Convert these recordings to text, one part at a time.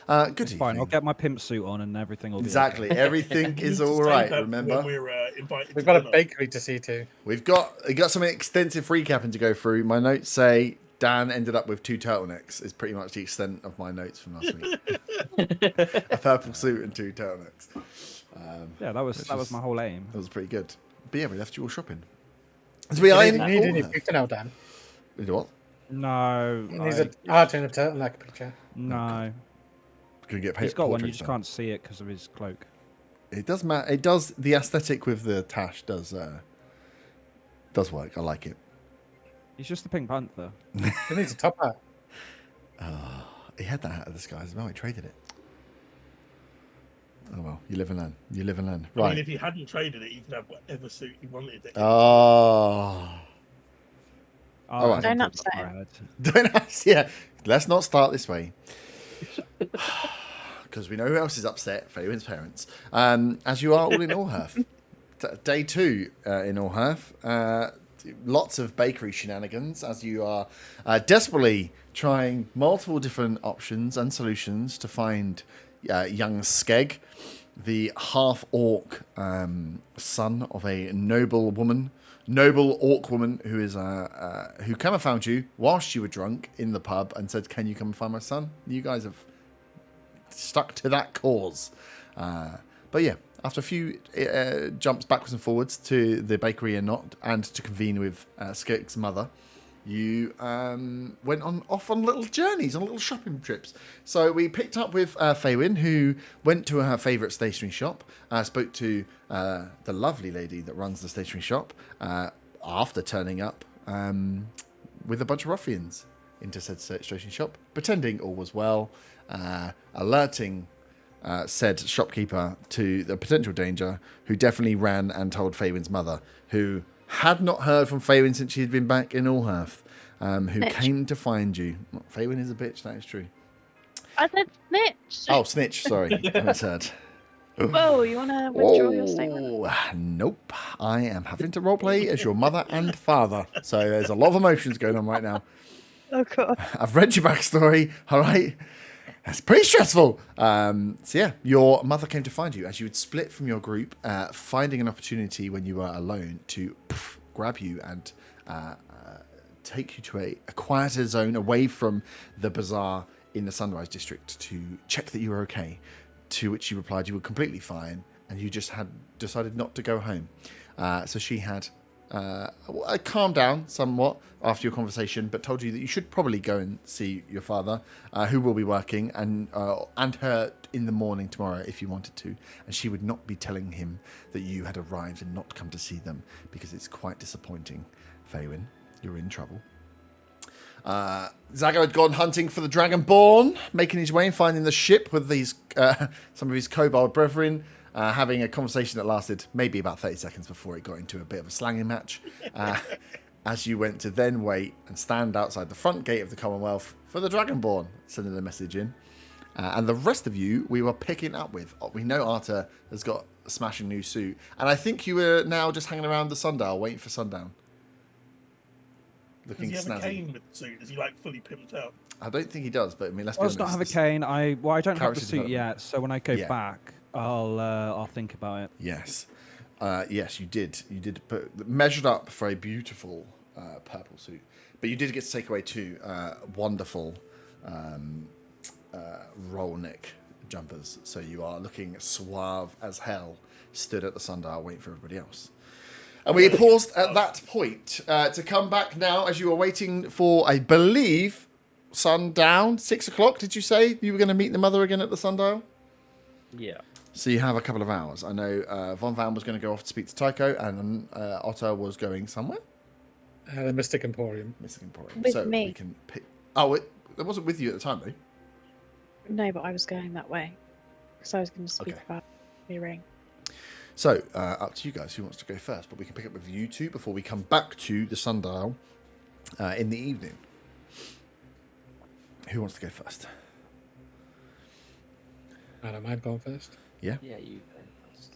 Good It's fine. evening. I'll get my pimp suit on and everything will be Exactly. okay. Everything is all right. Remember, when we're invited. We've got a bakery to see too. we got some extensive recapping to go through. My notes say Dan ended up with 2 turtlenecks. Is pretty much the extent of my notes from last week. A purple suit and 2 turtlenecks. Yeah, that was my whole aim. That was pretty good. But yeah, we left you all shopping. So Do we you are need in. any picture now, Dan? What? No. He needs a art in a turtleneck picture. No. Can get He's got one. You portraits just done. can't see it because of his cloak. It does matter. It does. The aesthetic with the tash does work. I like it. He's just the Pink Panther. He needs a top hat. He had that hat of the skies as well. He traded it. Oh well, you live and learn. You live and learn. I Right. mean, if he hadn't traded it, he could have whatever suit he wanted. Oh. Oh, right. Don't upset him. Don't ask. Yeah. Let's not start this way. Because we know who else is upset. Faywin's parents. As you are all in Allhearth. Day 2 in Allhearth. Lots of bakery shenanigans as you are desperately trying multiple different options and solutions to find young Skeg, the half-orc son of a noble orc woman who is who came and found you whilst you were drunk in the pub and said, "Can you come and find my son?" You guys have stuck to that cause. But yeah, after a few jumps backwards and forwards to the bakery and to convene with Skeg's mother, you went off on little journeys, on little shopping trips. So we picked up with Faywin, who went to her favourite stationery shop, spoke to the lovely lady that runs the stationery shop after turning up with a bunch of ruffians into said stationery shop, pretending all was well, alerting said shopkeeper to the potential danger, who definitely ran and told Faywin's mother, who had not heard from Faywin since she had been back in Allhearth, who Snitch. came to find you. Faywin is a bitch, that is true. I said snitch. Oh, snitch, sorry. I misheard. Whoa, you want to withdraw your statement? Nope. I am having to roleplay as your mother and father. So there's a lot of emotions going on right now. Oh, God. I've read your backstory, all right? That's pretty stressful. So yeah, your mother came to find you as you had split from your group, finding an opportunity when you were alone to grab you and take you to a quieter zone away from the bazaar in the Sunrise District to check that you were okay. To which you replied you were completely fine, and you just had decided not to go home. So she had calmed down somewhat after your conversation, but told you that you should probably go and see your father, who will be working, and her in the morning tomorrow if you wanted to. And she would not be telling him that you had arrived and not come to see them, because it's quite disappointing. Faywin, you're in trouble. Zago had gone hunting for the Dragonborn, making his way and finding the ship with these some of his kobold brethren, having a conversation that lasted maybe about 30 seconds before it got into a bit of a slanging match. As you went to then wait and stand outside the front gate of the Commonwealth for the Dragonborn, sending the message in. And the rest of you we were picking up with. We know Arta has got a smashing new suit. And I think you were now just hanging around the sundial, waiting for sundown. Does Looking he have a snazzy. cane with the suit? Is he like fully pimped out? I don't think he does, but I mean, let's be I honest. does not have a this- cane. I don't have the Character suit development. yet. So when I go Yeah. back, I'll think about it. Yes. Yes, you did. You did put measured up for a beautiful purple suit. But you did get to take away 2 wonderful roll neck jumpers. So you are looking suave as hell, stood at the sundial waiting for everybody else. And we paused at that point to come back now as you were waiting for, I believe, sundown, 6 o'clock. Did you say you were going to meet the mother again at the sundial? Yeah. So you have a couple of hours. I know Von Van was going to go off to speak to Tycho, and Otto was going somewhere. The Mystic Emporium. Mystic Emporium. With so me. we can pick. Oh, it wasn't with you at the time, though. No, but I was going that way. Because I was going to speak Okay. about the ring. So up to you guys. Who wants to go first? But we can pick up with you two before we come back to the sundial in the evening. Who wants to go first? I don't mind going first. Yeah. Yeah, you go first.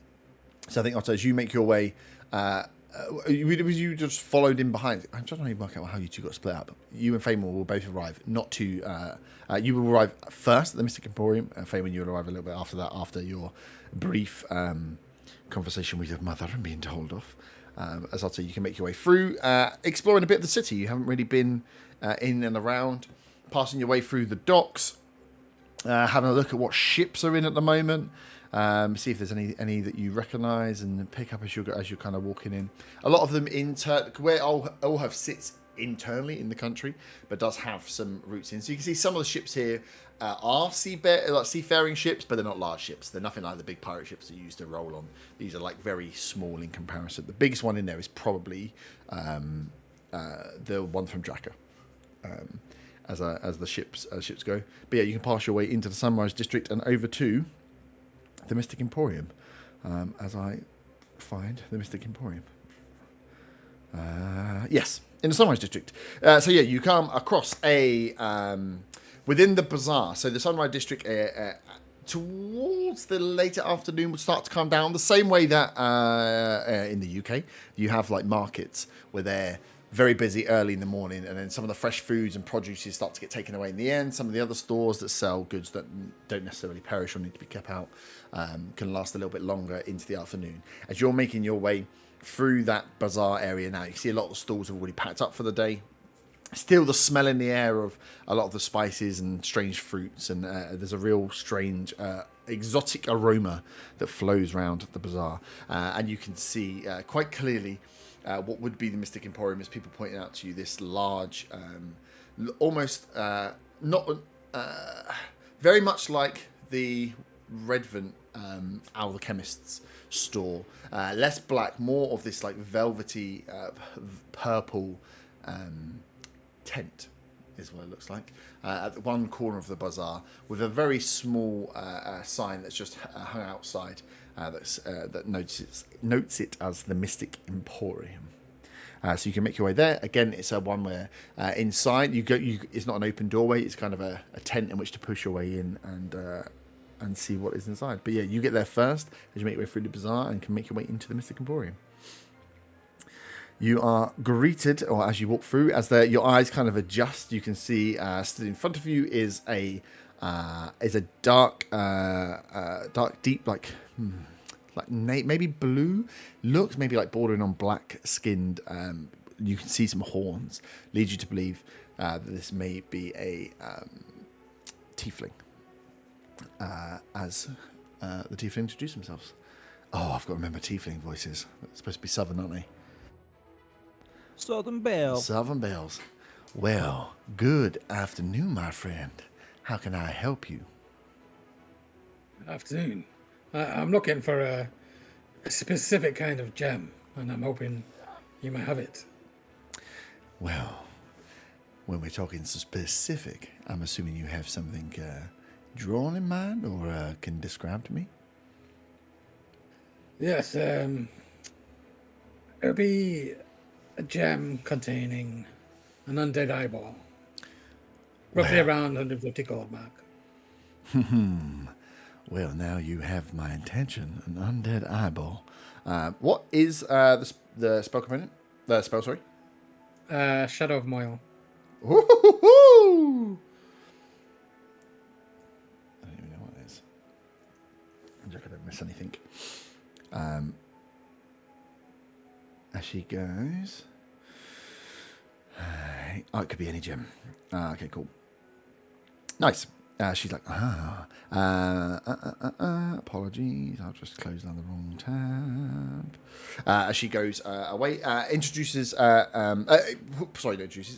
So I think, Otto, as you make your way Was you just followed in behind? I'm trying to work out how you two got split up. You and Famon will both arrive. Not too. You will arrive first at the Mystic Emporium. Famon, you will arrive a little bit after that, after your brief conversation with your mother and being told off. As I'll say, you can make your way through, exploring a bit of the city. You haven't really been in and around, passing your way through the docks, having a look at what ships are in at the moment. See if there's any that you recognise and pick up as you're kind of walking in. A lot of them where Olhaf sits internally in the country, but does have some routes in. So you can see some of the ships here are seafaring ships, but they're not large ships. They're nothing like the big pirate ships that you used to roll on. These are like very small in comparison. The biggest one in there is probably the one from Draka. As the ships go. But yeah, you can pass your way into the Sunrise District and over to the Mystic Emporium, as I find the Mystic Emporium. Yes, in the Sunrise District. So yeah, you come across within the bazaar. So the Sunrise District, towards the later afternoon, would start to come down the same way that in the UK you have like markets where they're very busy early in the morning, and then some of the fresh foods and produces start to get taken away in the end. Some of the other stores that sell goods that don't necessarily perish or need to be kept out can last a little bit longer into the afternoon. As you're making your way through that bazaar area now, you see a lot of the stalls have already packed up for the day. Still the smell in the air of a lot of the spices and strange fruits, and there's a real strange exotic aroma that flows around the bazaar. And you can see quite clearly what would be the Mystic Emporium as people pointing out to you this large, almost not very much like the Redvant Owl the Chemist's store. Less black, more of this like velvety purple tent is what it looks like at one corner of the bazaar, with a very small sign that's just hung outside that notes it as the Mystic Emporium. So you can make your way there. Again, it's a one where inside it's not an open doorway. It's kind of a tent in which to push your way in and see what is inside. But yeah, you get there first as you make your way through the bazaar and can make your way into the Mystic Emporium. You are greeted, or as you walk through, as your eyes kind of adjust, you can see stood in front of you is a dark, deep, maybe blue, looks maybe like bordering on black skinned. You can see some horns, lead you to believe that this may be a tiefling. As the tiefling introduce themselves. Oh, I've got to remember tiefling voices. They're supposed to be southern, aren't they? Southern Belle. Southern Bells. Well, good afternoon, my friend. How can I help you? Good afternoon. I'm looking for a specific kind of gem, and I'm hoping you might have it. Well, when we're talking specific, I'm assuming you have something drawn in mind or can describe to me? Yes, it would be a gem containing an undead eyeball. Roughly around 150 gold mark. Well, now you have my attention. An undead eyeball. What is the spell component? The spell, sorry? Shadow of Moil. Woo-hoo-hoo-hoo! I don't even know what it is. I'm sure I don't miss anything. As she goes. Oh, it could be any gem. Okay, cool. Nice. She's like, apologies, I've just closed down the wrong tab. As she goes away,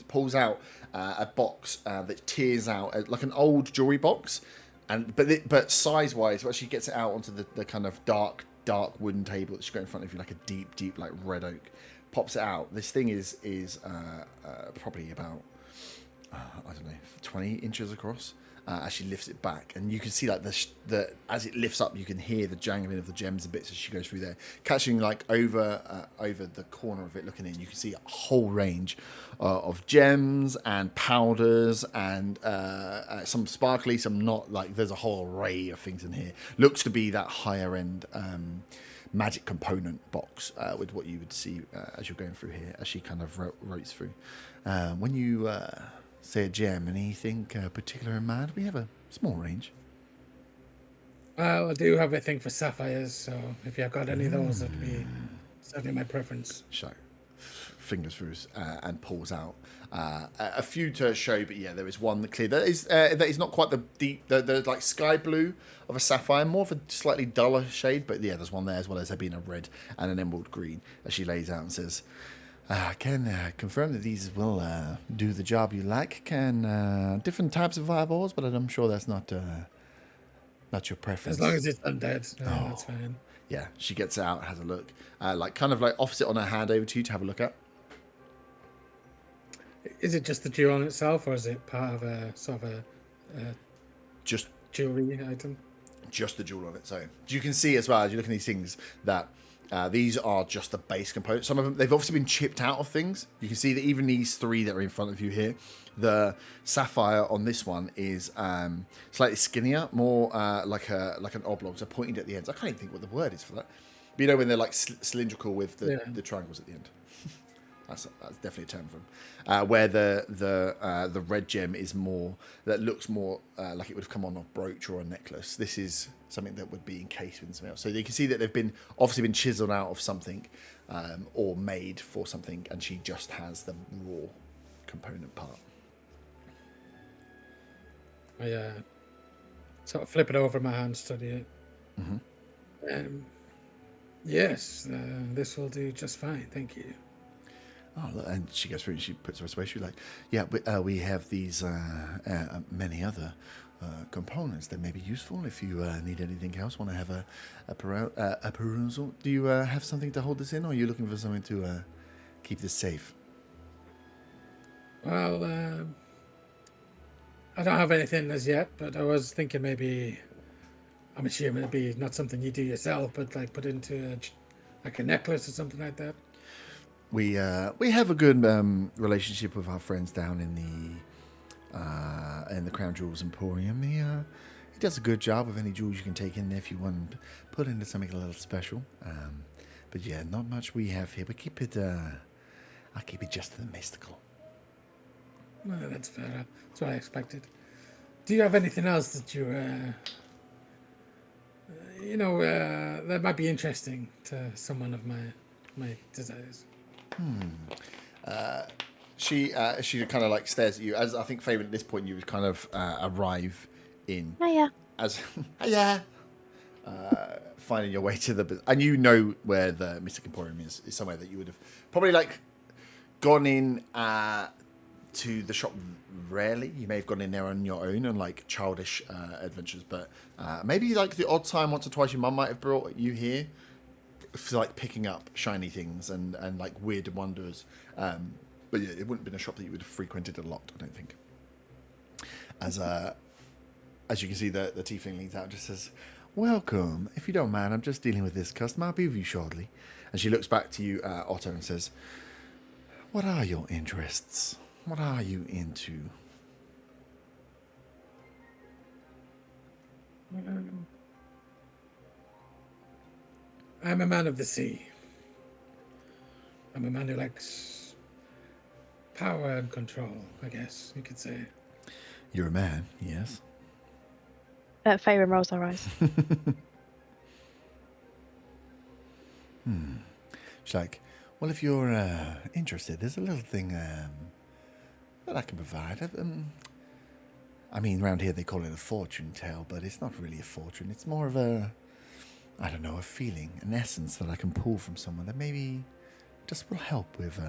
pulls out a box that tears out like an old jewelry box, but size wise, she gets it out onto the kind of dark wooden table that she's got in front of you, like a deep like red oak. Pops it out. This thing is probably about I don't know, 20 inches across. as she lifts it back, and you can see like the as it lifts up, you can hear the jangling of the gems and bits as she goes through there, catching like over the corner of it, looking in. You can see a whole range of gems and powders and some sparkly, some not. Like there's a whole array of things in here. Looks to be that higher end magic component box with what you would see as you're going through here, as she kind of rotates through. When you say a gem, anything particular in mind? We have a small range. Well, I do have a thing for sapphires, so if you've got any of those, that'd be certainly my preference. So, fingers through and pulls out a few to show, but yeah, there is one clear that is not quite the deep, the like sky blue of a sapphire, more of a slightly duller shade. But yeah, there's one there, as well as there being a red and an emerald green, as she lays out and says, I can confirm that these will do the job you like. Can different types of eyeballs, but I'm sure that's not your preference. As long as it's undead, that's fine. Yeah, she gets it out, has a look, kind of offers it on her hand over to you to have a look at. Is it just the jewel on itself, or is it part of a sort of a just jewelry item? Just the jewel on it. So you can see as well as you look at these things that these are just the base components. Some of them, they've obviously been chipped out of things. You can see that even these three that are in front of you here, the sapphire on this one is slightly skinnier, more like an oblong, so pointed at the ends. I can't even think what the word is for that. But you know when they're like cylindrical with the triangles at the end. That's definitely a term for them. Where the red gem is more, that looks more like it would have come on a brooch or a necklace. This is something that would be encased in something else. So you can see that they've obviously been chiseled out of something or made for something, and she just has the raw component part. I sort of flip it over my hand, study it. Mm-hmm. Yes, this will do just fine, thank you. Oh, and she goes through and she puts her away. She's like, yeah, we have these many other components that may be useful if you need anything else. Want to have a perusal? Do you have something to hold this in, or are you looking for something to keep this safe? Well, I don't have anything as yet, but I was thinking maybe, I'm assuming it'd be not something you do yourself, but like put into like a necklace or something like that. We have a good relationship with our friends down in the Crown Jewels Emporium. He does a good job of any jewels you can take in there if you want to put into something a little special. But yeah, not much we have here. But keep it. I'll keep it just the mystical. Well, that's fair. That's what I expected. Do you have anything else that you, that might be interesting to someone of my desires? She kind of like stares at you, as I think Faven at this point you would kind of arrive in. Hiya. As hiya. Finding your way to and you know where the Mystic Emporium is somewhere that you would have probably like gone in to the shop rarely. You may have gone in there on your own on like childish adventures, but maybe like the odd time once or twice your mum might have brought you here for like picking up shiny things and like weird wonders. But yeah, it wouldn't have been a shop that you would have frequented a lot, I don't think. As you can see, the tiefling leans out and just says, welcome. If you don't mind, I'm just dealing with this customer. I'll be with you shortly. And she looks back to you, Otto, and says, what are your interests? What are you into? I'm a man of the sea. I'm a man who likes power and control, I guess you could say. You're a man, yes. Faerun rolls her eyes. She's like, well, if you're interested, there's a little thing that I can provide. I mean, around here they call it a fortune tale, but it's not really a fortune. It's more of a feeling, an essence that I can pull from someone that maybe just will help with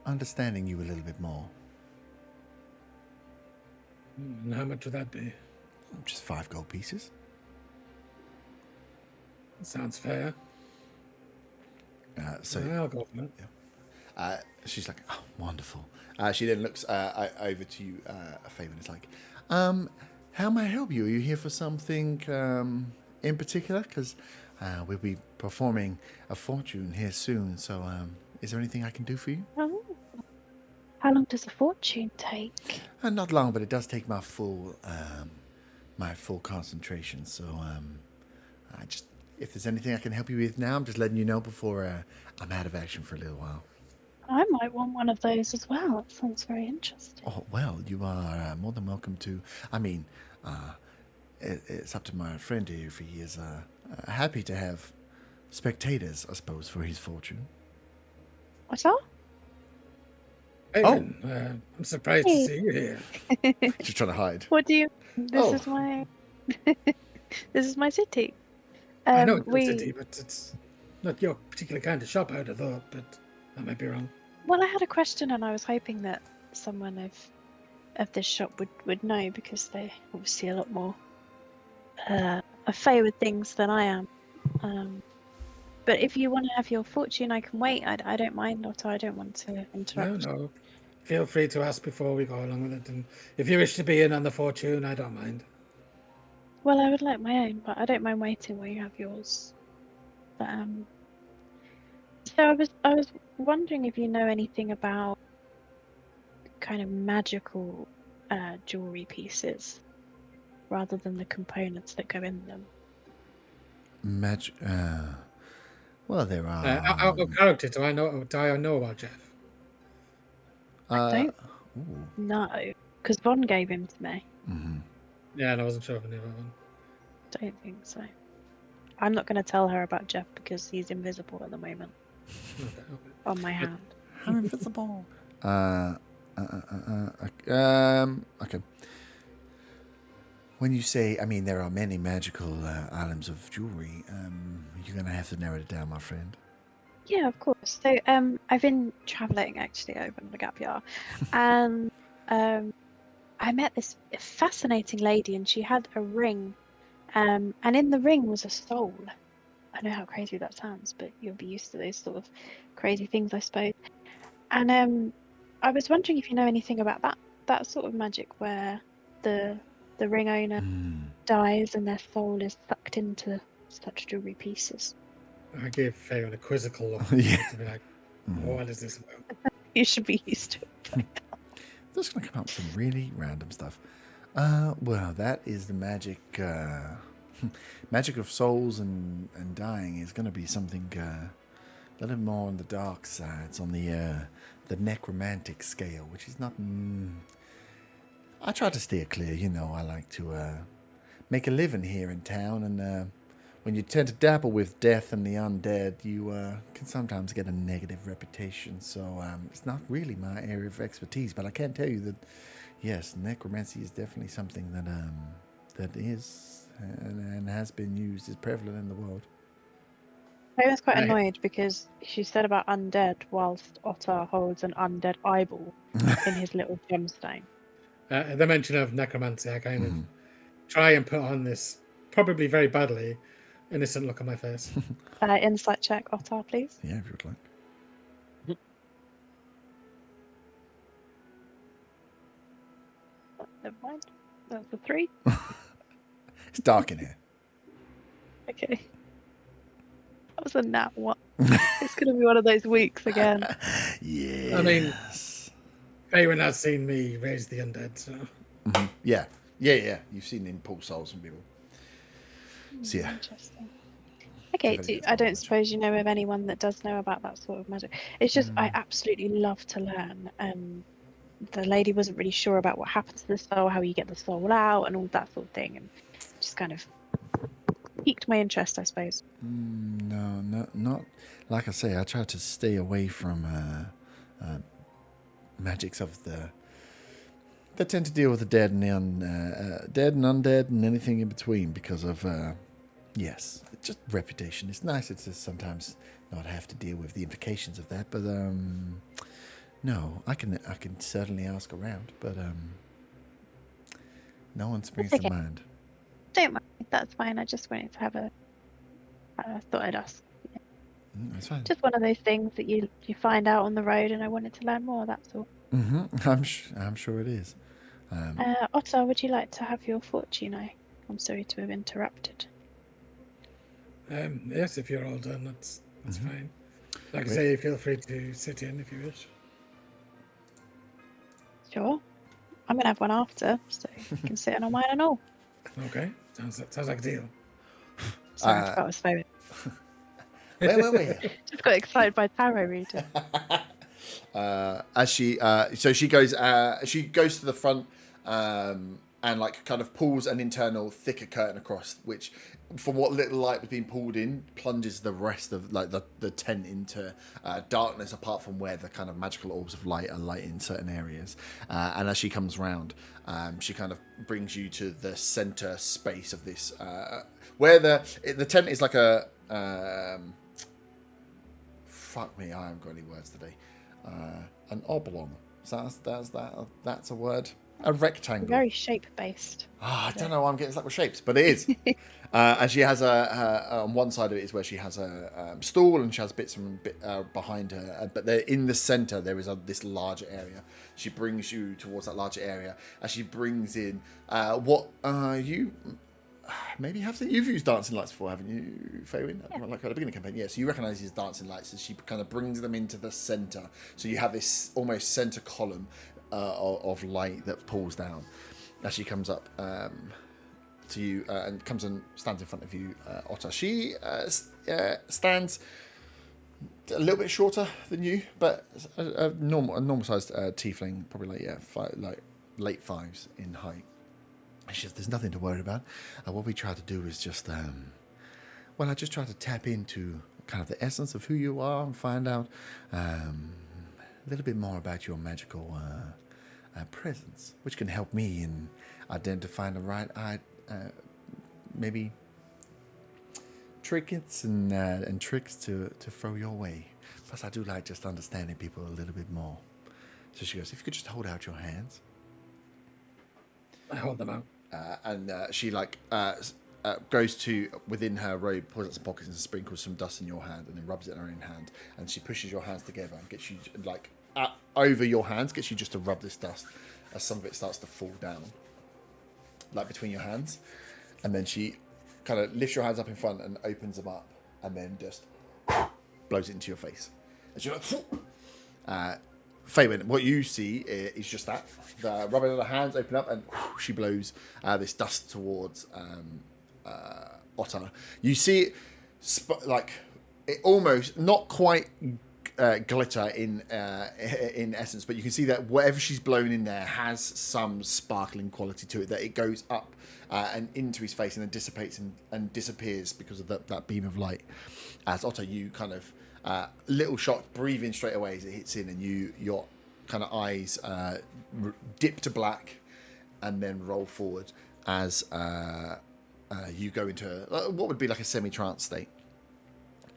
understanding you a little bit more. And how much would that be? Just 5 gold pieces. That sounds fair. So I'll go for it. Yeah. She's like, oh, wonderful. She then looks over to you, Faven, and is like, How may I help you? Are you here for something in particular? Because we'll be performing a fortune here soon. So, is there anything I can do for you? Oh. How long does a fortune take? Not long, but it does take my full concentration. So, if there's anything I can help you with now, I'm just letting you know before I'm out of action for a little while. I might want one of those as well. That sounds very interesting. Oh, well, you are more than welcome to. I mean, it's up to my friend here if he is happy to have spectators, I suppose, for his fortune. What's that? Raven, I'm surprised to see you here. Just trying to hide. What do you? This Oh. is my. This is my city. I know it's a city, but it's not your particular kind of shop, I would have thought, but I might be wrong. Well, I had a question, and I was hoping that someone of this shop would know, because they're obviously a lot more au fait with things than I am. But if you want to have your fortune, I can wait. I don't mind, Otto. I don't want to interrupt. No. Feel free to ask before we go along with it. And if you wish to be in on the fortune, I don't mind. Well, I would like my own, but I don't mind waiting while you have yours. But so I was wondering if you know anything about kind of magical jewelry pieces, rather than the components that go in them. Well, there are. Out of character, do I know about Jeff? I don't Ooh. know, because Von gave him to me. Mm-hmm. Yeah, and I wasn't sure if I knew about one. Don't think so. I'm not going to tell her about Jeff because he's invisible at the moment Okay. on my hand. I'm invisible. Okay. When you say, I mean, there are many magical items of jewelry, you're going to have to narrow it down, my friend. Yeah, of course. So I've been travelling actually over the gap year, and I met this fascinating lady, and she had a ring, and in the ring was a soul. I know how crazy that sounds, but you'll be used to those sort of crazy things, I suppose. And I was wondering if you know anything about that sort of magic where the ring owner dies and their soul is sucked into such jewelry pieces. I gave Faye a quizzical look. Yeah. To be like, what is this about? You should be used to it. Just going to come up with some really random stuff. Well, that is the magic. Magic of souls and dying is going to be something a little more on the dark side. It's on the necromantic scale, which is not. I try to steer clear. You know, I like to make a living here in town, and when you tend to dabble with death and the undead, you can sometimes get a negative reputation. So it's not really my area of expertise, but I can tell you that yes, necromancy is definitely something that is and has been used, is prevalent in the world. I was quite Right. annoyed because she said about undead whilst Otter holds an undead eyeball in his little gemstone. The mention of necromancy, I kind of try and put on this, probably very badly, innocent look on my face. Insight check, Otter, please. Yeah, if you would like. Never mind. That's a 3. It's dark in here. Okay. That was a nat 1. It's going to be one of those weeks again. Yeah. I mean, Faye has seen me raise the undead, so. Yeah. You've seen in Paul Souls and people. So yeah. Interesting. Okay, I don't suppose you know of anyone that does know about that sort of magic. It's just I absolutely love to learn, and the lady wasn't really sure about what happens to the soul, how you get the soul out, and all that sort of thing, and just kind of piqued my interest, I suppose. No, not like I say. I try to stay away from magics of the that tend to deal with the dead and dead and undead and anything in between because of yes, just reputation. It's nicer to sometimes not have to deal with the implications of that, but no, I can certainly ask around, but no one springs to mind. Don't mind, that's fine. I just wanted to have a. I thought I'd ask. That's fine. Just one of those things that you find out on the road, and I wanted to learn more. That's all. I'm sure it is. Otter, would you like to have your fortune? I'm sorry to have interrupted. Yes, if you're all done, that's fine. Like I Great. say, feel free to sit in if you wish. Sure. I'm gonna have one after, so you can sit in on mine and all. Okay, sounds like a deal. Sorry, I forgot I was phone. Where were we? Just got excited by tarot reading. As she goes to the front and like kind of pulls an internal thicker curtain across, which from what little light was being pulled in plunges the rest of like the tent into darkness, apart from where the kind of magical orbs of light are lighting certain areas. And as she comes round, she kind of brings you to the center space of this where the tent is like a fuck me, I haven't got any words today. An oblong. That's a word. A rectangle. Very shape-based. I don't know why I'm getting stuck with shapes, but it is. And she has on one side of it is where she has a stool, and she has bits behind her. But in the center, there is this larger area. She brings you towards that larger area as she brings in what you maybe have seen. You've used dancing lights before, haven't you, Faywin? Yeah. Like at the beginning of the campaign, yeah. So you recognise these dancing lights as she kind of brings them into the center. So you have this almost center column of light that pulls down as she comes up to you and comes and stands in front of you, Otter. She stands a little bit shorter than you, but a normal sized tiefling, probably like late fives in height. She says, "There's nothing to worry about. What we try to do is just, I just try to tap into kind of the essence of who you are and find out a little bit more about your magical presence, which can help me in identifying the right, maybe trinkets and tricks to throw your way. Plus, I do like just understanding people a little bit more." So she goes, "If you could just hold out your hands." I hold them out. And she goes to within her robe, pulls out some pockets and sprinkles some dust in your hand, and then rubs it in her own hand. And she pushes your hands together and gets you over your hands, gets you just to rub this dust as some of it starts to fall down, like between your hands. And then she kind of lifts your hands up in front and opens them up, and then just blows it into your face. And she's like, Fabian, what you see is just that. The rubbing of the hands open up, and she blows this dust towards Otter. You see it it almost, not quite glitter in essence, but you can see that whatever she's blown in there has some sparkling quality to it, that it goes up and into his face and then dissipates and disappears because of that beam of light. As Otter, you kind of little shocked, breathing straight away as it hits in, and your kind of eyes dip to black and then roll forward as you go into what would be like a semi-trance state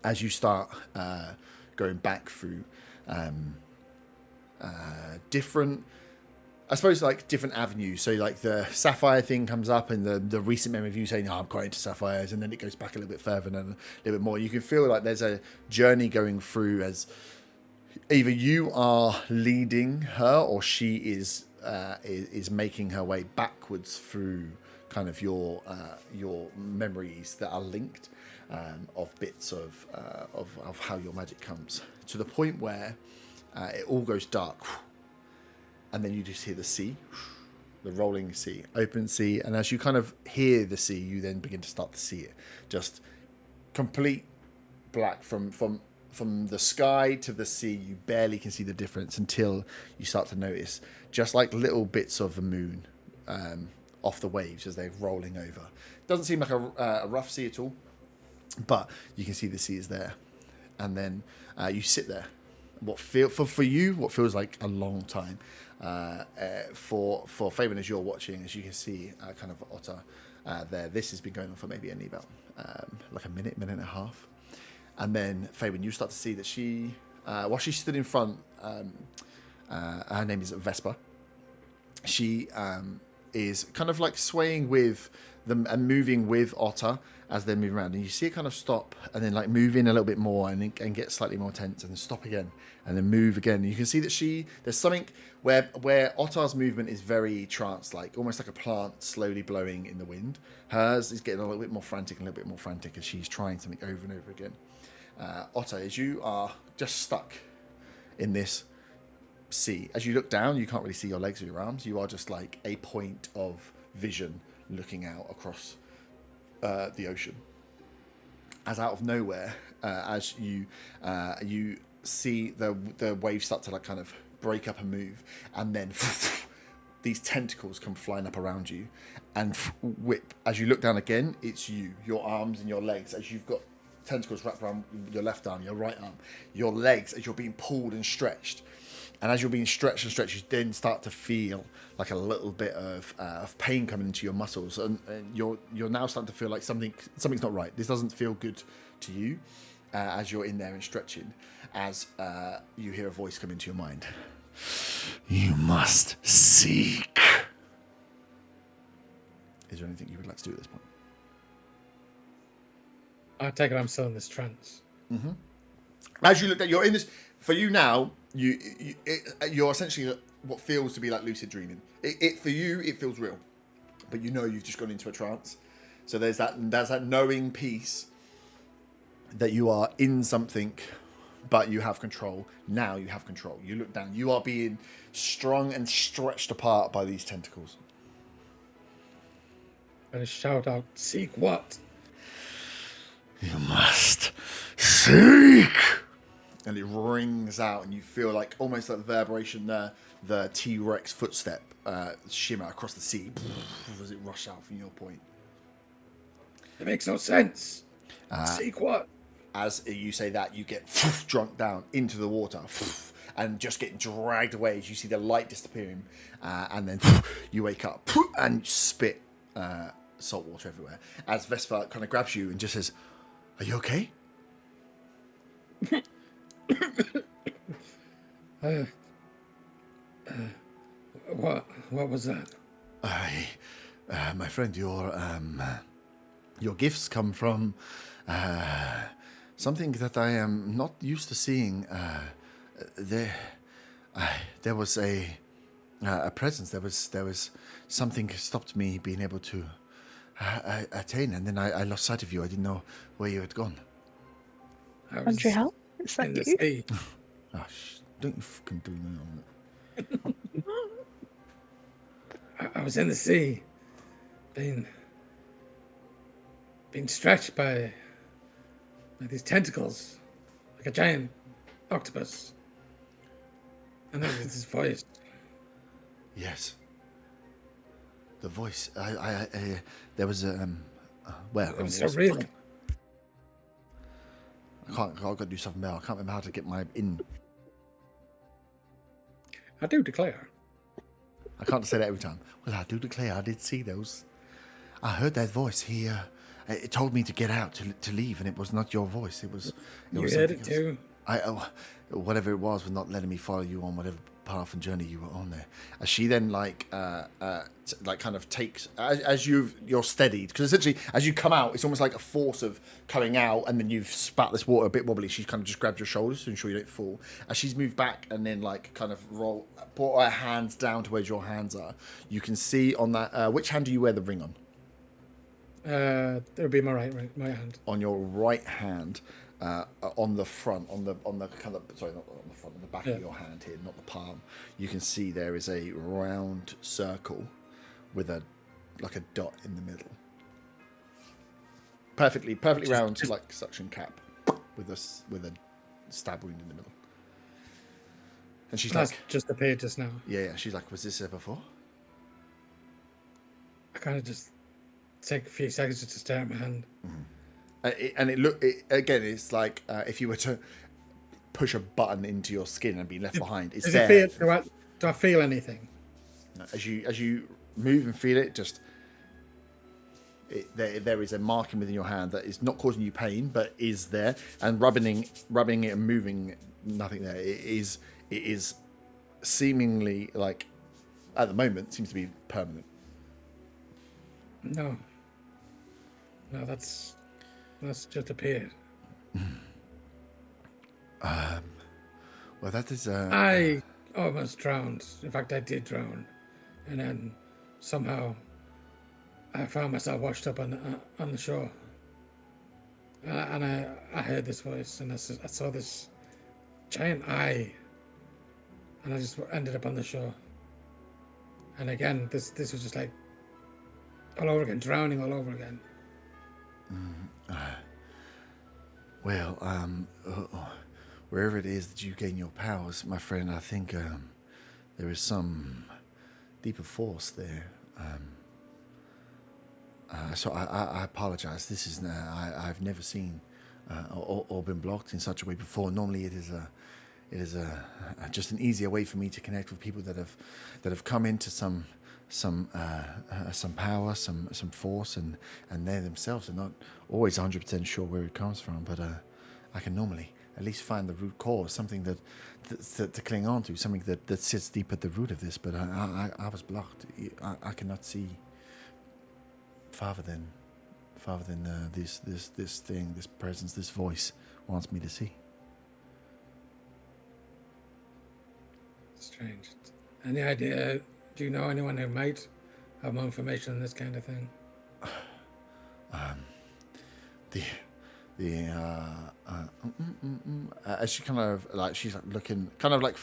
as you start going back through different, I suppose, like different avenues. So like the sapphire thing comes up, and the recent memory of you saying, "Oh, I'm quite into sapphires," and then it goes back a little bit further and a little bit more. You can feel like there's a journey going through as either you are leading her or she is making her way backwards through kind of your memories that are linked of bits of how your magic comes, to the point where it all goes dark. And then you just hear the sea, the rolling sea, open sea. And as you kind of hear the sea, you then begin to start to see it. Just complete black from the sky to the sea. You barely can see the difference until you start to notice just like little bits of the moon off the waves as they're rolling over. Doesn't seem like a rough sea at all, but you can see the sea is there. And then you sit there. For you, what feels like a long time. For Fabian, as you're watching, as you can see, kind of Otter there. This has been going on for maybe only about like a minute and a half, and then Fabian, you start to see that she, while she stood in front, her name is Vespa. She is kind of like swaying with them and moving with Otter as they move around, and you see it kind of stop and then like move in a little bit more and get slightly more tense and then stop again and then move again. And you can see that there's something where Ottar's movement is very trance-like, almost like a plant slowly blowing in the wind. Hers is getting a little bit more frantic as she's trying something over and over again. Otter, as you are just stuck in this sea, as you look down, you can't really see your legs or your arms. You are just like a point of vision looking out across the ocean. As out of nowhere, as you see the waves start to like kind of break up and move, and then these tentacles come flying up around you and whip. As you look down again, it's you, your arms and your legs, as you've got tentacles wrapped around your left arm, your right arm, your legs, as you're being pulled and stretched. And as you're being stretched and stretched, you then start to feel like a little bit of pain coming into your muscles, and you're now starting to feel like something's not right. This doesn't feel good to you as you're in there and stretching. As you hear a voice come into your mind, you must seek. Is there anything you would like to do at this point? I take it I'm still in this trance. Mm-hmm. As you look at, you're in this. For you now, you're essentially what feels to be like lucid dreaming. For you, it feels real, but you know you've just gone into a trance. So there's that knowing piece that you are in something, but you have control. Now you have control. You look down. You are being strung and stretched apart by these tentacles. I'm going to shout out, seek what? You must seek. And it rings out, and you feel like almost like the vibration there, the T-Rex footstep shimmer across the sea as it rushes out from your point. It makes no sense. Seek what? As you say that, you get drunk down into the water and just get dragged away as you see the light disappearing, and then you wake up and spit salt water everywhere. As Vespa kind of grabs you and just says, "Are you okay?" What was that? My friend, your gifts come from something that I am not used to seeing. There was a presence. There was something stopped me being able to attain, and then I lost sight of you. I didn't know where you had gone. Montreal? Is that in the you? sea. Don't you fucking do me on that. I was in the sea, being stretched by these tentacles, like a giant octopus. And then there's this voice. Yes. The voice. There was a. Well, It was so real. I've got to do something now. I can't remember how to get my in. I do declare. I can't say that every time. Well, I do declare I did see those. I heard that voice. It told me to get out, to leave, and it was not your voice. It was. You heard it too. Whatever it was not letting me follow you on whatever path and journey you were on there. As she then kind of takes as you're steadied, because essentially as you come out, it's almost like a force of coming out, and then you've spat this water a bit wobbly. She kind of just grabs your shoulders to ensure you don't fall. As she's moved back and then like kind of brought her hands down to where your hands are, you can see on that. Which hand do you wear the ring on? It would be my right hand. On your right hand. On the front, on the kind of, sorry, not on the front, on the back of your hand here, not the palm, you can see there is a round circle with a dot in the middle. Perfectly round, like suction cap, with a stab wound in the middle. And she's That's like, just appeared just now. yeah. She's like, was this there before? I kind of just take a few seconds just to stare at my hand. Mm-hmm. It's like if you were to push a button into your skin and be left behind. It's there. Do I feel anything? As you move and feel it, there is a marking within your hand that is not causing you pain, but is there, and rubbing it and moving, nothing there. It is seemingly like at the moment seems to be permanent. No. No, that's just appeared. Well, that is. I almost drowned. In fact, I did drown, and then somehow I found myself washed up on the shore. And I heard this voice, and I saw this giant eye, and I just ended up on the shore. And again, this was just like all over again, drowning all over again. Well, wherever it is that you gain your powers, my friend, I think there is some deeper force there. So I apologize. This is I've never seen or been blocked in such a way before. Normally, it is just an easier way for me to connect with people that have come into some power, some force, and they themselves are not always 100% sure where it comes from. But I can normally at least find the root cause, something that to cling on to, something that sits deep at the root of this. But I was blocked. I cannot see farther than this thing, this presence, this voice wants me to see. Strange. Any idea? Do you know anyone who might have more information on this kind of thing? As she kind of like, she's like looking, kind of like,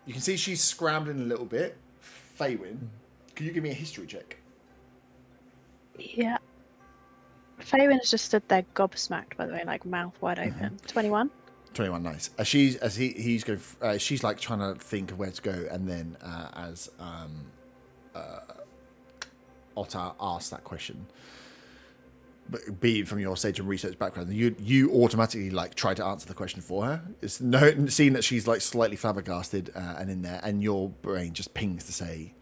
you can see she's scrambling a little bit. Faywin, can you give me a history check? Yeah. Faywin's just stood there gobsmacked, by the way, like mouth wide open. 21. 21, nice. He's going, she's like trying to think of where to go, and then as Otter asks that question, but being from your sage and research background, you automatically like try to answer the question for her. It's seeing that she's like slightly flabbergasted and in there, and your brain just pings to say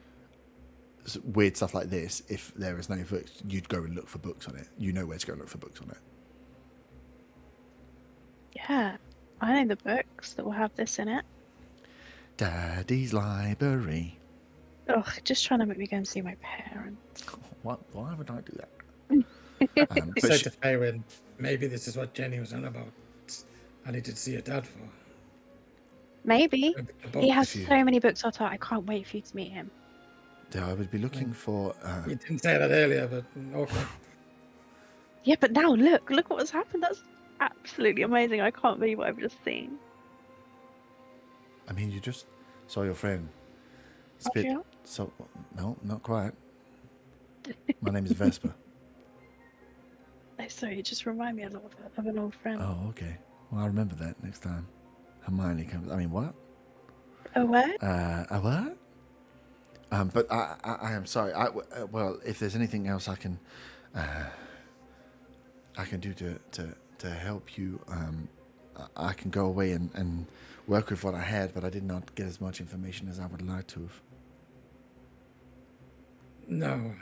weird stuff like this. If there is no books, you'd go and look for books on it. You know where to go and look for books on it. Yeah. I know the books that will have this in it. Daddy's library. Ugh, just trying to make me go and see my parents. Why would I do that? So to Faywin, maybe this is what Jenny was on about. I needed to see your dad for. Maybe. The He has you- so many books, Otter. I can't wait for you to meet him. I would be looking for. You didn't say that earlier, but okay. Yeah, but now look what has happened. That's absolutely amazing. I can't believe what I've just seen. I mean, you just saw your friend spit. Audrey? So no, not quite. My name is Vesper. Oh, sorry, it just reminded me a lot of an old friend. Oh, okay. Well, I'll remember that next time Hermione comes. I mean, what? Oh, what? A what? But I am sorry. Well, if there's anything else I can do to help you, I can go away and work with what I had, but I did not get as much information as I would like to have. No,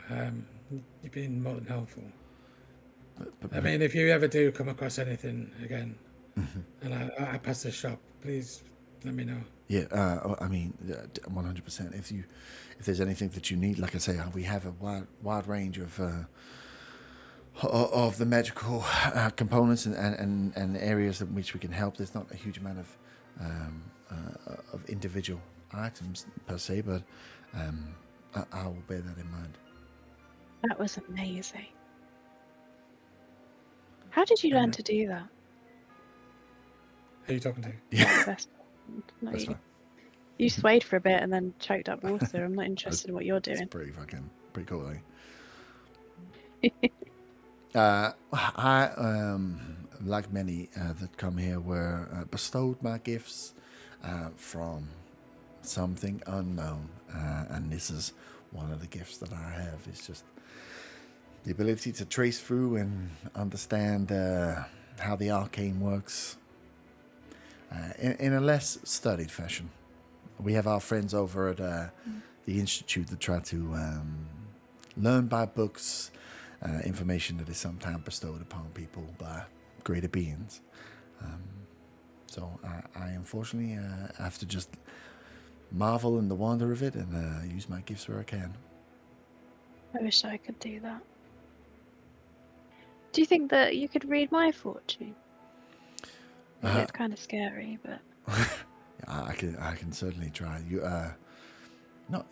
you've been more than helpful. But I mean, if you ever do come across anything again, and I pass the shop, please let me know. Yeah, I mean, 100%. If there's anything that you need, like I say, we have a wide range of the magical components and areas in which we can help. There's not a huge amount of individual items per se, but I will bear that in mind. That was amazing. How did you learn to do that? Who are you talking to? Yeah, Vesper? No, that's you, fine. you swayed for a bit and then choked up water. I'm not interested in what you're It's doing. pretty cool, I like many that come here, were bestowed my gifts from something unknown, and this is one of the gifts that I have. It's just the ability to trace through and understand how the arcane works in a less studied fashion. We have our friends over at the Institute that try to learn by books information that is sometimes bestowed upon people by greater beings. So I unfortunately have to just marvel in the wonder of it and use my gifts where I can. I wish I could do that. Do you think that you could read my fortune? It's kind of scary, but I can certainly try. You're not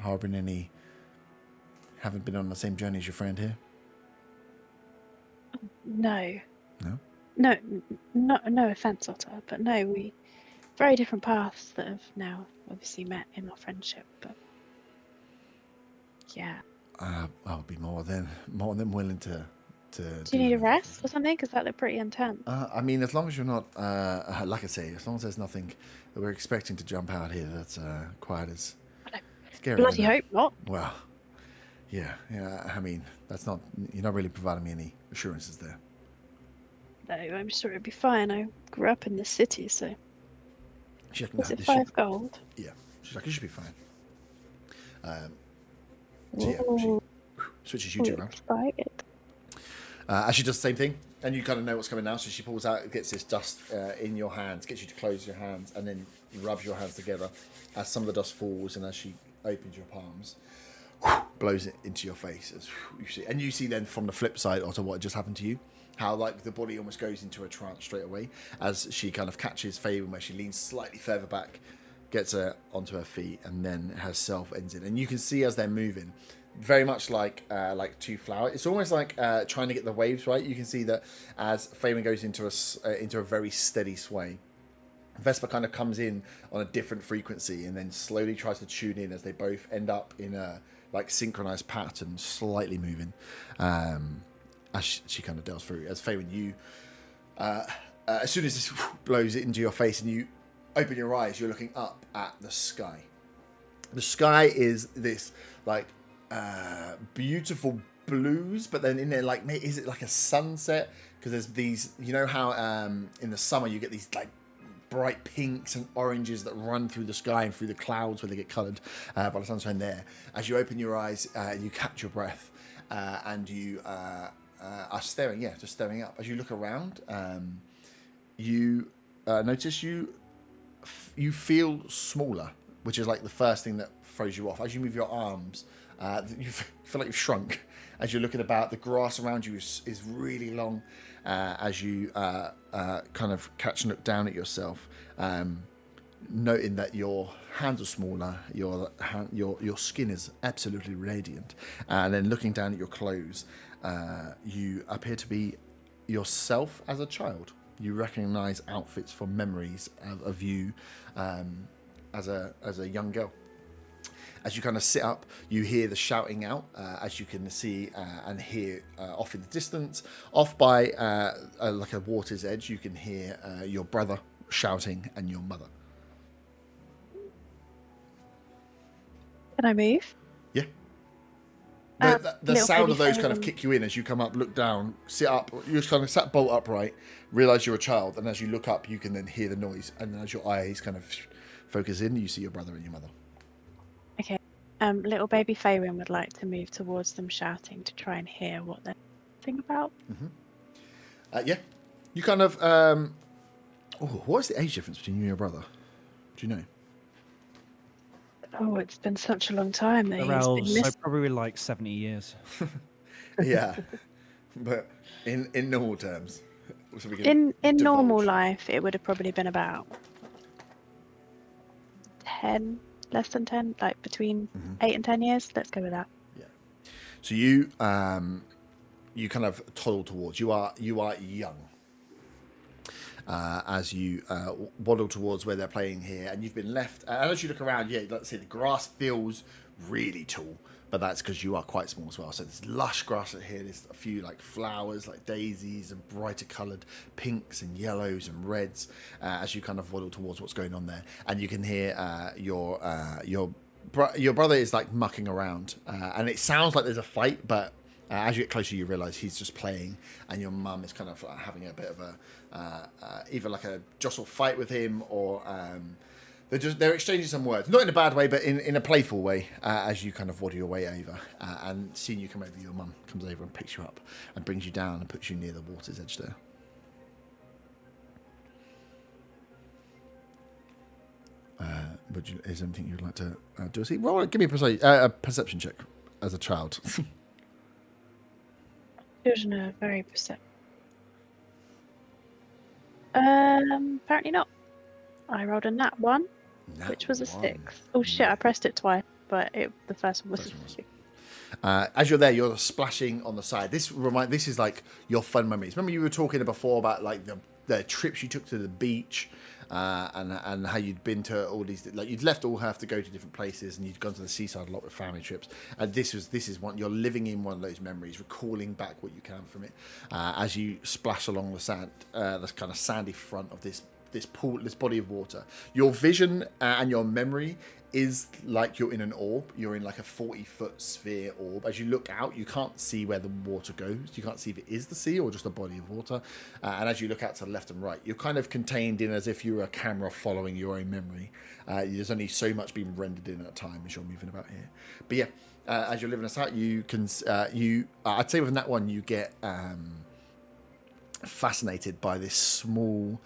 harboring any. Haven't been on the same journey as your friend here. no. No. No offense, Otter, but no, we very different paths that have now obviously met in our friendship. But yeah, I'll be more than willing to. do you need a rest or something? Because that looked pretty intense. I mean, as long as you're not, like I say, as long as there's nothing that we're expecting to jump out here that's quite as scary. Bloody hope not. Well, yeah. I mean, that's not. You're not really providing me any assurances there. No, I'm sure it'd be fine. I grew up in this city, so. She's like, Was it 5 gold? Yeah. She's like, you should be fine. So yeah, she Ooh, switches you two around. excited. As she does the same thing, and you kind of know what's coming now, so she pulls out, gets this dust in your hands, gets you to close your hands, and then rubs your hands together as some of the dust falls, and as she opens your palms, blows it into your face. As you see then from the flip side, Otter, what just happened to you, how like the body almost goes into a trance straight away as she kind of catches Faven where she leans slightly further back, gets her onto her feet, and then herself ends in. And you can see as they're moving, very much like two flowers. It's almost like trying to get the waves right. You can see that as Faven goes into a very steady sway, Vespa kind of comes in on a different frequency and then slowly tries to tune in as they both end up in a like synchronized pattern, slightly moving. As she kind of delves through. As Faven, you, as soon as this blows it into your face and you open your eyes, you're looking up at the sky. The sky is this like beautiful blues, but then in there, like, is it like a sunset? Because there's these, you know how in the summer you get these like bright pinks and oranges that run through the sky and through the clouds where they get coloured by the sunshine there. As you open your eyes, you catch your breath and you are staring, just staring up. As you look around, you notice you feel smaller, which is like the first thing that throws you off. As you move your arms, you feel like you've shrunk. As you're looking about, the grass around you is really long. As you kind of catch and look down at yourself, noting that your hands are smaller, your skin is absolutely radiant, and then looking down at your clothes, you appear to be yourself as a child. You recognise outfits from memories of you as a young girl. As you kind of sit up, you hear the shouting out, as you can see and hear off in the distance. Off by like a water's edge, you can hear your brother shouting and your mother. Can I move? Yeah. The sound of those kind of kick you in as you come up, look down, sit up. You just kind of sat bolt upright, realise you're a child, and as you look up, you can then hear the noise. And as your eyes kind of focus in, you see your brother and your mother. Okay. Little baby Faerun would like to move towards them, shouting to try and hear what they're talking about. Mm-hmm. Yeah. You kind of. What is the age difference between you and your brother? Do you know? Oh, it's been such a long time that he's Around, been so missing. probably like 70 years. Yeah. But in normal terms. So we can In normal divulge. life, it would have probably been about 10, less than 10, like between 8 and 10 years. Let's go with that. Yeah. So you kind of toddle towards. You are young. As you waddle towards where they're playing here, and you've been left. And as you look around, let's say the grass feels really tall, but that's because you are quite small as well. So there's lush grass here. There's a few like flowers, like daisies and brighter coloured pinks and yellows and reds. As you kind of waddle towards what's going on there, and you can hear your brother is like mucking around, and it sounds like there's a fight, but. As you get closer, you realise he's just playing, and your mum is kind of having a bit of a either like a jostle fight with him, or they're exchanging some words, not in a bad way, but in a playful way. As you kind of waddle your way over, and seeing you come over, your mum comes over and picks you up and brings you down and puts you near the water's edge there. Is there anything you'd like to do? Well, give me a perception check. as a child? Children are very perceptive. Apparently not. I rolled a nat 1, which was a 6. Oh shit, I pressed it twice, but the first one was a 6. As you're there, you're splashing on the side. This is like your fun memories. Remember you were talking before about like the trips you took to the beach, and how you'd been to all these, like you'd left Allhaft to go to different places, and you'd gone to the seaside a lot with family trips. And this is one, you're living in one of those memories, recalling back what you can from it, as you splash along the sand, this kind of sandy front of this pool, this body of water. Your vision and your memory is like you're in an orb. You're in like a 40-foot sphere orb. As you look out, you can't see where the water goes. You can't see if it is the sea or just a body of water. And as you look out to the left and right, you're kind of contained in as if you were a camera following your own memory. There's only so much being rendered in at a time as you're moving about here. But yeah, as you're living this out, you can I'd say with that one you get fascinated by this small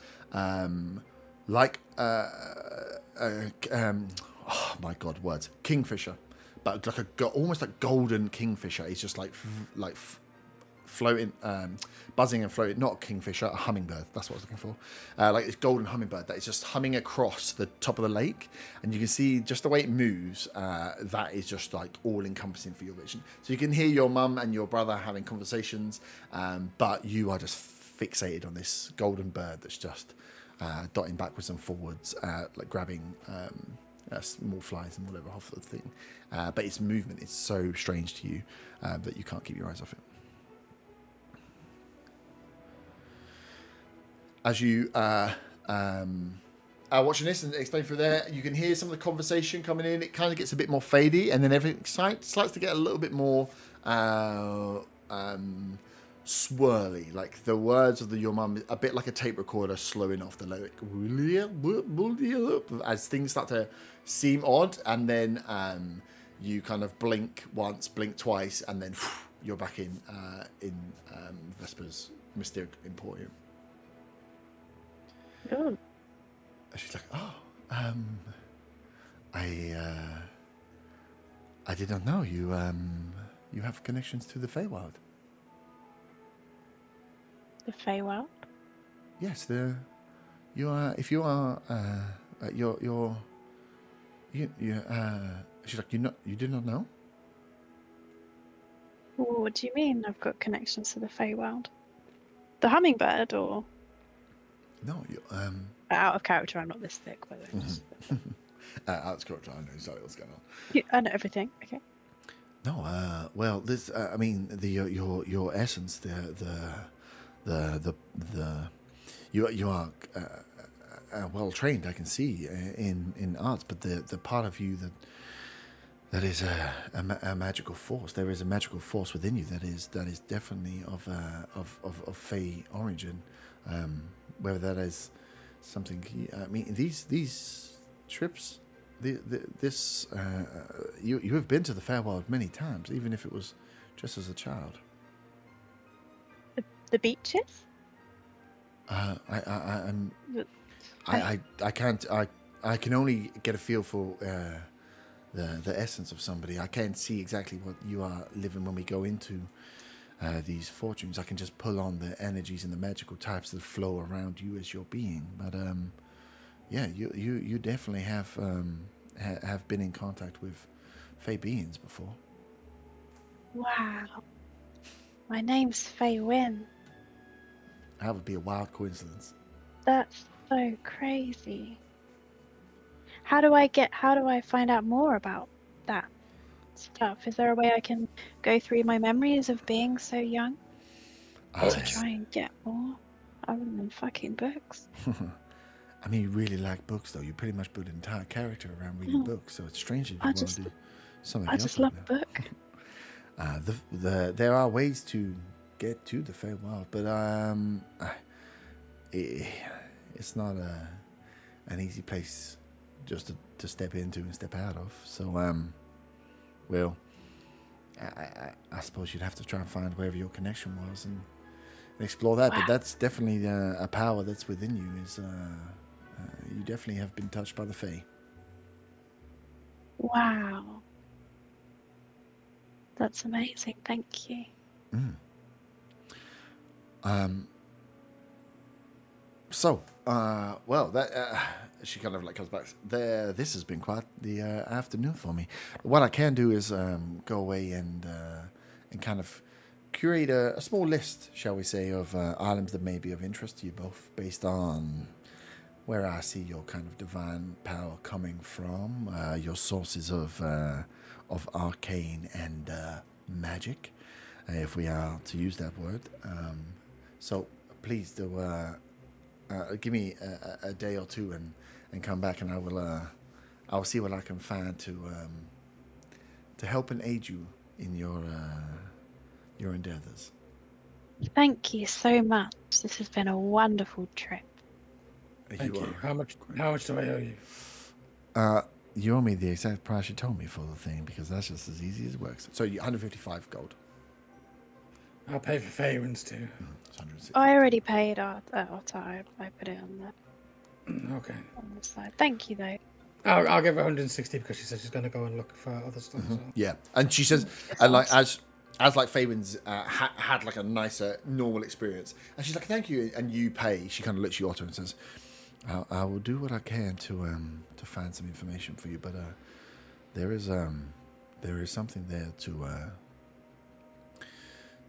oh my god, words. Kingfisher, but like almost like golden kingfisher. It's just like floating, buzzing and floating. Not a kingfisher, a hummingbird. That's what I was looking for. Like this golden hummingbird that is just humming across the top of the lake, and you can see just the way it moves. That is just like all encompassing for your vision. So you can hear your mum and your brother having conversations, but you are just fixated on this golden bird that's just dotting backwards and forwards, like grabbing small flies and whatever off the thing. But its movement is so strange to you that you can't keep your eyes off it. As you are watching this and explain through there, you can hear some of the conversation coming in. It kind of gets a bit more fadey, and then everything starts to get a little bit more swirly, like the words of your mum, a bit like a tape recorder slowing off the lyric as things start to seem odd, and then you kind of blink once, blink twice, and then you're back in Vesper's Mysteric Emporium. Oh. She's like, I did not know you have connections to the Feywild. The Feywild? Yes, she's like, you did not know? What do you mean I've got connections to the Feywild? The hummingbird, or? No, you Out of character, I'm not this thick, by the way. out of character, I know exactly what's going on. Yeah, I know everything. Okay. No, well, this, I mean, your essence, you are well trained. I can see in arts, but the part of you that is a magical force. There is a magical force within you that is definitely of Fey origin. Whether that is something, I mean, these trips, you have been to the Feywild many times, even if it was just as a child. The beaches? I can only get a feel for the essence of somebody. I can't see exactly what you are living when we go into these fortunes. I can just pull on the energies and the magical types that flow around you as your being. But yeah, you definitely have been in contact with Fey beings before. Wow. My name's Fey Wynn. That would be a wild coincidence. That's so crazy. How do I find out more about that stuff? Is there a way I can go through my memories of being so young to try and get more other than fucking books? I mean, you really like books, though. You pretty much build an entire character around reading books, so it's strange if you want to do something else. I just love a book. There are ways to get to the Feywild, but it's not an easy place just to step into and step out of. So, well, I suppose you'd have to try and find wherever your connection was and explore that. Wow. But that's definitely a power that's within you. Is you definitely have been touched by the Fey. Wow. That's amazing. Thank you. So, well, that she kind of like comes back. There, this has been quite the afternoon for me. What I can do is go away and kind of curate a small list, shall we say, of items that may be of interest to you both, based on where I see your kind of divine power coming from, your sources of arcane and magic, if we are to use that word. So please do give me a day or two and come back, and I'll see what I can find to help and aid you in your endeavors. Thank you so much. This has been a wonderful trip. Thank you. How much do I owe you? You owe me the exact price you told me for the thing, because that's just as easy as it works. So 155 gold. I'll pay for Faerun's too. It's 160. I already paid Otter. I put it on Okay. the side. Thank you though. I'll give her 160 because she said she's going to go and look for other stuff as well. Yeah, and she says, and like as like Faerun's had like a nicer normal experience, and she's like, thank you, and you pay. She kind of looks at you, Otto, and says, I will do what I can to find some information for you, but there is something there to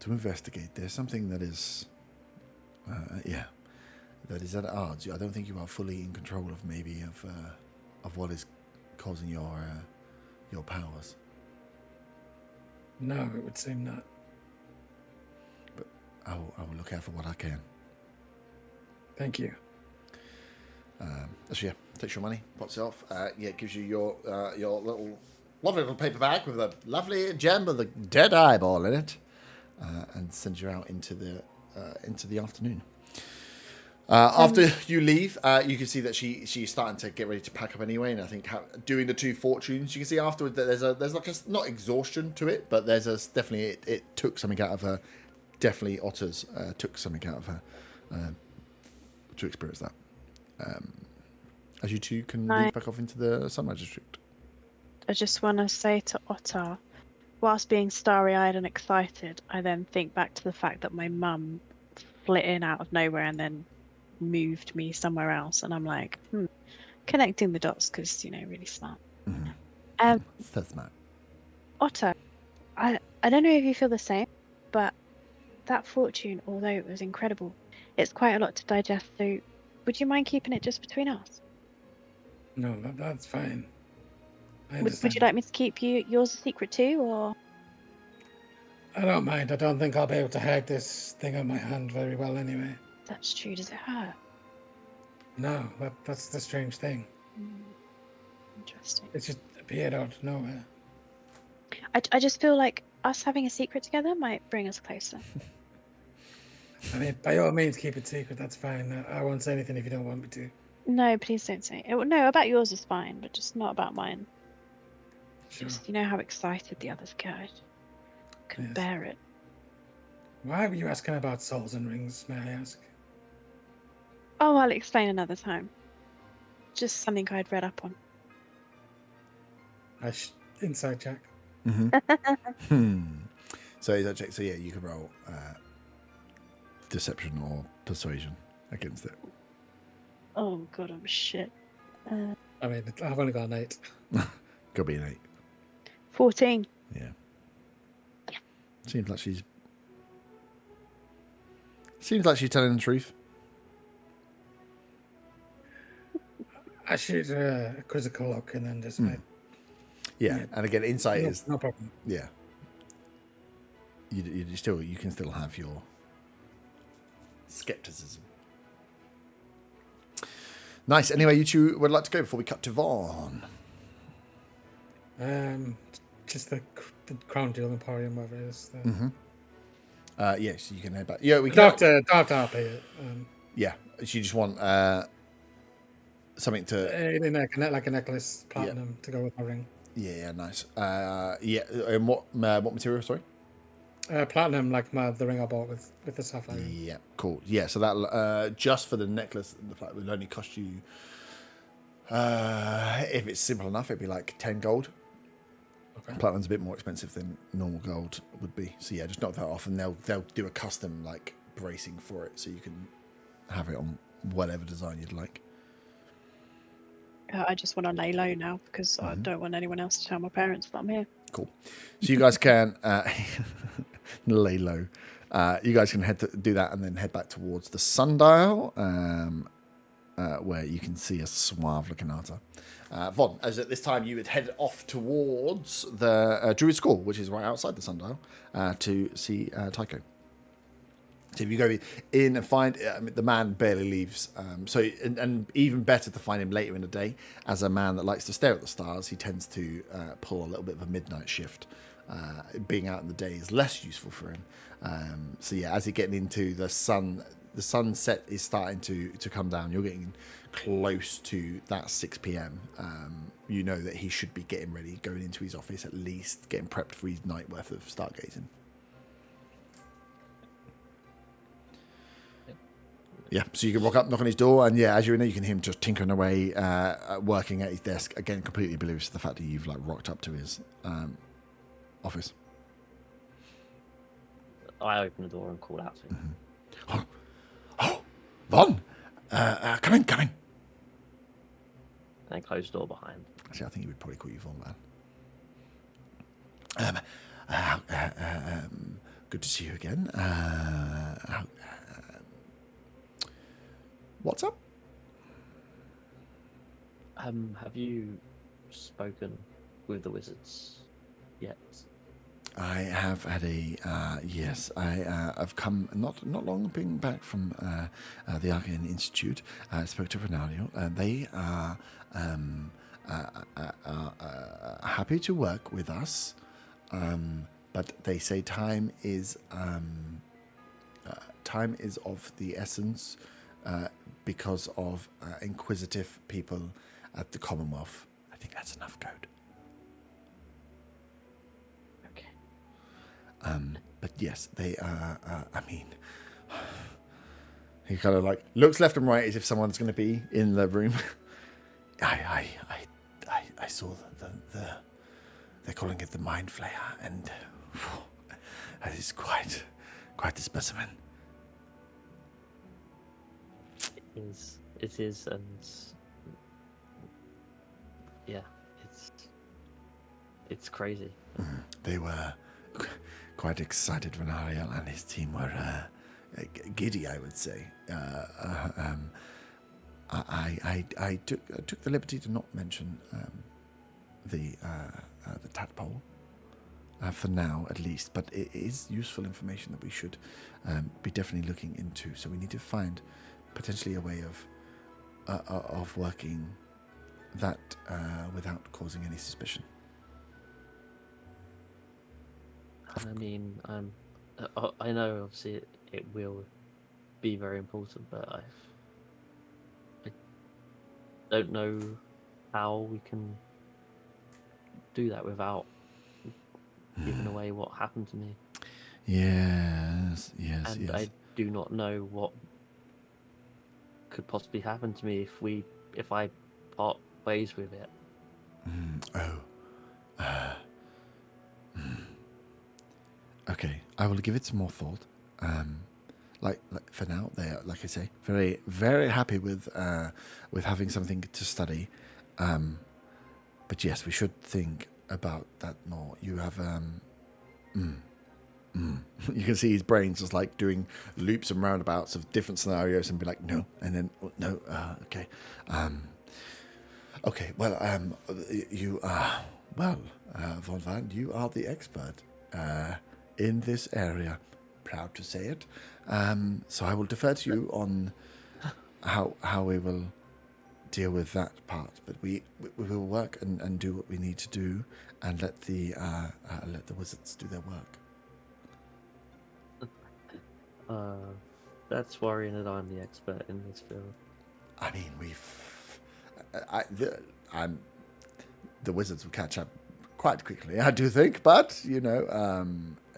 investigate. There's something that is that is at odds. I don't think you are fully in control of of what is causing your powers. No, it would seem not. But I will look out for what I can. Thank you. So yeah, takes your money, pots it off. Gives you your little lovely little paper bag with a lovely gem with a dead eyeball in it, and sends you out into the afternoon. After you leave, you can see that she's starting to get ready to pack up anyway, and I think doing the 2 fortunes, you can see afterwards that there's like a not exhaustion to it, but there's definitely it took something out of her. Definitely Otters took something out of her to experience that. As you two can leave back off into the Sunrise District. I just want to say to Otter, whilst being starry-eyed and excited, I then think back to the fact that my mum flit in out of nowhere and then moved me somewhere else, and I'm like, connecting the dots, because really smart. Mm-hmm. So smart. Otter, I don't know if you feel the same, but that fortune, although it was incredible, it's quite a lot to digest. So, would you mind keeping it just between us? No, that's fine. Would you like me to keep yours a secret too, or? I don't mind. I don't think I'll be able to hide this thing on my hand very well anyway. That's true. Does it hurt? No, that's the strange thing. Interesting. It just appeared out of nowhere. I just feel like us having a secret together might bring us closer. I mean, by all means, keep it secret. That's fine. I won't say anything if you don't want me to. No, please don't say it. No, about yours is fine, but just not about mine. Sure. Just, how excited the others get. I couldn't bear it. Why were you asking about souls and rings, may I ask? Oh, I'll explain another time. Just something I'd read up on. Inside check. Mm-hmm. So inside check. So yeah, you can roll deception or persuasion against it. Oh god, I'm shit. I mean, I've only got an 8. Could be an 8. 14. Yeah. Seems like she's telling the truth. I shoot a quizzical look and then just make... Yeah, and again, insight is no problem. Yeah. You can still have your skepticism. Nice. Anyway, you two would like to go before we cut to Vaughn. Just the Crown Jewel Emporium, whatever it is. Yes, you can head back. Yeah, we can. Doctor, I'll pay it. Yeah, you just want something to like a necklace, platinum to go with my ring. Yeah, nice. And what material? Sorry. Platinum, like the ring I bought with the sapphire. Yeah, cool. Yeah, so that just for the necklace, the platinum will only cost you. If it's simple enough, it'd be like 10 gold. Okay. Platinum's a bit more expensive than normal gold would be. So yeah, just knock that off, and they'll do a custom like bracing for it, so you can have it on whatever design you'd like. I just want to lay low now because I don't want anyone else to tell my parents that I'm here. Cool. So you guys can lay low. You guys can do that and then head back towards the sundial, where you can see a suave-looking altar. Von, as at this time you would head off towards the Druid School, which is right outside the sundial, to see Tycho. So if you go in and find the man barely leaves, and even better to find him later in the day. As a man that likes to stare at the stars, he tends to pull a little bit of a midnight shift. Being out in the day is less useful for him. So yeah, as you're getting into the sunset is starting to come down. You're getting close to that 6 p.m. You know that he should be getting ready, going into his office at least, getting prepped for his night worth of stargazing. Yeah, so you can walk up, knock on his door, and yeah, as you're in there, you can hear him just tinkering away, working at his desk. Again, completely oblivious to the fact that you've like rocked up to his office. I open the door and call out to him. Oh, Von, come in. And then close the door behind. Actually, I think he would probably call you Von, man. Good to see you again. What's up? Have you spoken with the wizards yet? I have had yes. I've come not long being back from the Arcane Institute. I spoke to Renario, and they are happy to work with us, but they say time is of the essence. Because of inquisitive people at the Commonwealth. I think that's enough code. Okay. But yes, they are. I mean, he kind of like looks left and right as if someone's going to be in the room. I saw the they're calling it the Mind Flayer, and that is quite the specimen. It is, and yeah, it's crazy. They were quite excited. Renariel and his team were giddy, I would say. I took the liberty to not mention the tadpole for now, at least, but it is useful information that we should be definitely looking into. So we need to find potentially a way of working that without causing any suspicion. I mean, I know obviously it will be very important, but I don't know how we can do that without giving away what happened to me. Yes. And I do not know what could possibly happen to me if I part ways with it. Okay, I will give it some more thought. Like for now, they are, like I say, very, very happy with having something to study. But yes, we should think about that more. You have You can see his brain's just like doing loops and roundabouts of different scenarios, and be like, no, and then no, okay, okay. Well, you are Von Van. You are the expert in this area. Proud to say it. So I will defer to you on how we will deal with that part. But we will work and do what we need to do, and let the wizards do their work. That's worrying that I'm the expert in this field. I mean, the wizards will catch up quite quickly, I do think. But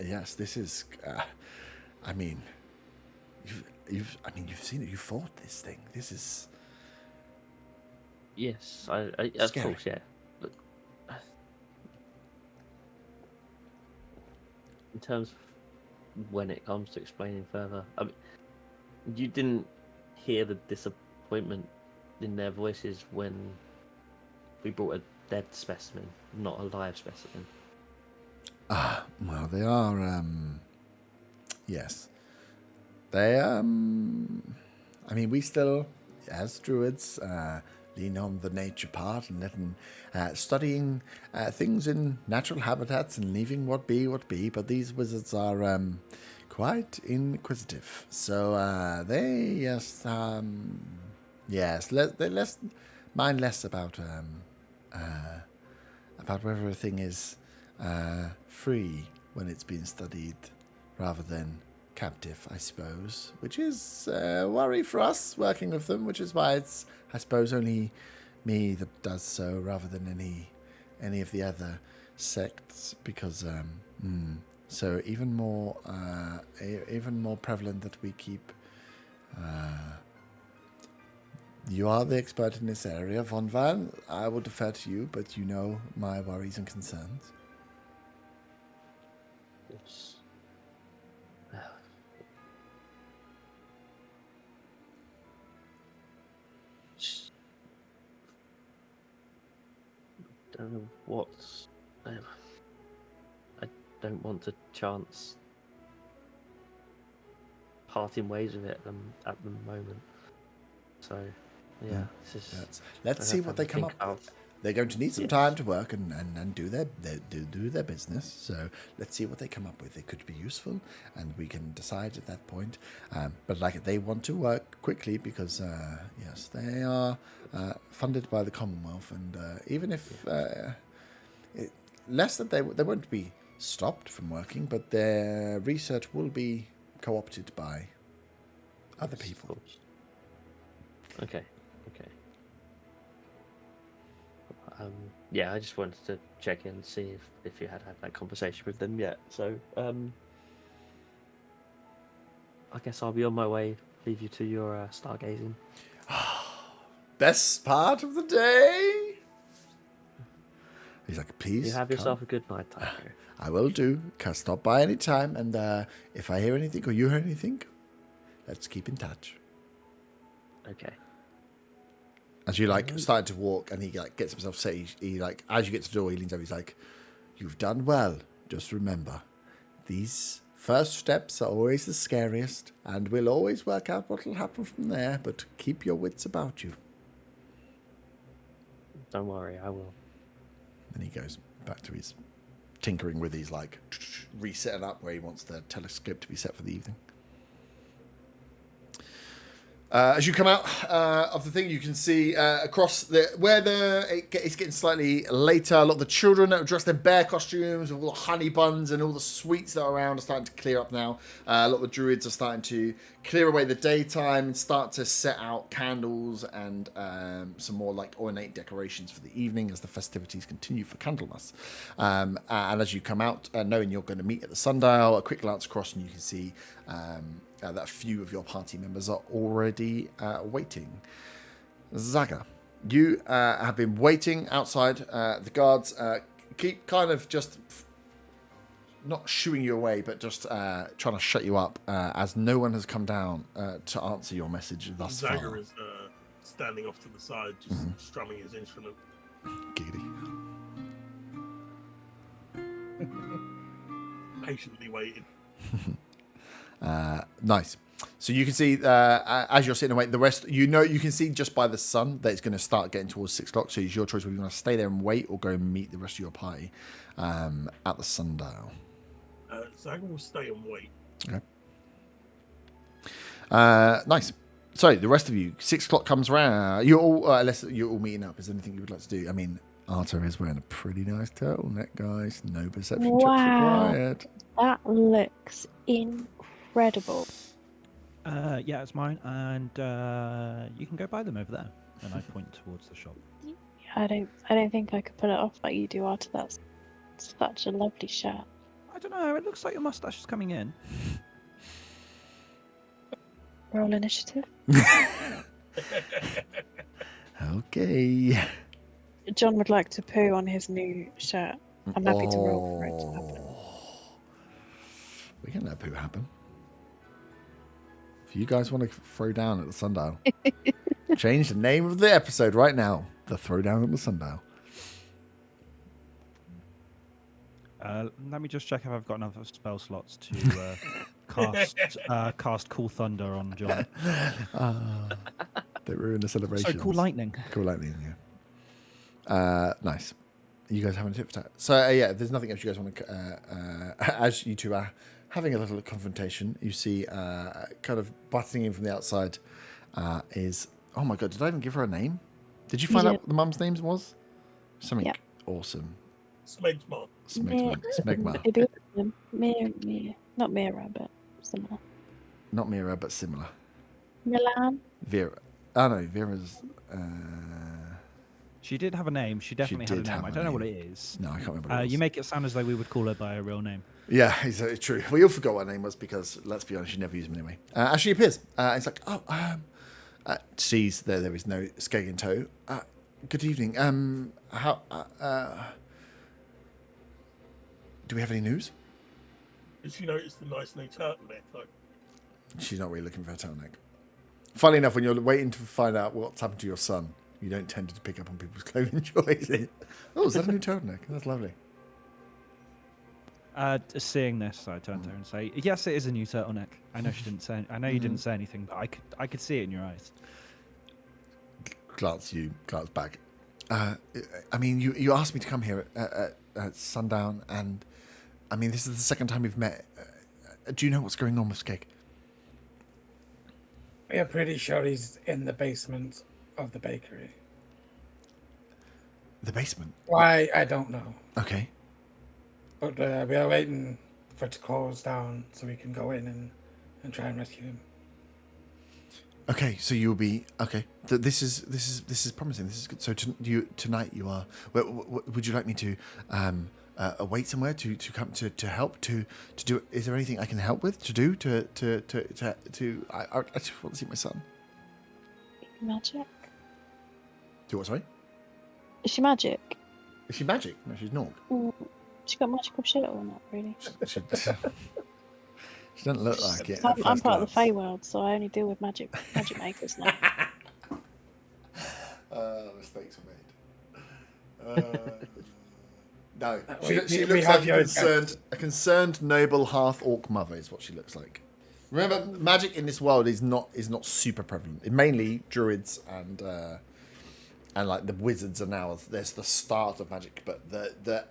yes, this is. I mean, you've seen it. You fought this thing. This is. Yes, I of Scary. course, yeah. But in terms of when it comes to explaining further, I mean, you didn't hear the disappointment in their voices when we brought a dead specimen, not a live specimen. Well, they are, yes. They, I mean, we still, as druids, lean on the nature part and letting, studying things in natural habitats and leaving what be, but these wizards are quite inquisitive. So they, yes, they mind less about whether a thing is free when it's being studied rather than captive, I suppose, which is a worry for us working with them, which is why it's, I suppose, only me that does so rather than any of the other sects, because so even more prevalent that we keep. You are the expert in this area, Von Van. I will defer to you, but you know my worries and concerns. Yes. Don't know what's. I don't want to chance parting ways with it at the moment. So, yeah, this is. Let's see what they come up. They're going to need some time to work and do their business. So let's see what they come up with. It could be useful, and we can decide at that point. But like, they want to work quickly because yes, they are funded by the Commonwealth, and even if less that they won't be stopped from working, but their research will be co-opted by other people. Okay. Yeah, I just wanted to check in and see if you had that conversation with them yet. So, I guess I'll be on my way. Leave you to your stargazing. Best part of the day. He's like, please. You have yourself a good night, Tycho. I will do. Can stop by any time, and if I hear anything or you hear anything, let's keep in touch. Okay. As you starting to walk, and he gets himself set. He as you get to the door, he leans over. He's like, "You've done well. Just remember, these first steps are always the scariest, and we'll always work out what will happen from there. But keep your wits about you." Don't worry, I will. And he goes back to his tinkering with his resetting up where he wants the telescope to be set for the evening. As you come out of the thing, you can see across it's getting slightly later. A lot of the children that are dressed in bear costumes with all the honey buns and all the sweets that are around are starting to clear up now. A lot of the druids are starting to clear away the daytime and start to set out candles and some more ornate decorations for the evening as the festivities continue for Candlemas. And as you come out, knowing you're going to meet at the sundial, a quick glance across and you can see that a few of your party members are already waiting. Zaga, you have been waiting outside. The guards keep kind of just not shooing you away, but just trying to shut you up as no one has come down to answer your message thus far. Zaga is standing off to the side, just strumming his instrument. Giggity. Patiently waiting. Nice. So you can see as you're sitting away, the rest you can see just by the sun that it's going to start getting towards 6 o'clock. So it's your choice whether you want to stay there and wait or go and meet the rest of your party at the sundial. Zaga will stay and wait. Okay. Nice. So the rest of you, 6 o'clock comes around. You're all unless you're all meeting up. Is there anything you would like to do? I mean, Arta is wearing a pretty nice turtleneck, guys. No perception checks required. That looks incredible. Yeah, it's mine, and you can go buy them over there. And I point towards the shop. I don't think I could pull it off like you do, Arta. That's such a lovely shirt. I don't know. It looks like your mustache is coming in. Roll initiative. Okay. John would like to poo on his new shirt. I'm happy to roll for it to happen. We can let poo happen. If you guys want to throw down at the sundial, change the name of the episode right now. The Throwdown at the Sundial. Let me just check if I've got enough spell slots to cast Cool Thunder on John. They ruined the celebration. So Cool Lightning. Cool Lightning, yeah. Nice. You guys having a tip for that? So, yeah, there's nothing else you guys want to... as you two are having a little confrontation, you see kind of butting in from the outside is... Oh, my God, did I even give her a name? Did you find out what the mum's name was? Something awesome. Smegma. Smegma. Not Mira, but similar. Not Mira, but similar. Milan? Vera. Oh, no, Vera's... She did have a name. She definitely had a did name. have I a don't know what name. it is. No, I can't remember what it was. You make it sound as though we would call her by her real name. Yeah, exactly true. We all forgot what her name was because, let's be honest, she never used them anyway. As she appears, it's like, sees there is no skeg in tow. Good evening. Do we have any news? Did she notice the nice new turtleneck? Like, She's not really looking for a turtleneck. Funnily enough, when you're waiting to find out what's happened to your son, you don't tend to pick up on people's clothing choices. Oh, is that a new turtleneck? That's lovely. Seeing this, I turn to her and say, "Yes, it is a new turtleneck. I know she didn't say. I know you didn't say anything, but I could see it in your eyes." Glance back. I mean, you asked me to come here at sundown, and I mean, this is the second time we've met. Do you know what's going on with Skeg? We are pretty sure he's in the basement of the bakery. The basement? Why, I don't know. Okay. But we are waiting for it to close down so we can go in and try and rescue him. Okay, so you'll be okay. This is promising. This is good. So tonight you are. Would you like me to wait somewhere to come to help to do? Is there anything I can help with to do to? I just want to see my son. Magic? Do what? Sorry. Is she magic? Is she magic? No, she's not. She got magical shit or not really? She doesn't look like it. I'm part of the Feywild, so I only deal with magic makers now. Mistakes were made. No, she we looks have like a concerned noble half orc mother is what she looks like. Remember, magic in this world is not super prevalent. It mainly druids and like the wizards are now. There's the start of magic, but the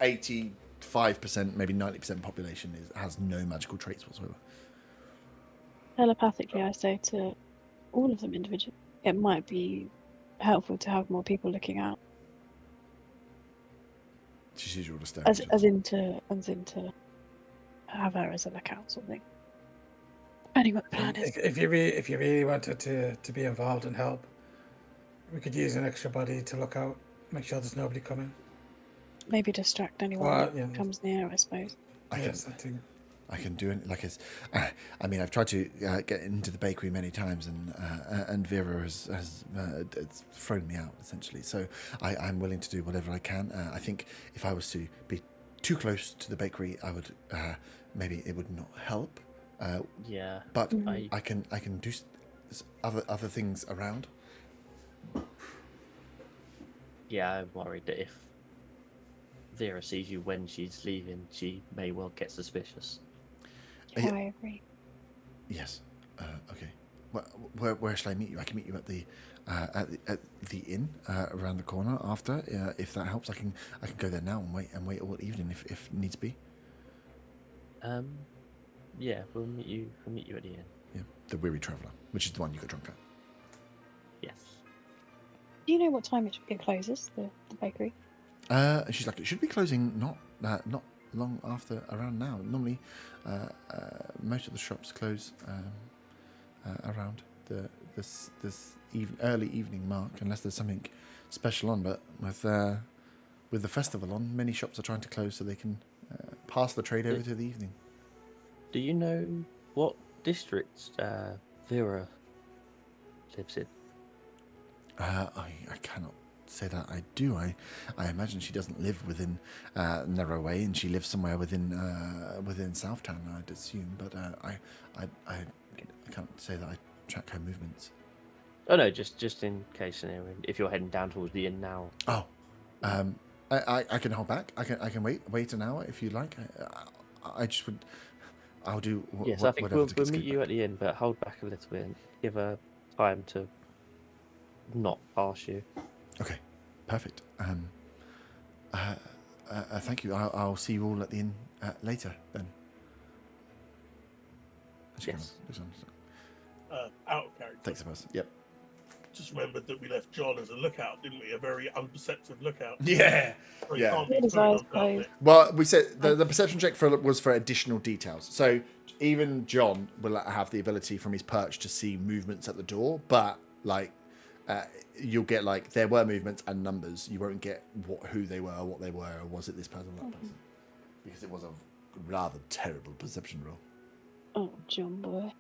85%, maybe 90% population has no magical traits whatsoever. Telepathically, I say to all of them individually, it might be helpful to have more people looking out. She sees you all the As in to have her as a lookout sort of thing. Depending what the plan is. If you really wanted to be involved and help, we could use an extra body to look out, make sure there's nobody coming. Maybe distract anyone that comes near, I suppose. I can do it. Like it's. I mean, I've tried to get into the bakery many times, and Vera has it's thrown me out essentially. So I'm willing to do whatever I can. I think if I was to be too close to the bakery, I would maybe it would not help. Yeah. But I can do other things around. Yeah, I'm worried that if Vera sees you when she's leaving, she may well get suspicious. Yeah, I agree. Yes. Okay. Where shall I meet you? I can meet you at the inn around the corner after. If that helps, I can go there now and wait all evening if needs be. Yeah, we'll meet you at the inn. Yeah, the Weary Traveller, which is the one you got drunk at. Yes. Do you know what time it closes, the bakery? She's like, it should be closing not long after around now. Normally, most of the shops close around this early evening mark, unless there's something special on. But with the festival on, many shops are trying to close so they can pass the trade over to the evening. Do you know what district Vera lives in? I cannot say that I do. I imagine she doesn't live within Narrowway, and she lives somewhere within Southtown, I'd assume. But I can't say that I track her movements. Oh no, just in case, if you're heading down towards the inn now. Oh, I can hold back. I can wait an hour if you like. I just would. I'll do. Yes, I think we'll meet you at the inn, but hold back a little bit and give her time to not pass you. Okay, perfect. Thank you. I'll see you all at the inn later then. Yes. Out of character. Thanks, boss. Yep. Just remembered that we left John as a lookout, didn't we? A very unperceptive lookout. Yeah. So he Yeah. can't be His put on eyes guard closed. there. Well, we said the perception check was for additional details. So even John will have the ability from his perch to see movements at the door, but you'll get there were movements and numbers. You won't get who they were, what they were, or was it this person or that person, because it was a rather terrible perception roll. Oh, John boy.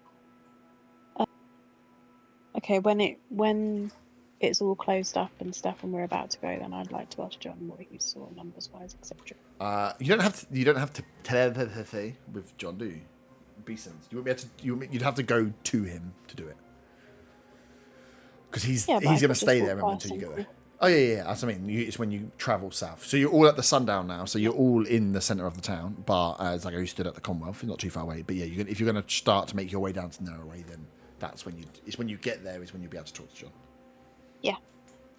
Okay, when it's all closed up and stuff, and we're about to go, then I'd like to ask John what he saw, numbers wise, etc. You don't have to telepathy with John, do you? Be sense. You wouldn't be able to. You'd have to go to him to do it, because he's Yeah, but I going to could stay just there walk until you past go him. there. Oh yeah. That's what I mean. It's when you travel south. So you're all at the sundown now. So you're all in the centre of the town. Bar Zago, you stood at the Commonwealth. Not too far away. But yeah, if you're going to start to make your way down to Narrowway, then that's when it's when you get there is when you'll be able to talk to John. Yeah.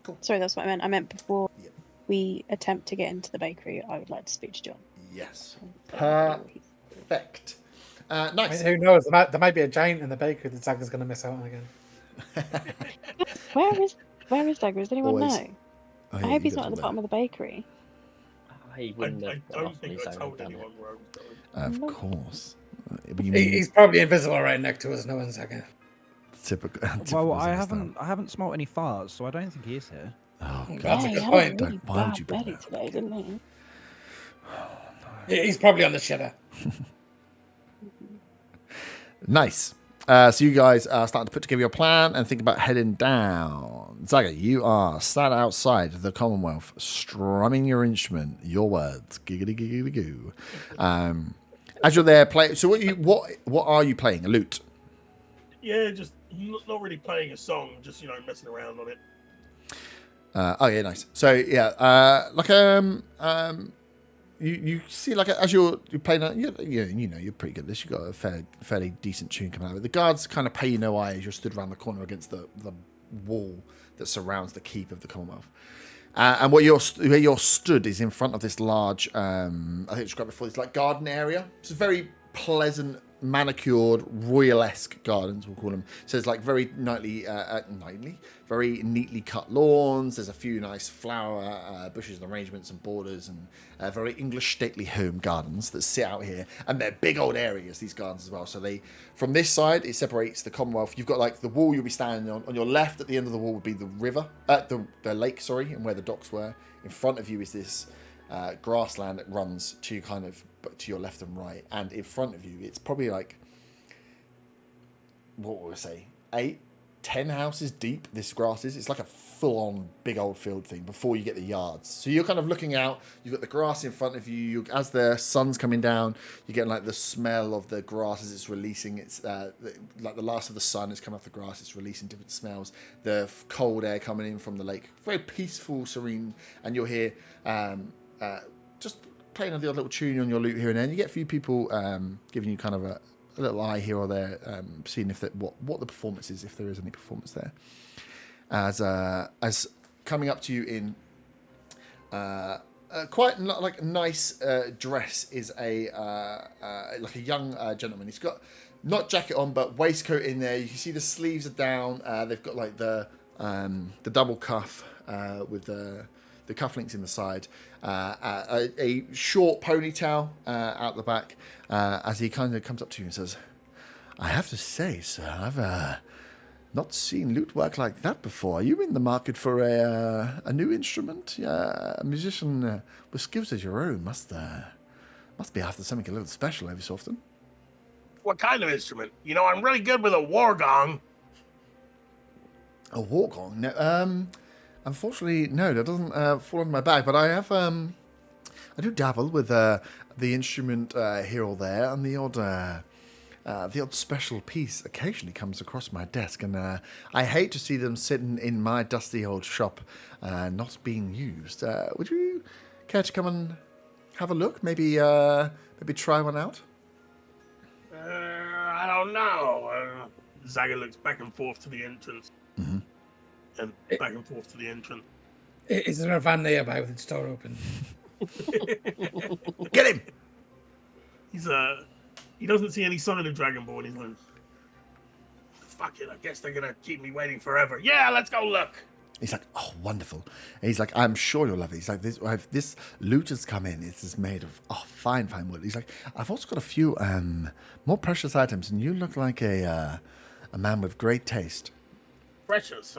Cool. Sorry, that's what I meant. I meant before Yep. we attempt to get into the bakery, I would like to speak to John. Yes. Uh, Perfect. I Nice. mean, who knows? There might be a giant in the bakery that Zaga's going to miss out on again. Where is Dagger? Does anyone Always. know? Oh, I yeah, hope you he's got not at to the go bottom of the bakery. I I wouldn't have don't asked me think I so told done it. anyone where I was going. Of Nope. course. But you mean He's probably invisible right next to us, knowing Zaga. typical. Well, typical I Zago haven't smelt any farts, so I don't think he is here. style. Oh, That's God. a he good had point. a really Why would bad you bring belly that up today, didn't he? He's probably on the shitter. Nice. So you guys are starting to put together your plan and think about heading down. Zaga, you are sat outside the Commonwealth, strumming your instrument. Your words, giggity giggity goo. As you're there, play. So what are you playing? A lute. Yeah, just not really playing a song, just messing around on it. Oh yeah, nice. So yeah, you see as you're playing that, you're pretty good at this. You got a fairly decent tune coming out of it. The guards kind of pay you no eye as you're stood around the corner against the wall that surrounds the keep of the Commonwealth. And where you're stood is in front of this large, I think I described before, this garden area. It's a very pleasant, manicured, royalesque gardens, we'll call them. So it's very very neatly cut lawns. There's a few nice flower bushes and arrangements and borders, and very English stately home gardens that sit out here. And they're big old areas, these gardens as well. So from this side, it separates the Commonwealth. You've got the wall you'll be standing on. On your left, at the end of the wall, would be the river, the lake, sorry, and where the docks were. In front of you is this grassland that runs to your left and right, and in front of you it's probably what would I say, 8-10 houses deep. This grass is. It's like a full-on big old field thing before you get the yards. So you're kind of looking out. You've got the grass in front of you. As the sun's coming down, you're getting the smell of the grass as it's releasing. It's the last of the sun is coming off the grass. It's releasing different smells. The cold air coming in from the lake. Very peaceful, serene, and you're here just playing the odd little tune on your lute here and there. And you get a few people giving you kind of a little eye here or there, seeing if what the performance is, if there is any performance there. As coming up to you in quite nice dress is a young gentleman. He's got not jacket on but waistcoat in there. You can see the sleeves are down. They've got the double cuff with the cufflinks in the side, a short ponytail out the back, as he kind of comes up to you and says, "I have to say, sir, I've not seen lute work like that before. Are you in the market for a new instrument? A musician with skills as your own must be after something a little special every so often." What kind of instrument? I'm really good with a war gong. A war gong? No, Unfortunately, no, that doesn't fall under my bag. But I have, I do dabble with the instrument here or there, and the odd special piece occasionally comes across my desk, and I hate to see them sitting in my dusty old shop, not being used. Would you care to come and have a look? Maybe try one out. I don't know. Zaga looks back and forth to the entrance, and back and forth to the entrance. Is there a van nearby with its door open? Get him! He doesn't see any sign of Dragonborn. He's like, fuck it, I guess they're gonna keep me waiting forever. Yeah, let's go look. He's like, oh, wonderful. And he's like, I'm sure you'll love it. He's like, this loot has come in. It is made of fine wood. He's like, I've also got a few more precious items, and you look like a man with great taste. Precious,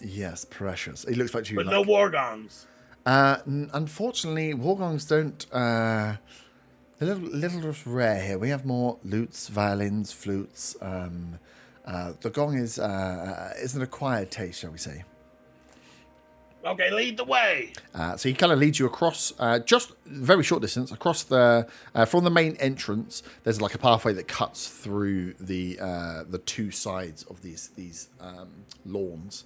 Yes, precious. He looks back to you but like, no wargongs. Unfortunately, wargongs don't. They're a little rare here. We have more lutes, violins, flutes. The gong is an acquired taste, shall we say? Okay, lead the way. So he kind of leads you across, just very short distance across the from the main entrance. There's like a pathway that cuts through the two sides of these lawns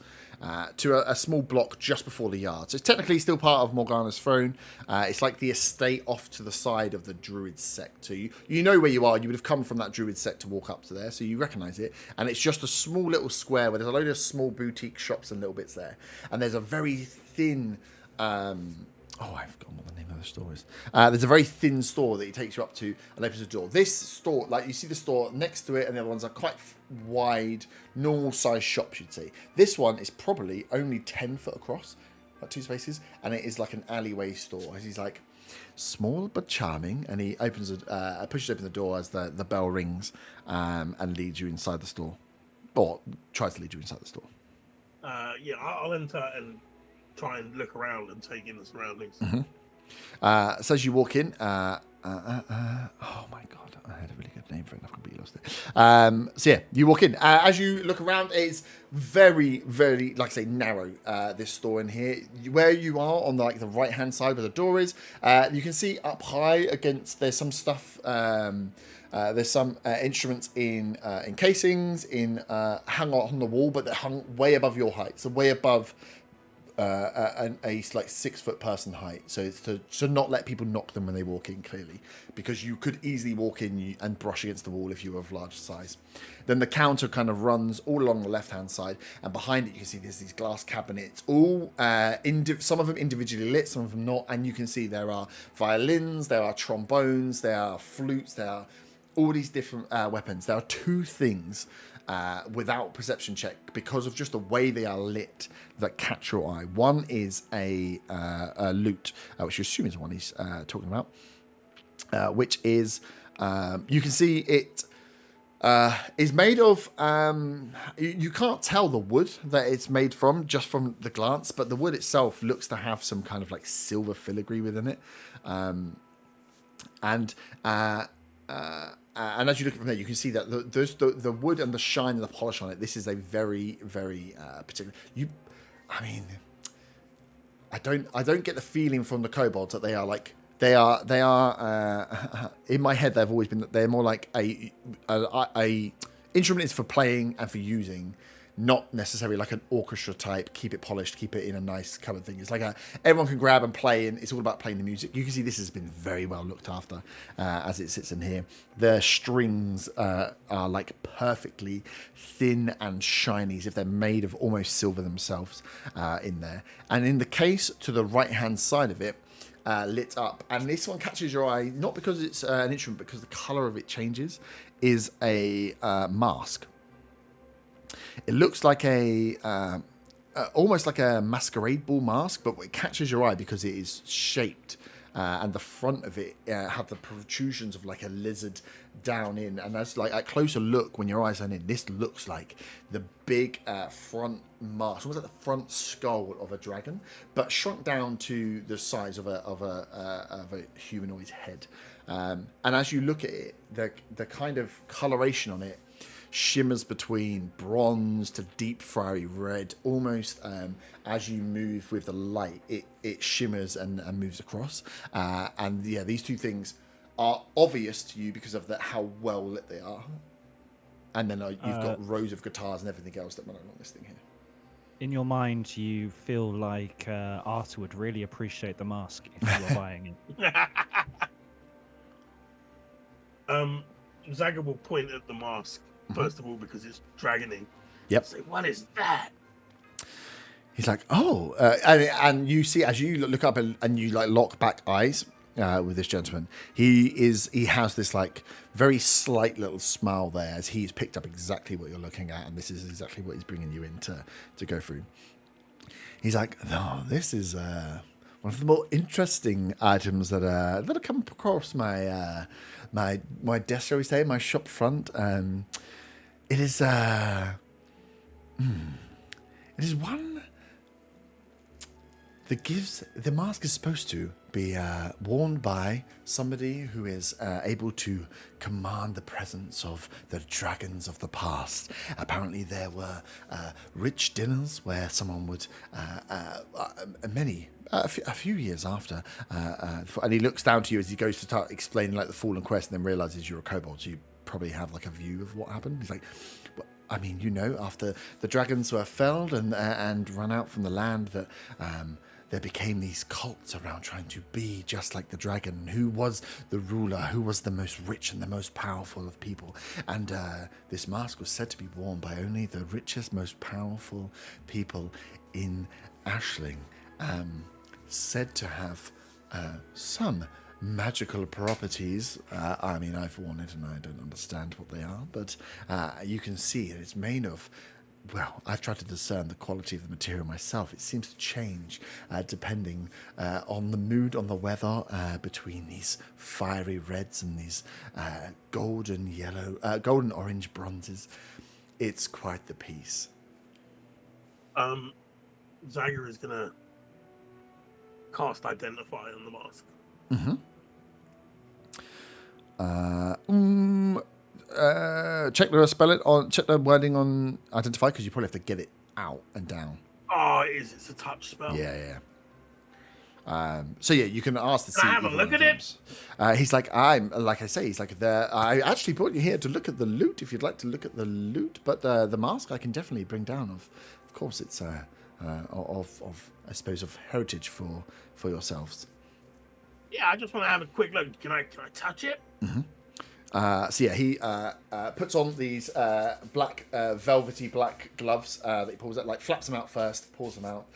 to a small block just before the yard. So it's technically still part of Morgana's throne. It's like the estate off to the side of the Druid sect. So you know where you are. You would have come from that Druid sect to walk up to there, so you recognise it. And it's just a small little square where there's a load of small boutique shops and little bits there. And there's a very thin... I've forgotten what the name of the store is. There's a very thin store that he takes you up to and opens the door. This store, like you see the store next to it, and the other ones are quite wide, normal sized shops, you'd say. This one is probably only 10 foot across, like 2 spaces, and it is like an alleyway store. He's like, small but charming, and he pushes open the door as the bell rings, and leads you inside the store, or tries to lead you inside the store. I'll enter and try and look around and take in the surroundings. So as you walk in, oh my god, I had a really good name for it. I've completely lost it. So yeah, you walk in. As you look around, it's very, very, like I say, narrow. This store in here, where you are on the right hand side where the door is, you can see up high against. There's some stuff. There's some instruments in casings hung on the wall, but they're hung way above your height, so way above. A 6 foot person height, so it's to not let people knock them when they walk in, clearly, because you could easily walk in and brush against the wall if you were of large size. Then the counter kind of runs all along the left hand side, and behind it you can see there's these glass cabinets, all some of them individually lit, some of them not, and you can see there are violins, there are trombones, there are flutes, there are all these different weapons. There are 2 things without perception check, because of just the way they are lit, that catch your eye. One is a lute, which you assume is the one he's talking about, which is, you can see it is made of, you can't tell the wood that it's made from just from the glance, but the wood itself looks to have some kind of like silver filigree within it. And as you look from there, you can see that the wood and the shine and the polish on it. This is a very, very particular. I don't get the feeling from the kobolds that they are in my head. They've always been. They're more like a instrument is for playing and for using, not necessarily like an orchestra type. Keep it polished, keep it in a nice covered thing. It's like everyone can grab and play, and it's all about playing the music. You can see this has been very well looked after as it sits in here. The strings are like perfectly thin and shiny, as if they're made of almost silver themselves in there. And in the case to the right hand side of it, lit up, and this one catches your eye not because it's an instrument, because the color of it changes, is a mask. It looks like almost like a masquerade ball mask, but it catches your eye because it is shaped, and the front of it have the protrusions of like a lizard down in. And that's like at closer look, when your eyes are in, this looks like the big front mask, almost like the front skull of a dragon, but shrunk down to the size of a humanoid head. And as you look at it, the kind of coloration on it shimmers between bronze to deep fiery red. Almost as you move with the light, it shimmers and moves across. And yeah, these two things are obvious to you because of how well lit they are. And then you've got rows of guitars and everything else that run along this thing here. In your mind, you feel like Arthur would really appreciate the mask if you were buying it. Zaga will point at the mask, first of all, because it's dragony. Yep. Say, what is that? He's like, oh, and you see as you look up and you like lock back eyes with this gentleman. He has this like very slight little smile there as he's picked up exactly what you're looking at, and this is exactly what he's bringing you in to go through. He's like, no, this is one of the more interesting items that have come across my my desk, shall we say, my shop front. It is one that gives the mask is supposed to be worn by somebody who is able to command the presence of the dragons of the past. Apparently, there were rich dinners where someone would a few years after, and he looks down to you as he goes to start explaining like the Fallen Quest, and then realizes you're a kobold, so you probably have like a view of what happened. He's like, well, I mean, you know, after the dragons were felled and run out from the land, that there became these cults around trying to be just like the dragon. Who was the ruler? Who was the most rich and the most powerful of people? And this mask was said to be worn by only the richest, most powerful people in Ashling. Said to have some magical properties. I mean, I've worn it and I don't understand what they are, but you can see it's made of, well, I've tried to discern the quality of the material myself. It seems to change depending on the mood, on the weather, between these fiery reds and these golden orange bronzes. It's quite the piece. Zaga is gonna cast Identify on the mask. Check the wording on Identify, because you probably have to get it out and down. Oh, it's a touch spell. Yeah. So yeah, you can ask the. Can I have a look at it? He's like, he's like, I actually brought you here to look at the loot. If you'd like to look at the loot, but the mask I can definitely bring down. Of course, it's I suppose of heritage for yourselves. Yeah, I just want to have a quick look. Can I touch it? So yeah, he puts on these black, velvety black gloves that he pulls out, like flaps them out first, pulls them out,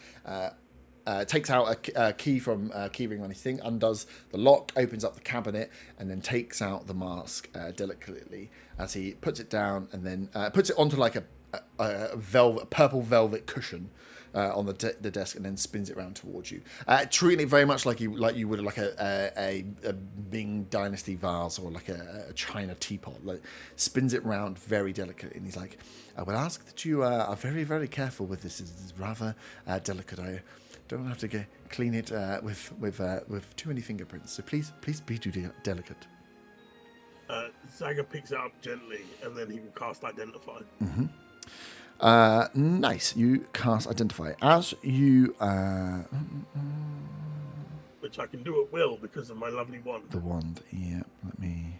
takes out a key from a key ring on his thing, undoes the lock, opens up the cabinet, and then takes out the mask delicately as he puts it down, and then puts it onto like a purple velvet cushion on the desk, and then spins it around towards you, treating it very much like you would like a Ming Dynasty vase or like a China teapot. Like, spins it round very delicately, and he's like, "I would ask that you are very, very careful with this. It's rather delicate. I don't have to clean it with too many fingerprints. So please be delicate." Zaga picks it up gently, and then he will cast Identify. Nice. You cast Identify. As you... which I can do at will because of my lovely wand. The wand, yeah. Let me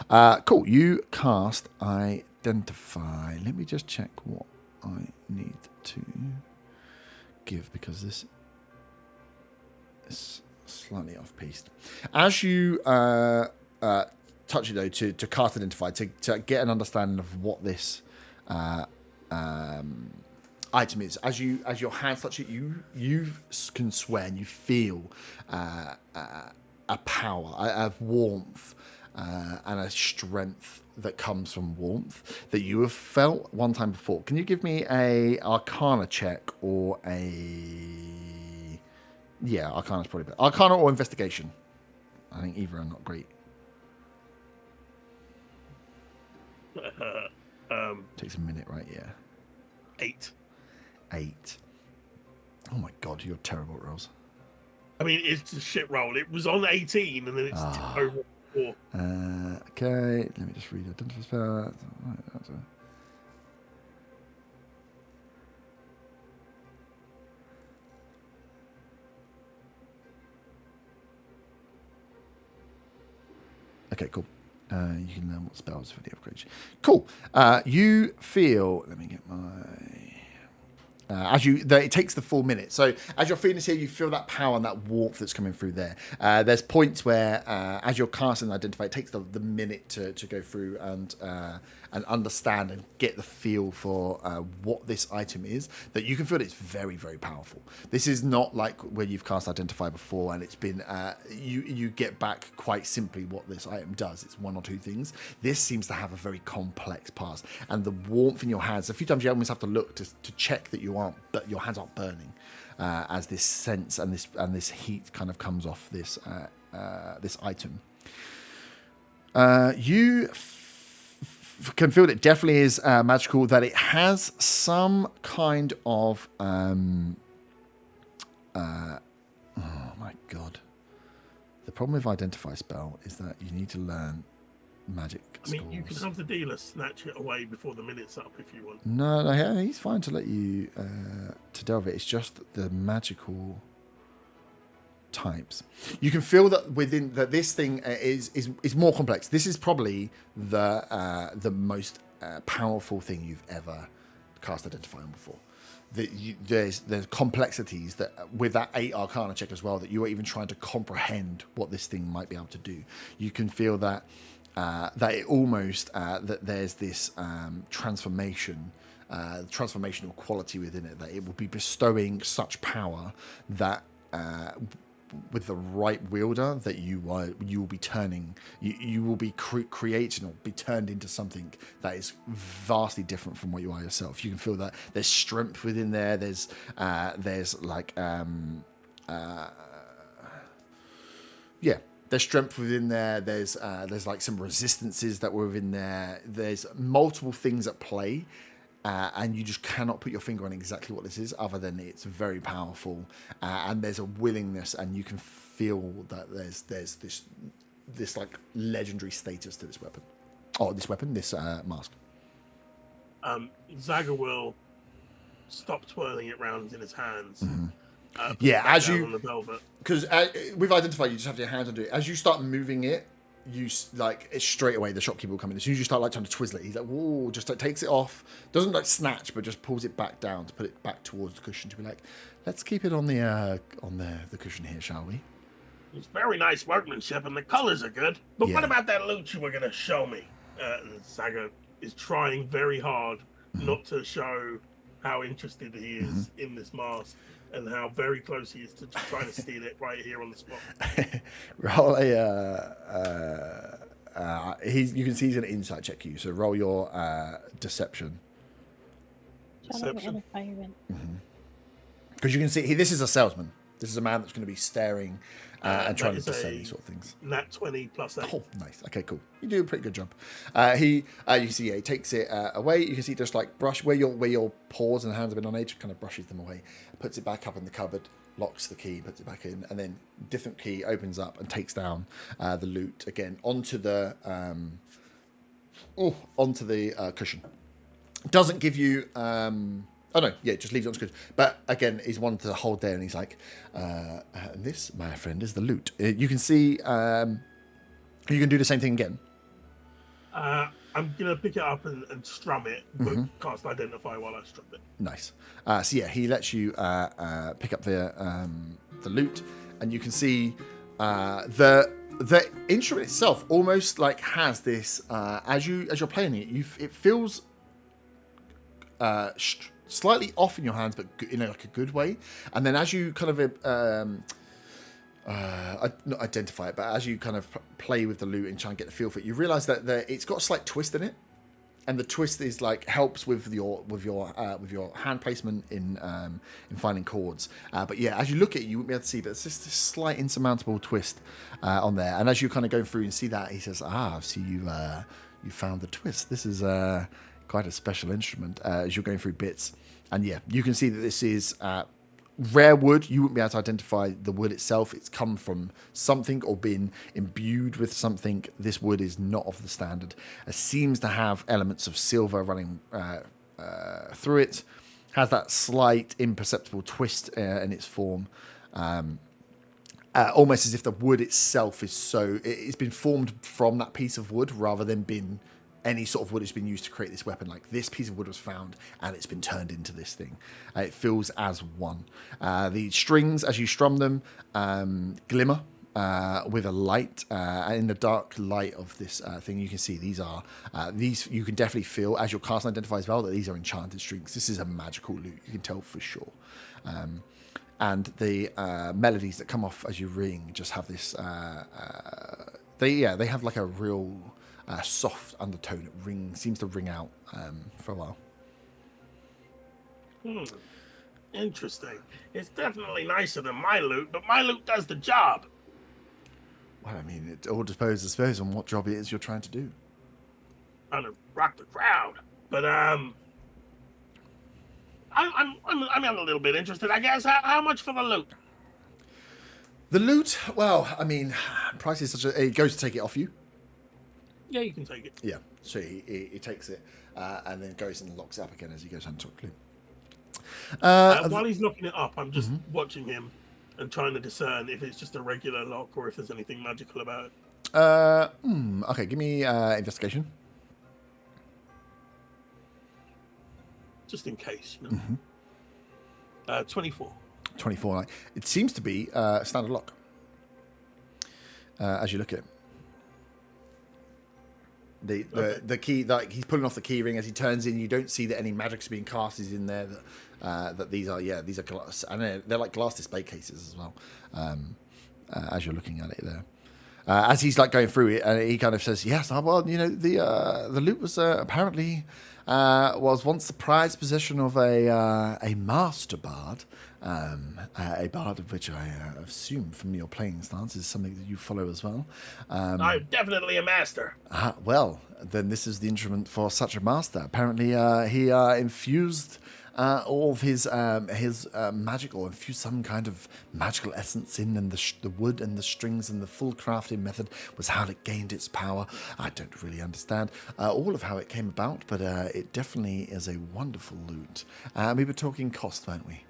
find... cool. You cast Identify. Let me just check what I need to give, because this is slightly off-piste. As you... touch it though to cast Identify, to get an understanding of what this item is. As your hands touch it, you can swear and you feel a power, a warmth, and a strength that comes from warmth that you have felt one time before. Can you give me a Arcana check or Arcana's probably better. Arcana or Investigation? I think either are not great. Takes a minute, right? Yeah. 8. Oh my god, you're terrible at rolls. I mean, it's a shit roll. It was on 18, and then it's over 4. Okay, let me just read identify spell. Okay, cool. You can learn what spells for the upgrade. Cool. You feel. Let me get my. It takes the full minute. So as you're feeling this here, you feel that power and that warmth that's coming through there. There's points where, as you're casting and identify, it takes the minute to go through and understand and get the feel for what this item is. That you can feel it's very, very powerful. This is not like where you've cast identify before and it's been you get back quite simply what this item does. It's one or two things. This seems to have a very complex past, and the warmth in your hands. A few times you almost have to look to check that your hands aren't burning, as this sense and this heat kind of comes off this item. You can feel that it definitely is magical. That it has some kind of oh my god. The problem with identify spell is that you need to learn magic I mean, you can have the dealer snatch it away before the minute's up if you want. No, he's fine to let you to delve it. It's just the magical types. You can feel that within that this thing is more complex. This is probably the most powerful thing you've ever cast identify on before. There's complexities that with that 8 Arcana check as well that you are even trying to comprehend what this thing might be able to do. You can feel that it almost that there's this transformational quality within it, that it will be bestowing such power that with the right wielder that you will be turning, you will be creating or be turned into something that is vastly different from what you are yourself. You can feel that there's strength within there. There's like there's strength within there. There's like some resistances that were within there. There's multiple things at play, and you just cannot put your finger on exactly what this is, other than it's very powerful. And there's a willingness, and you can feel that there's this like legendary status to this weapon, this mask. Zaga will stop twirling it round in his hands. Mm-hmm. As you, on the velvet. Because with identify, you just have your hands under it. As you start moving it, it's straight away the shopkeeper will come in. As soon as you start like trying to twizzle it, he's like, whoa, just like takes it off, doesn't like snatch, but just pulls it back down to put it back towards the cushion to be like, let's keep it on the cushion here, shall we? It's very nice workmanship and the colours are good. But what about that loot you were going to show me? And Zaga is trying very hard not to show how interested he is in this mask and how very close he is to trying to steal it right here on the spot. Roll a you can see he's going to insight check you, so roll your deception. Deception. Because you can see this is a salesman. This is a man that's going to be staring and trying to sell these sort of things. Nat 20 plus 8. Oh, nice. Okay, cool. You do a pretty good job. You can see he takes it away. You can see just like brush where your paws and hands have been on edge, kind of brushes them away, puts it back up in the cupboard, locks the key, puts it back in, and then different key opens up and takes down the loot again onto the cushion. Doesn't give you. Oh no, yeah, just leaves it on screen. But again, he's wanted to hold there, and he's like, "This, my friend, is the loot." You can see. You can do the same thing again. I'm gonna pick it up and strum it, but cast identify while I strum it. Nice. So yeah, he lets you pick up the loot, and you can see the instrument itself almost like has this. As you're playing it, it feels slightly off in your hands, but in like a good way. And then as you kind of not identify it, but as you kind of play with the loot and try and get the feel for it, you realise that it's got a slight twist in it, and the twist is like helps with your hand placement in finding chords. But yeah, as you look at it, you won't be able to see, but it's just this slight insurmountable twist on there. And as you kind of go through and see that, he says, "I see you found the twist. This is quite a special instrument." As you're going through bits, and yeah, you can see that this is rare wood. You wouldn't be able to identify the wood itself. It's come from something or been imbued with something. This wood is not of the standard. It seems to have elements of silver running through it. Has that slight imperceptible twist in its form. Almost as if the wood itself it's been formed from that piece of wood rather than been any sort of wood has been used to create this weapon. Like this piece of wood was found and it's been turned into this thing. It feels as one. The strings, as you strum them, glimmer with a light. In the dark light of this thing, you can see these you can definitely feel, as your cast identifies well, that these are enchanted strings. This is a magical lute. You can tell for sure. And the melodies that come off as you ring just have this. They have like a real soft undertone. It seems to ring out for a while. Interesting. It's definitely nicer than my loot, but my loot does the job. Well, I mean, it all depends on what job it is you're trying to do. Trying to rock the crowd, but I'm a little bit interested. I guess how much for the loot? The loot, well, I mean, price is it goes to take it off you. Yeah, you can take it. Yeah, so he takes it and then goes and locks it up again as he goes on to loot. While he's locking it up, I'm just watching him and trying to discern if it's just a regular lock or if there's anything magical about it. Okay, give me investigation. Just in case, 24. 24. It seems to be standard lock as you look at it. The key, like he's pulling off the key ring as he turns in. You don't see that any magic's being cast is in there. That these are glass, and they're like glass display cases as well. As you're looking at it there, as he's like going through it, he kind of says, "Yes, well, the loot was apparently was once the prized possession of a master bard." A bard of which I assume from your playing stance is something that you follow as well. I'm definitely a master. Well, then this is the instrument for such a master. Apparently, he infused all of his magic, or infused some kind of magical essence in, and the wood and the strings and the full crafting method was how it gained its power. I don't really understand all of how it came about, but it definitely is a wonderful loot. We were talking cost, weren't we?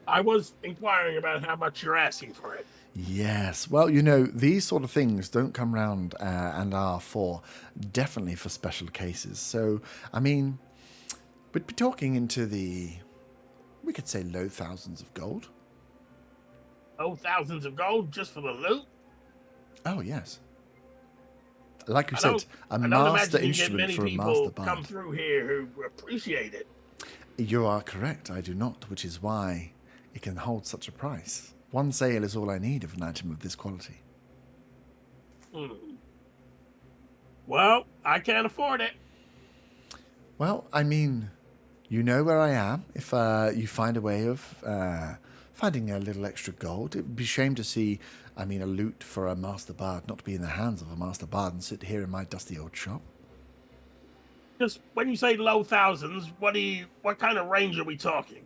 I was inquiring about how much you're asking for it. Yes. Well, these sort of things don't come round and are definitely for special cases. So, I mean, we'd be talking into we could say low thousands of gold. Oh, thousands of gold just for the loot? Oh, yes. Like you said, a master instrument for a master bard. Come through here who appreciate it. You are correct. I do not, which is why it can hold such a price. One sale is all I need of an item of this quality. Well, I can't afford it. Well, I mean, you know where I am. If you find a way of finding a little extra gold, it would be a shame to see, a loot for a master bard not be in the hands of a master bard and sit here in my dusty old shop. Just when you say low thousands, what kind of range are we talking?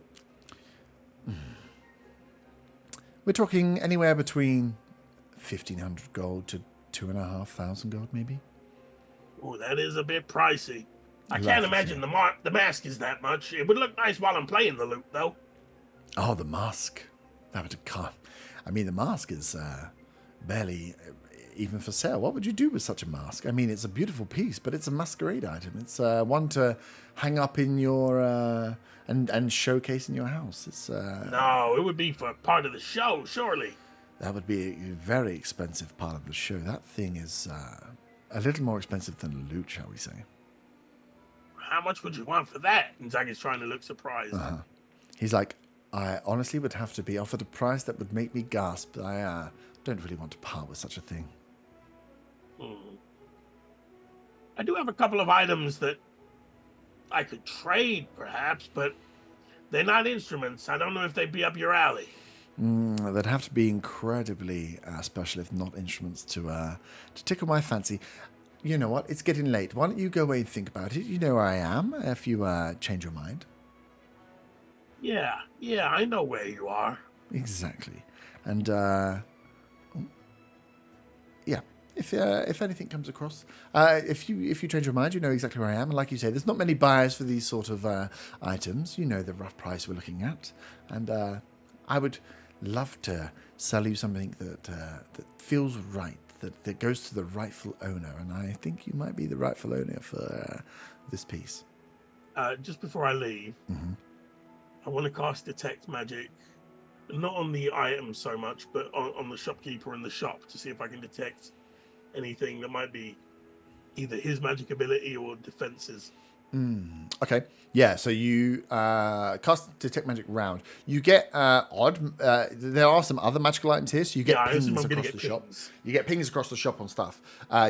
We're talking anywhere between 1,500 gold to 2,500 gold, maybe. Oh, that is a bit pricey. I can't imagine the mask is that much. It would look nice while I'm playing the loot, though. Oh, the mask. The mask is barely even for sale. What would you do with such a mask? It's a beautiful piece, but it's a masquerade item. It's one to hang up in your and showcase in your house. It's no, it would be for part of the show, surely. That would be a very expensive part of the show. That thing is a little more expensive than loot, shall we say? How much would you want for that? And Zach is trying to look surprised. He's like, I honestly would have to be offered a price that would make me gasp. I don't really want to part with such a thing. I do have a couple of items that I could trade, perhaps, but they're not instruments. I don't know if they'd be up your alley. They'd have to be incredibly special, if not instruments, to tickle my fancy. You know what? It's getting late. Why don't you go away and think about it? You know where I am if you change your mind. Yeah, I know where you are. Exactly. And yeah, if anything comes across, if you change your mind, you know exactly where I am. And like you say, there's not many buyers for these sort of items. You know the rough price we're looking at, and I would love to sell you something that feels right, that goes to the rightful owner. And I think you might be the rightful owner for this piece. Just before I leave, I want to cast Detect Magic, not on the item so much, but on the shopkeeper in the shop to see if I can detect anything that might be either his magic ability or defenses. Okay. Yeah, so you cast Detect Magic round. You get odd. There are some other magical items here, so you get I assume pings I'm gonna across get the shop. pings. You get pings across the shop on stuff.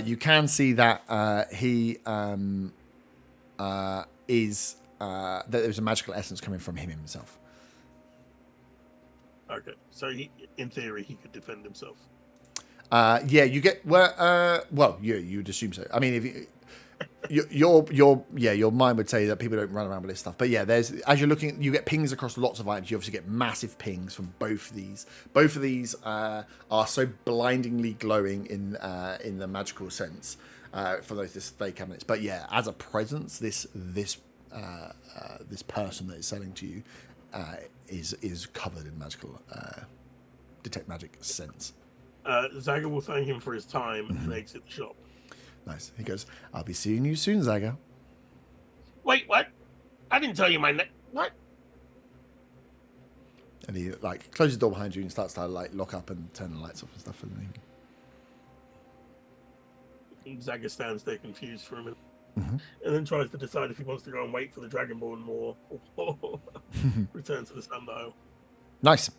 You can see that that there's a magical essence coming from him himself. Okay, so in theory, he could defend himself. Yeah, you get you'd assume so. I mean, if your mind would say that people don't run around with this stuff, but yeah, there's as you're looking, you get pings across lots of items. You obviously get massive pings from both of these. Both of these are so blindingly glowing in the magical sense for those display cabinets. But yeah, as a presence, this person that is selling to you is covered in magical detect magic sense. Zaga will thank him for his time and exit the shop. Nice. He goes, "I'll be seeing you soon, Zaga." Wait, what? I didn't tell you my name. What? And he closes the door behind you and starts to lock up and turn the lights off and stuff. And Zaga stands there confused for a minute, and then tries to decide if he wants to go and wait for the Dragonborn more or return to the sundial. Nice.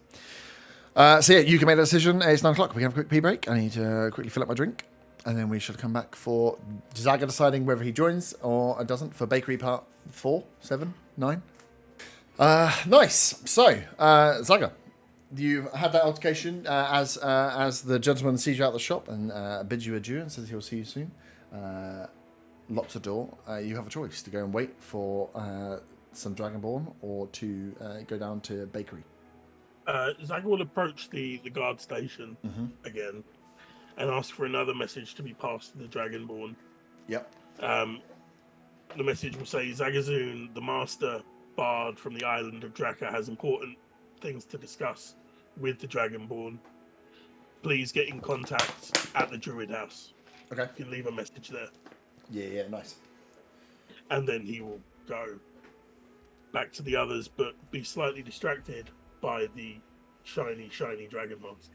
So yeah, you can make that decision. It's 9 o'clock. We can have a quick pee break. I need to quickly fill up my drink. And then we should come back for Zaga deciding whether he joins or doesn't for Bakery Part 4, 7, 9. Nice. So, Zaga, you had that altercation as the gentleman sees you out the shop and bids you adieu and says he'll see you soon. Locks the door. You have a choice to go and wait for some Dragonborn or to go down to Bakery. Zaga will approach the guard station again and ask for another message to be passed to the Dragonborn. Yep. The message will say, Zagazoon, the master bard from the island of Draka, has important things to discuss with the Dragonborn. Please get in contact at the Druid House. Okay. You can leave a message there. Yeah, nice. And then he will go back to the others, but be slightly distracted by the shiny dragon mask.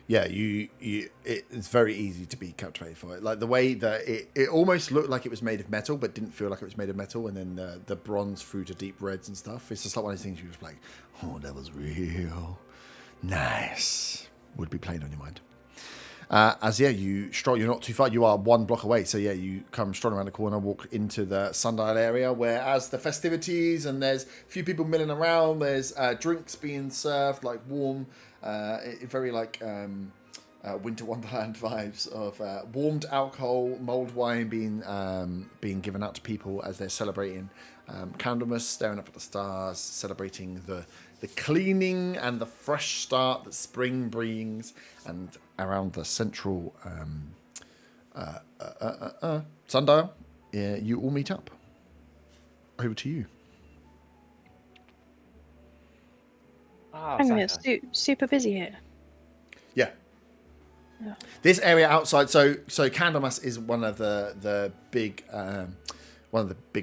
Yeah, it's very easy to be captivated for it. Like the way that it almost looked like it was made of metal, but didn't feel like it was made of metal. And then the bronze through to deep reds and stuff. It's just like one of those things you just like, oh, that was real nice. Would be playing on your mind. You stroll. You're not too far. You are 1 block away. So yeah, you come strolling around the corner, walk into the sundial area, where as the festivities and there's a few people milling around. There's drinks being served, like warm. Very Winter Wonderland vibes of warmed alcohol, mulled wine being given out to people as they're celebrating Candlemas, staring up at the stars, celebrating the cleaning and the fresh start that spring brings, and around the central sundial, you all meet up. Over to you. Hang on, it's super busy here. Yeah. Yeah. This area outside, so Candlemas is one of the big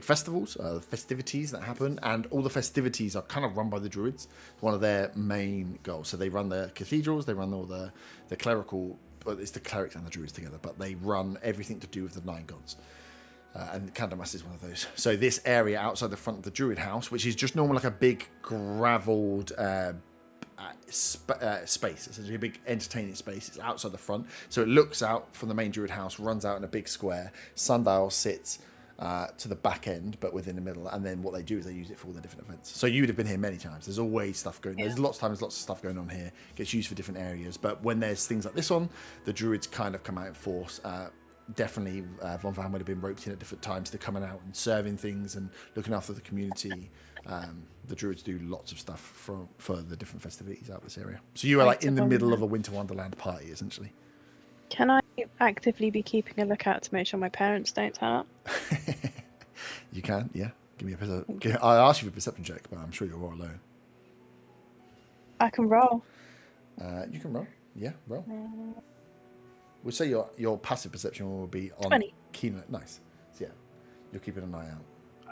festivals, festivities that happen, and all the festivities are kind of run by the Druids. One of their main goals. So they run the cathedrals, they run all the clerical, well, it's the clerics and the Druids together, but they run everything to do with the 9 gods. And Candlemas is one of those. So this area outside the front of the Druid house, which is just normal like a big gravelled space. It's a big entertaining space. It's outside the front. So it looks out from the main Druid house, runs out in a big square. Sundial sits to the back end, but within the middle. And then what they do is they use it for all the different events. So you would have been here many times. There's always stuff going on. There's lots of stuff going on here. It gets used for different areas. But when there's things like this on, the Druids kind of come out in force. definitely Von Van would have been roped in at different times to coming out and serving things and looking after the community. The druids do lots of stuff for the different festivities out this area. So you are like in the middle of a Winter Wonderland party, essentially. Can I actively be keeping a lookout to make sure my parents don't turn up? You can, yeah. Give me a perception. I asked you for a perception check, but I'm sure you'll roll low. I can roll. You can roll. Yeah, roll. We'll say your passive perception will be on 20. keen. Nice. So yeah, you're keeping an eye out.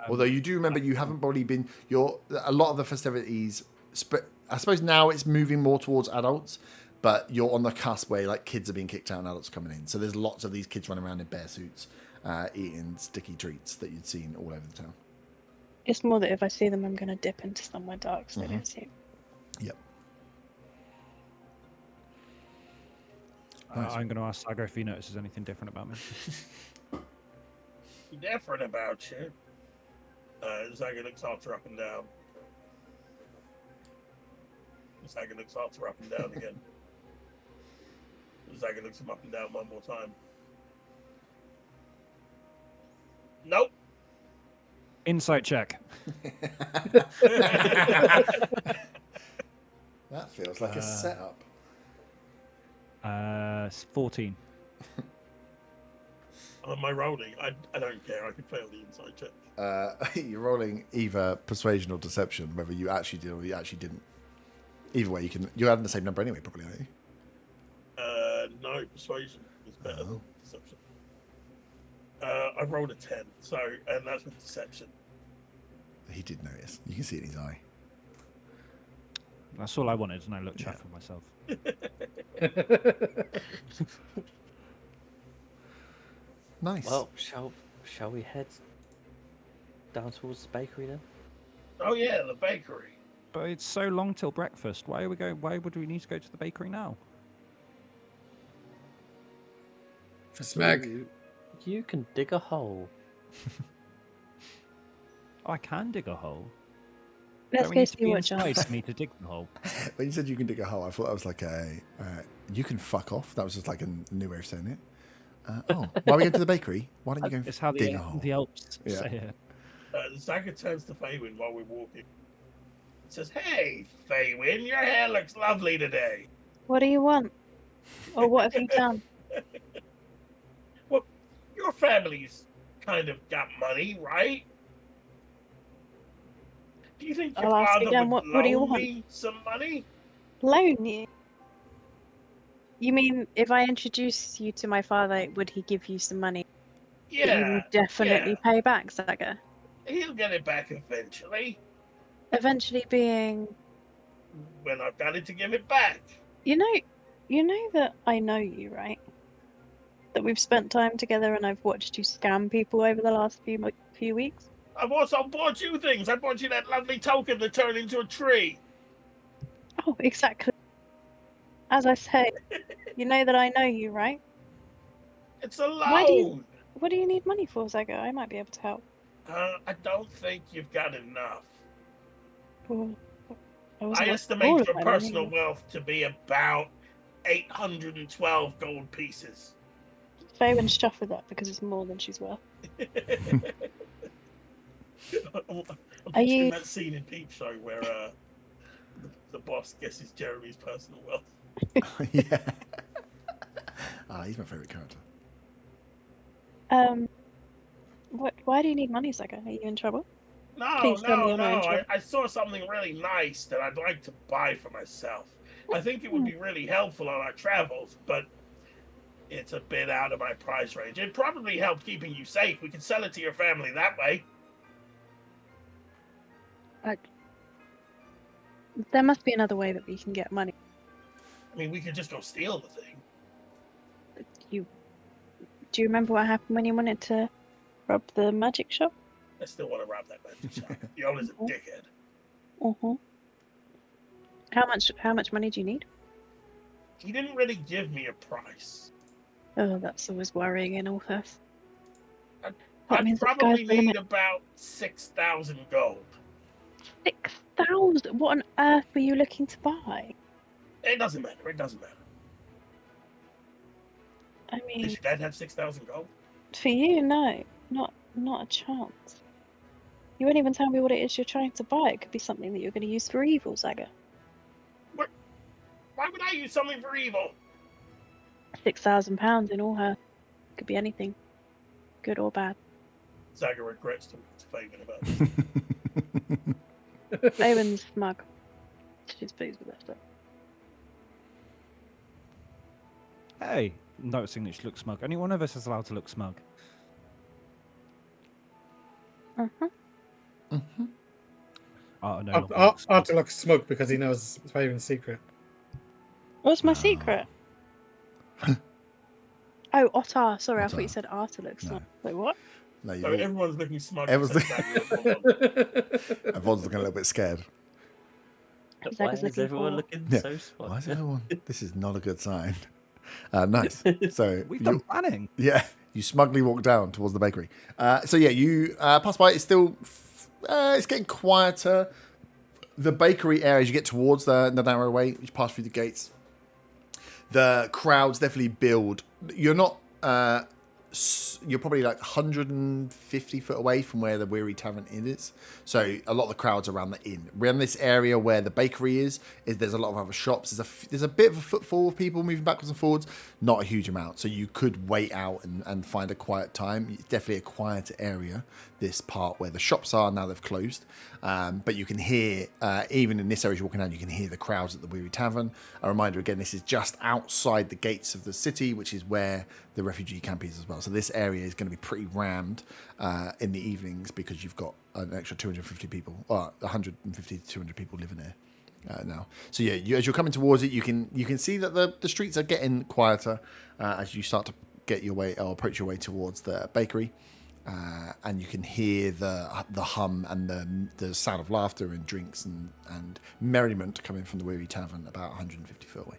Although you do remember you haven't probably been. A lot of the festivities. I suppose now it's moving more towards adults, but you're on the cusp where like kids are being kicked out and adults coming in. So there's lots of these kids running around in bear suits, eating sticky treats that you'd seen all over the town. It's more that if I see them, I'm going to dip into somewhere dark so they don't see. Yep. I'm going to ask Saga if he notices anything different about me. Different about you. Zaga looks after up and down. Zaga looks after up and down again. Zaga looks him up and down one more time. Nope. Insight check. That feels like a setup. 14. Am I rolling? I don't care. I can fail the inside check. You're rolling either persuasion or deception, whether you actually did or you actually didn't. Either way, you're adding the same number anyway, probably, aren't you? No, persuasion is better than deception. I rolled a 10, and that's with deception. He did notice. You can see it in his eye. That's all I wanted, and I looked chuffed with myself. Nice. Well, shall we head down towards the bakery then? Oh yeah, the bakery. But it's so long till breakfast. Why are we going? Why would we need to go to the bakery now? For Smeg. You can dig a hole. I can dig a hole. Let's Don't we go need to see be what inside John. for me to dig the hole. When you said you can dig a hole, I thought that was like you can fuck off. That was just like a new way of saying it. Why are we going to the bakery? Why don't you go It's how dig a hole? the Alps Yeah. say it. Zaga turns to Faywin while we're walking. He says, "Hey, Faywin, your hair looks lovely today." What do you want? Or what have you done? Well, your family's kind of got money, right? Do you think your I'll ask father again, would what do you loan want? me some money? Loan you? You mean if I introduce you to my father, would he give you some money that you Yeah, will definitely pay back, Saga? he'll get it back eventually Eventually being, when I've got it to give it back. you know that I know you, right? That we've spent time together and I've watched you scam people over the last few weeks. I've also bought you things. I bought you that lovely token that turned into a tree. Oh, exactly. As I say, you know that I know you, right? It's a Why do you- loan. What do you need money for, Zaga? I might be able to help. I don't think you've got enough. Well, I wasn't estimate all of your my personal money. wealth to be about 812 gold pieces. Faywin's chuffed with that because it's more than she's worth. I'm Are picturing you- that scene in Peep Show where the boss guesses Jeremy's personal wealth. Yeah. He's my favourite character. Why do you need money, Zaga? Are you in trouble? No, Please tell me no, you're not in no. trouble. I saw something really nice that I'd like to buy for myself. I think it would be really helpful on our travels, but it's a bit out of my price range. It'd probably help keeping you safe. We could sell it to your family that way. There must be another way that we can get money. I mean, we could just go steal the thing. Do you remember what happened when you wanted to rob the magic shop? I still want to rob that magic shop. The owner's a dickhead. Uh-huh. How much money do you need? He didn't really give me a price. Oh, that's always worrying in all this. That I'd means the probably sky's the need limit. about 6,000 gold. 6,000? What on earth were you looking to buy? It doesn't matter. It doesn't matter. I Does mean, your dad have 6,000 gold? for you, no, not a chance. You won't even tell me what it is you're trying to buy. It could be something that you're going to use for evil, Zaga. Why would I use something for evil? £6,000 in all her. Could be anything, good or bad. Zaga regrets talking to Fabian about this. Fabian's smug. She's pleased with that stuff. Hey, noticing that she looks smug. Only one of us is allowed to look smug. Oh, no. Arthur looks smug because he knows Fabian's secret. What's my secret? Oh, Otter. Sorry, I Otter. thought you said Arthur looks No. smug. Wait, what? No, So everyone's looking smug. Everyone's except Zaga. everyone's looking a little bit scared. Why Zaga's is looking everyone for- looking Yeah. so smug? Why is everyone? This is not a good sign. Nice. So We've you- done planning. Yeah, you smugly walk down towards the bakery. So yeah, you pass by. It's still, it's getting quieter. The bakery area, as you get towards the narrow way, you pass through the gates. The crowds definitely build. You're not. You're probably like 150 foot away from where the Weary Tavern Inn is. So a lot of the crowds around the inn. Around this area where the bakery is there's a lot of other shops. There's a bit of a footfall of people moving backwards and forwards. Not a huge amount. So you could wait out and find a quiet time. It's definitely a quieter area, this part where the shops are. Now they've closed. But you can hear, even in this area you're walking down, you can hear the crowds at the Weary Tavern. A reminder again, this is just outside the gates of the city, which is where the refugee camp is as well. So this area is going to be pretty rammed in the evenings because you've got an extra 250 people, or 150 to 200 people living there now. So yeah, as you're coming towards it, you can see that the streets are getting quieter as you start to get your way or approach your way towards the bakery. And you can hear the hum and the sound of laughter and drinks and merriment coming from the Weary Tavern about 150 feet away.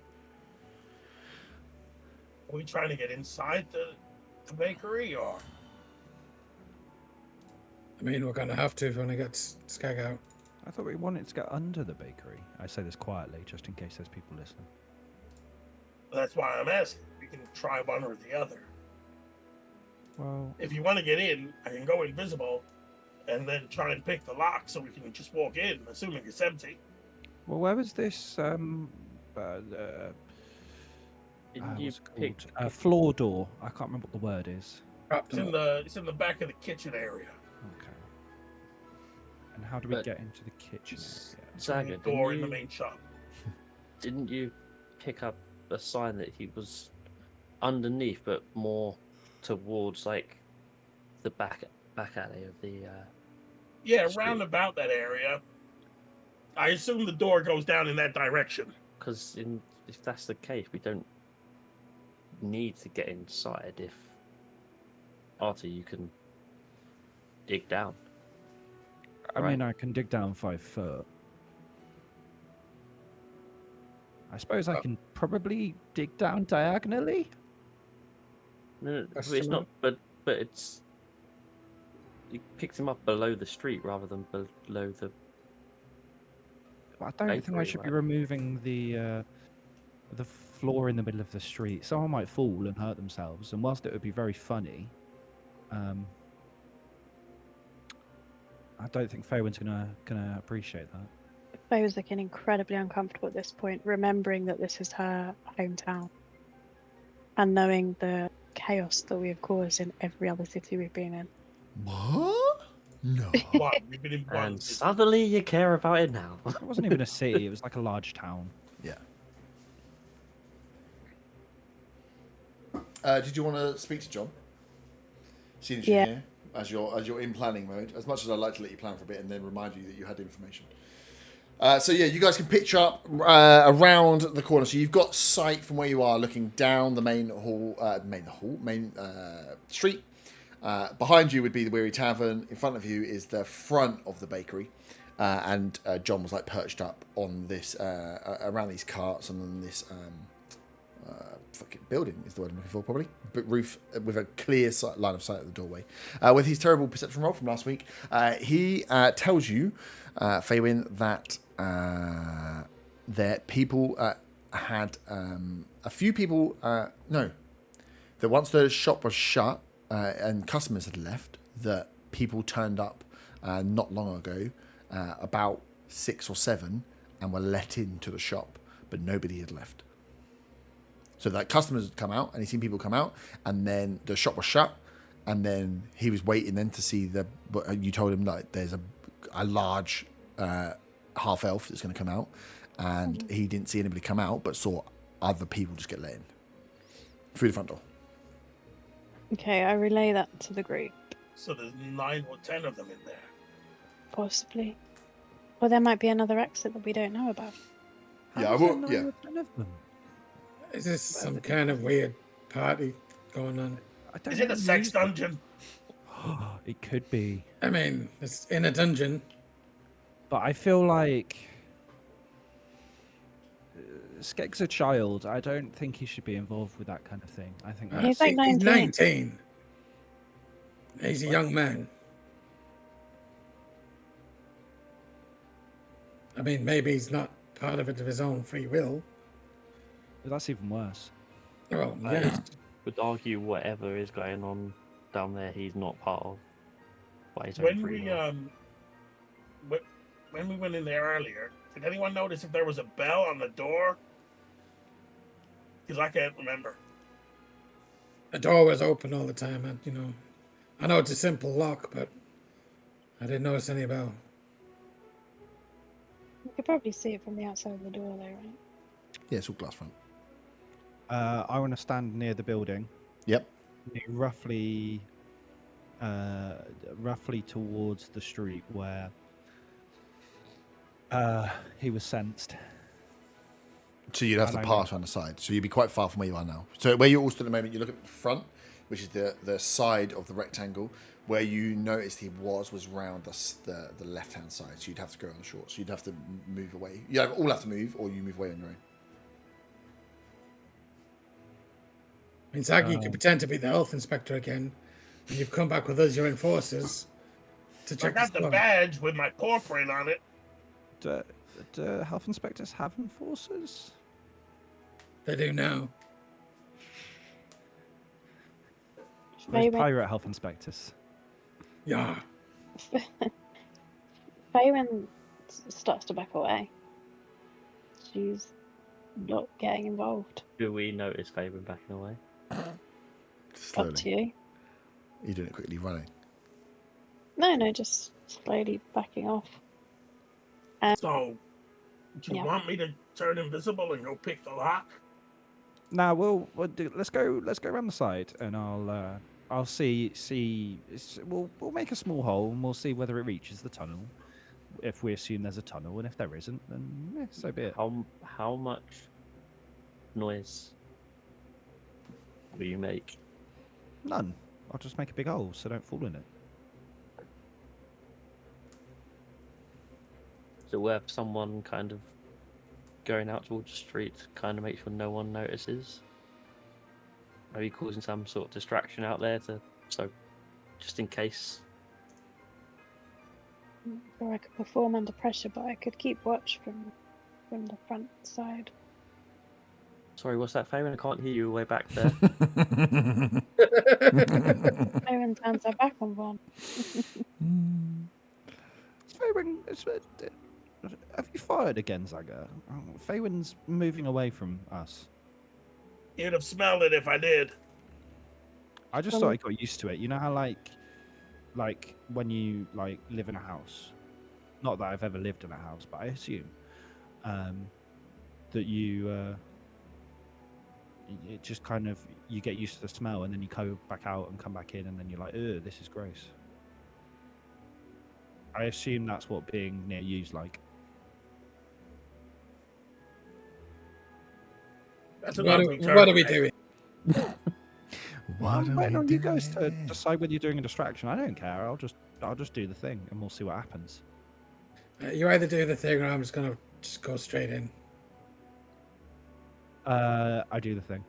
Are we trying to get inside the bakery, or? I mean, we're gonna have to if we want to get Skag out. I thought we wanted to get under the bakery. I say this quietly, just in case there's people listening. That's why I'm asking. We can try one or the other. Well, If you want to get in, I can go invisible, and then try and pick the lock so we can just walk in, assuming it's empty. where was this? Didn't you What's it pick? called? Floor door. I can't remember what the word is. It's in the back of the kitchen area. Okay. And how do we But- get into the kitchen area? Zaga, The door in the main shop. didn't you pick up a sign that he was underneath, but more towards like the back alley of the? Yeah, Street. round about that area. I assume the door goes down in that direction. Because if that's the case, we don't need to get inside. If after you can dig down. I mean, I can dig down 5 foot. I suppose I can probably dig down diagonally. No, That's it's similar. not. But it's you picked him up below the street rather than below the. I don't think I Bakery, should be right. removing the floor in the middle of the street. Someone might fall and hurt themselves, and whilst it would be very funny, I don't think Faywin's gonna appreciate that. Faye was looking incredibly uncomfortable at this point, remembering that this is her hometown. And knowing the chaos that we have caused in every other city we've been in. What? No. What? We've been in one. And suddenly you care about it now. It wasn't even a city; it was like a large town. Yeah. Did you want to speak to John? Seeing as you're Yeah. here, as you're in planning mode. As much as I'd like to let you plan for a bit and then remind you that you had information. So yeah, you guys can picture up around the corner. So you've got sight from where you are, looking down the main street. Behind you would be the Weary Tavern. In front of you is the front of the bakery, and John was like perched up on this around these carts and on this fucking building is the word I'm looking for, probably. But roof with a clear line of sight at the doorway. With his terrible perception roll from last week, he tells you, Faywin, that that people had a few people. No, that once the shop was shut and customers had left, that people turned up not long ago, about 6 or 7, and were let into the shop, but nobody had left. So that customers had come out, and he'd seen people come out, and then the shop was shut, and then he was waiting then to see you told him like there's a large half elf that's going to come out, and he didn't see anybody come out, but saw other people just get let in through the front door. Okay, I relay that to the group. So there's 9 or 10 of them in there. Possibly. Or there might be another exit that we don't know about. Yeah, How is there 9 or 10 of them? Is this some kind of weird party going on? I don't Is it know a sex music. dungeon? It could be. I mean, it's in a dungeon. But I feel like Skeg's a child. I don't think he should be involved with that kind of thing. I think He's like He's 19. 19. He's a young man. I mean, maybe he's not part of it of his own free will. that's even worse. Well, I yeah. would argue whatever is going on down there, he's not part of. By his own When free we will. when we went in there earlier, did anyone notice if there was a bell on the door? Because I can't remember. The door was open all the time. And, I know it's a simple lock, but I didn't notice any bell. You could probably see it from the outside of the door, though, right? Yeah, it's all glass front. I want to stand near the building, Yep. roughly towards the street where he was sensed. So you'd have to pass around the side. So you'd be quite far from where you are now. So where you're all stood at the moment, you look at the front, which is the side of the rectangle. Where you noticed he was round the left-hand side. So you'd have to go on the short. So you'd have to move away. You all have to move, or you move away on your own. I mean, Zaggy, you could pretend to be the health inspector again, and you've come back with us, your enforcers, to I check got the this badge with my paw print on it. Do health inspectors have enforcers? They do now. Those Faywin, pirate health inspectors. Yeah. Faywin starts to back away. She's not getting involved. Do we notice Fabian backing away? Slowly. Up to you. You're doing it quickly, running. No, just slowly backing off. So, do you Yeah. want me to turn invisible and go pick the lock? Now let's go around the side, and I'll see. We'll make a small hole, and we'll see whether it reaches the tunnel. If we assume there's a tunnel, and if there isn't, then so be it. How much noise will you make? None. I'll just make a big hole, so don't fall in it. Is it worth someone kind of going out towards the street to kind of make sure no one notices? Are you causing some sort of distraction out there just in case? Or I could perform under pressure, but I could keep watch from the front side. Sorry, what's that, Fabian? I can't hear you way back there. Faywin turns her back on Von. Have you fired again, Zaga? Faywin's moving away from us. You'd have smelled it if I did. I just thought I got used to it. You know how like when you live in a house. Not that I've ever lived in a house, but I assume that you it just kind of you get used to the smell, and then you go back out and come back in, and then you're like, "Ugh, this is gross." I assume that's what being near you's like. That's an What ugly term. are we doing? What I'm are waiting we on you guys to doing? decide whether you're doing a distraction. I don't care. I'll just do the thing, and we'll see what happens. You either do the thing, or I'm just gonna go straight in. I do the thing.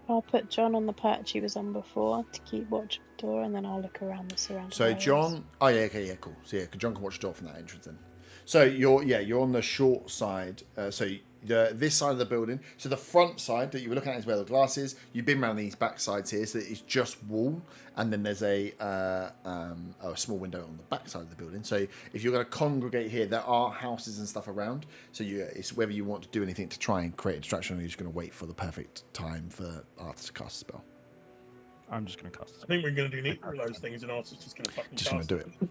I'll put John on the perch he was on before to keep watch of the door, and then I'll look around the surrounding So areas. John, oh yeah, okay, yeah, cool. So yeah, John can watch the door from that entrance then. So you're on the short side. So this side of the building. So the front side that you were looking at is where the glass is. You've been around these back sides here, so it's just wall, and then there's a small window on the back side of the building. So if you're going to congregate here, there are houses and stuff around. So it's whether you want to do anything to try and create a distraction, or you're just going to wait for the perfect time for Arthur to cast a spell. I'm just going to cast. I think we're going to do neither of those things, and Arthur's just going to fucking Just going cast to do it.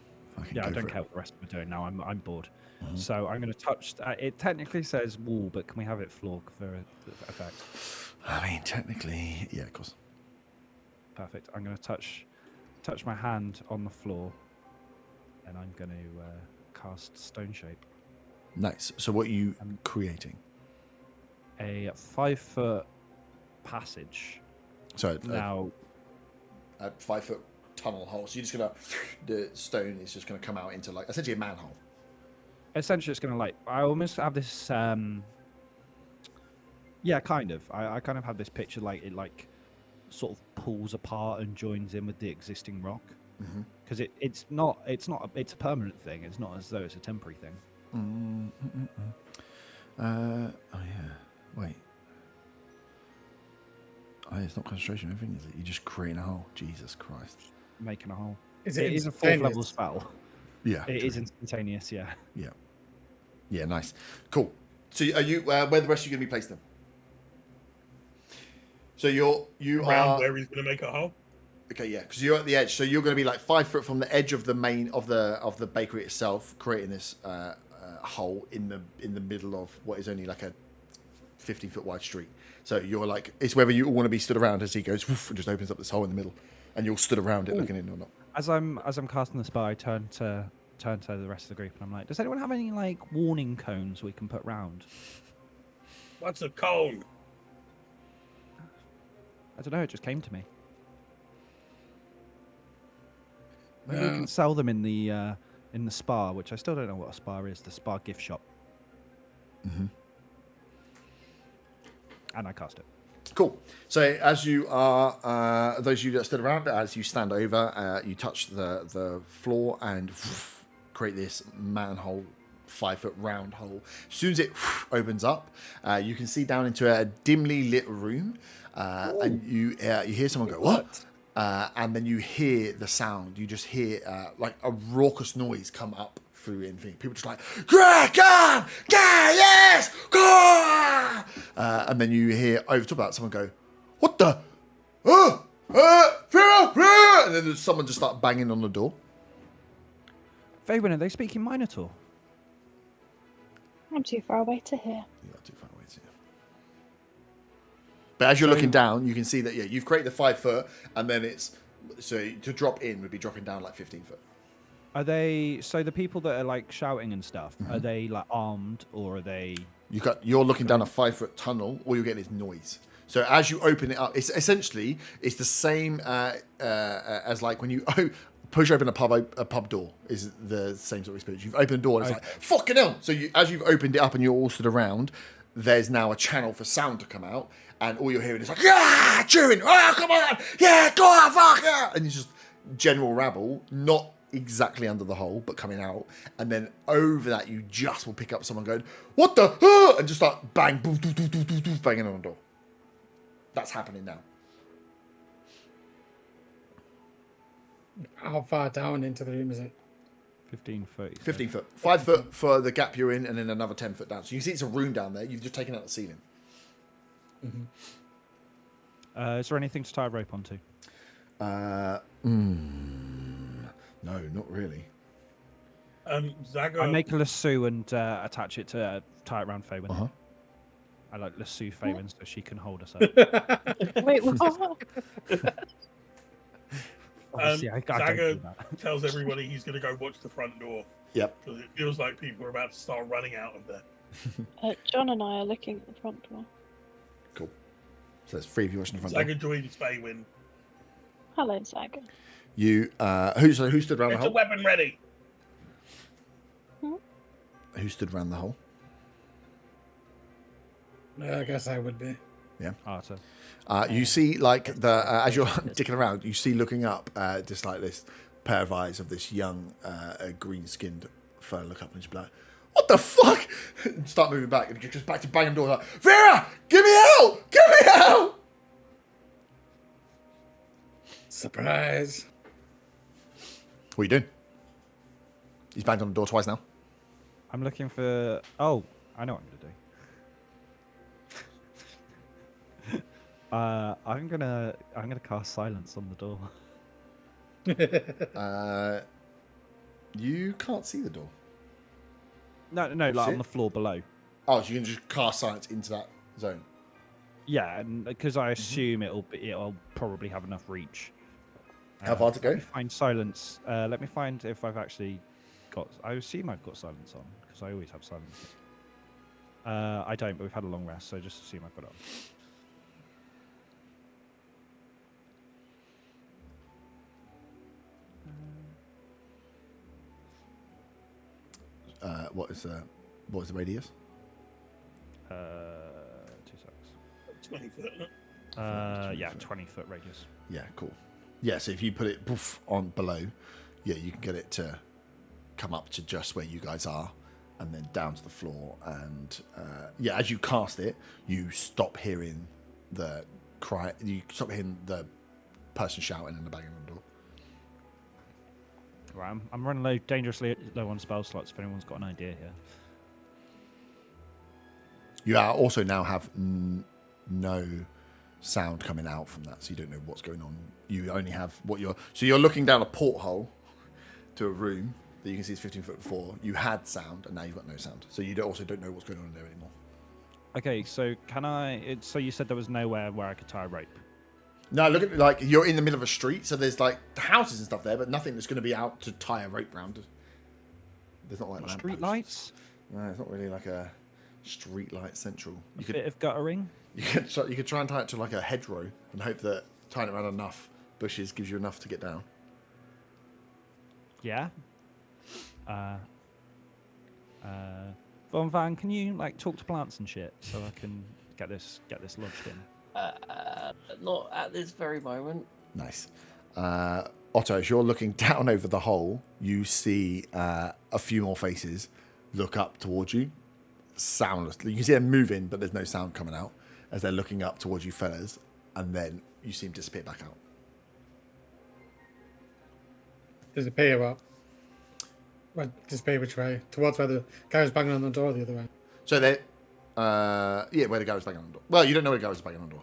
Yeah, I don't care what the rest of them are doing now. I'm bored. So I'm going to touch. It technically says wall, but can we have it floor for effect? I mean, technically, yeah, of course. Perfect. I'm going to touch my hand on the floor, and I'm going to cast Stone Shape. Nice. So what are you creating? A 5-foot passage. So Now, a 5-foot tunnel hole. So you're just gonna, the stone is just gonna come out into like essentially a manhole. essentially, it's going to I almost have this. Yeah, kind of. I kind of have this picture it sort of pulls apart and joins in with the existing rock. Because it's a permanent thing. It's not as though it's a temporary thing. Oh yeah. Wait. Oh, it's not concentration or anything, is it? You're just creating a hole. Jesus Christ. Making a hole. Is It it is a 4th level instantaneous? spell. Yeah. It is instantaneous, yeah. Yeah. Yeah. Nice. Cool. So are you where the rest of you going to be placed then? So you around are where he's going to make a hole. okay. Yeah, because you're at the edge. So you're going to be like 5 foot from the edge of the main of the bakery itself, creating this hole in the middle of what is only like a 15-foot wide street. So you're like, it's whether you all want to be stood around as he goes woof, and just opens up this hole in the middle, and you're stood around it looking in or not. As I'm casting the spell, I turn to the rest of the group and I'm like, does anyone have any warning cones we can put round? What's a cone? I don't know, it just came to me. Maybe we can sell them in the spa, which I still don't know what a spa is, the spa gift shop. And I cast it. Cool. So as you are, those of you that stood around, as you stand over, you touch the floor and create this manhole, 5-foot round hole. As soon as it opens up, you can see down into a dimly lit room, and you hear someone go, "What?" And then you hear the sound. You just hear like a raucous noise come up through anything. People just like, "Gah, yes, gah!" And then you hear over top of that someone go, "What the? And then someone just start banging on the door. Fabian, are they speaking Minotaur? I'm too far away to hear. You are too far away to hear. But as you're looking down, you can see that you've created the 5 foot, and then it's so to drop in would be dropping down like 15 foot. Are they the people that are shouting and stuff? Are they armed or are they? You're looking down a 5 foot tunnel. All you're getting is noise. So as you open it up, it's essentially the same as when you push open a pub door is the same sort of experience. You've opened the door and it's like fucking hell. So as you've opened it up and you're all stood around, there's now a channel for sound to come out, and all you're hearing is cheering, come on, yeah, go on, fuck yeah, and it's just general rabble, not exactly under the hole, but coming out, and then over that you just will pick up someone going, "What the?" and just start bang, boom, boom, boom, boom, boom, boom, banging on the door. That's happening now. How far down into the room is it? 15 foot. 15 foot. 5 foot for the gap you're in, and then another 10 foot down. So you can see it's a room down there. You've just taken out the ceiling. Is there anything to tie a rope onto? No, not really. Zaga. I make a lasso and attach it to tie it around Faywin. I lasso Faywin so she can hold us up. Wait, what? Obviously, I don't Zaga do that. tells everybody he's going to go watch the front door Yep. because it feels like people are about to start running out of there. John and I are looking at the front door. Cool. So there's 3 of you watching the front Zaga door. joins Faywin. Hello, Zaga. You, who stood around the Get the hole? weapon ready. Who stood around the hole? I guess I would be. Arthur. You see, as you're dicking around, you see looking up, just like this pair of eyes of this young, green-skinned fellow look up and just be like, what the fuck? And start moving back, and you're just back to banging the door like, Vera, get me out! Get me out! Surprise. What are you doing? He's banged on the door twice now. I'm looking for. Oh, I know what I'm gonna do. I'm gonna cast silence on the door. You can't see the door. No, like See on it? the floor below. Oh, so you can just cast silence into that zone. Yeah, and because I assume it'll probably have enough reach. How far to go? Let me find silence. Let me find if I've actually got. I assume I've got silence on because I always have silence. I don't, but we've had a long rest, so just assume I've got it on. What is the radius? 2 seconds. 20 foot. Look. Yeah, 20-foot radius. Yeah, cool. Yeah, so if you put it poof on below, yeah, you can get it to come up to just where you guys are, and then down to the floor. And yeah, as you cast it, you stop hearing the cry. You stop hearing the person shouting and the banging on the door. Right, I'm running dangerously low on spell slots. If anyone's got an idea here. You are also now have no sound coming out from that, so you don't know what's going on. You only have what you're. So you're looking down a porthole to a room that you can see is 15 foot before. You had sound, and now you've got no sound. So you also don't know what's going on in there anymore. Okay, so can I? So you said there was nowhere where I could tie a rope. No, look at like you're in the middle of a street, so there's like houses and stuff there, but nothing that's going to be out to tie a rope round. There's not like Street lampposts. lights. No, it's not really like a street light central. You Bit of guttering. you could try and tie it to like a hedgerow and hope that tying it around enough bushes gives you enough to get down. Yeah. Von Van, can you like talk to plants and shit so I can get this lodged in? Not at this very moment. Nice. Otto, as you're looking down over the hole, you see a few more faces look up towards you, soundless. You can see them moving, but there's no sound coming out as they're looking up towards you fellas, and then you see them disappear back out. Disappear what? Well, disappear which way? Towards where the guy was banging on the door, the other way. So they, yeah, where the guy was banging on the door. Well, you don't know where the guy was banging on the door.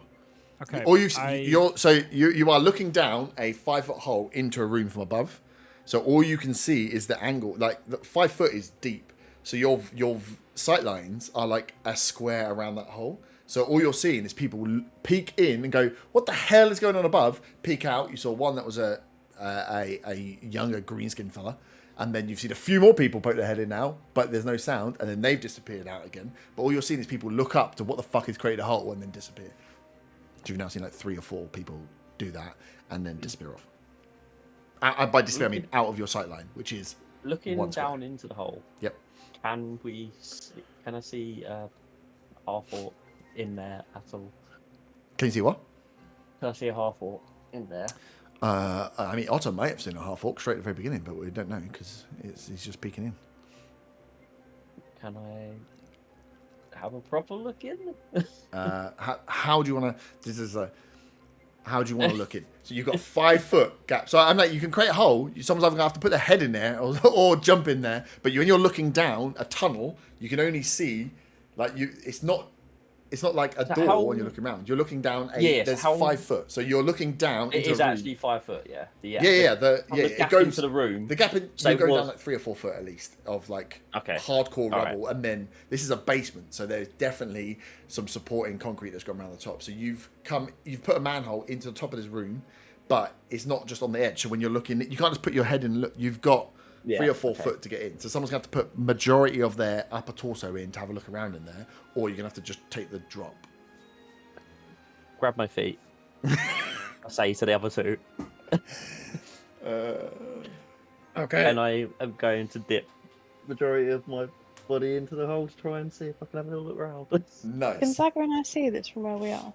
Okay. Or you are looking down a 5 foot hole into a room from above. So all you can see is the angle. Like the 5 foot is deep. So your sight lines are like a square around that hole. So all you're seeing is people peek in and go, "What the hell is going on above?" Peek out. You saw one that was a younger green skinned fella. And then you've seen a few more people poke their head in now, but there's no sound, and then they've disappeared out again. But all you're seeing is people look up to what the fuck has created a hole and then disappear. So you've now seen like 3 or 4 people do that and then disappear off. By disappear, I mean out of your sight line, which is Looking one square. down into the hole. Yep. Can I see half-orc in there at all? Can you see what? Can I see a half-orc in there? I mean, Otto might have seen a half orc straight at the very beginning, but we don't know because he's just peeking in. Can I have a proper look in? How do you want to? How do you want to look in? So you've got 5 foot gap. So I'm like, you can create a hole. Someone's either gonna have to put their head in there or jump in there. But when you're looking down a tunnel, you can only see like you. It's not like a So door when you're looking around. You're looking down there's 5 foot. So you're looking down It into is a room. actually 5 foot, yeah. Yeah. The It gap goes into the room. The gap in, So you're going was- down like 3 or 4 foot at least of like Okay. hardcore All rubble, and then this is a basement, so there's definitely some supporting concrete that's gone around the top. So you've put a manhole into the top of this room, but it's not just on the edge. So when you're looking, you can't just put your head in and look. You've got 3 or 4 foot to get in. So someone's gonna have to put majority of their upper torso in to have a look around in there, or you're gonna have to just take the drop. Grab my feet. I say to the other two. Okay. And I am going to dip majority of my body into the hole to try and see if I can have a little look around. Can Nice. Zaga and I see this from where we are?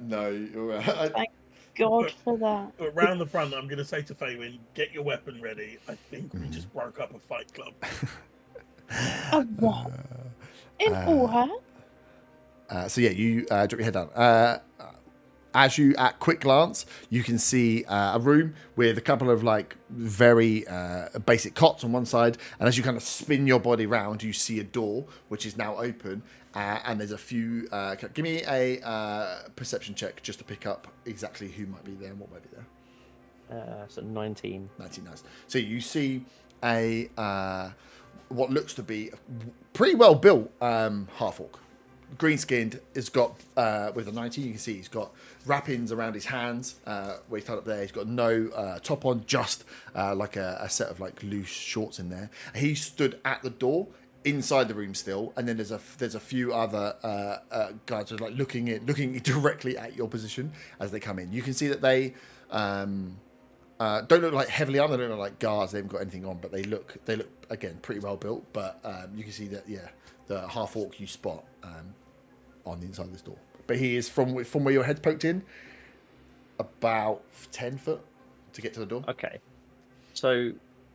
No, you're right. God for that. But round the front, I'm going to say to Faywin, get your weapon ready. I think we just broke up a fight club. A what? In Orha? So yeah, you drop your head down. As you, at quick glance, you can see a room with a couple of like very basic cots on one side, and as you kind of spin your body round, you see a door which is now open, and there's a few. Give me a perception check just to pick up exactly who might be there and what might be there. So 19. 19, nice. So you see a what looks to be a pretty well built half-orc. Green skinned, has got with a 19, you can see he's got wrappings around his hands where he's tied up there. He's got no top on, just like a set of like loose shorts in there. He stood at the door inside the room still, and then there's a few other guys who are like looking directly at your position as they come in. You can see that they don't look like heavily armed. They don't look like guards. They haven't got anything on, but they look again pretty well built. But you can see that the half orc you spot on the inside of this door. But he is from where your head's poked in, about 10 foot to get to the door. Okay. So,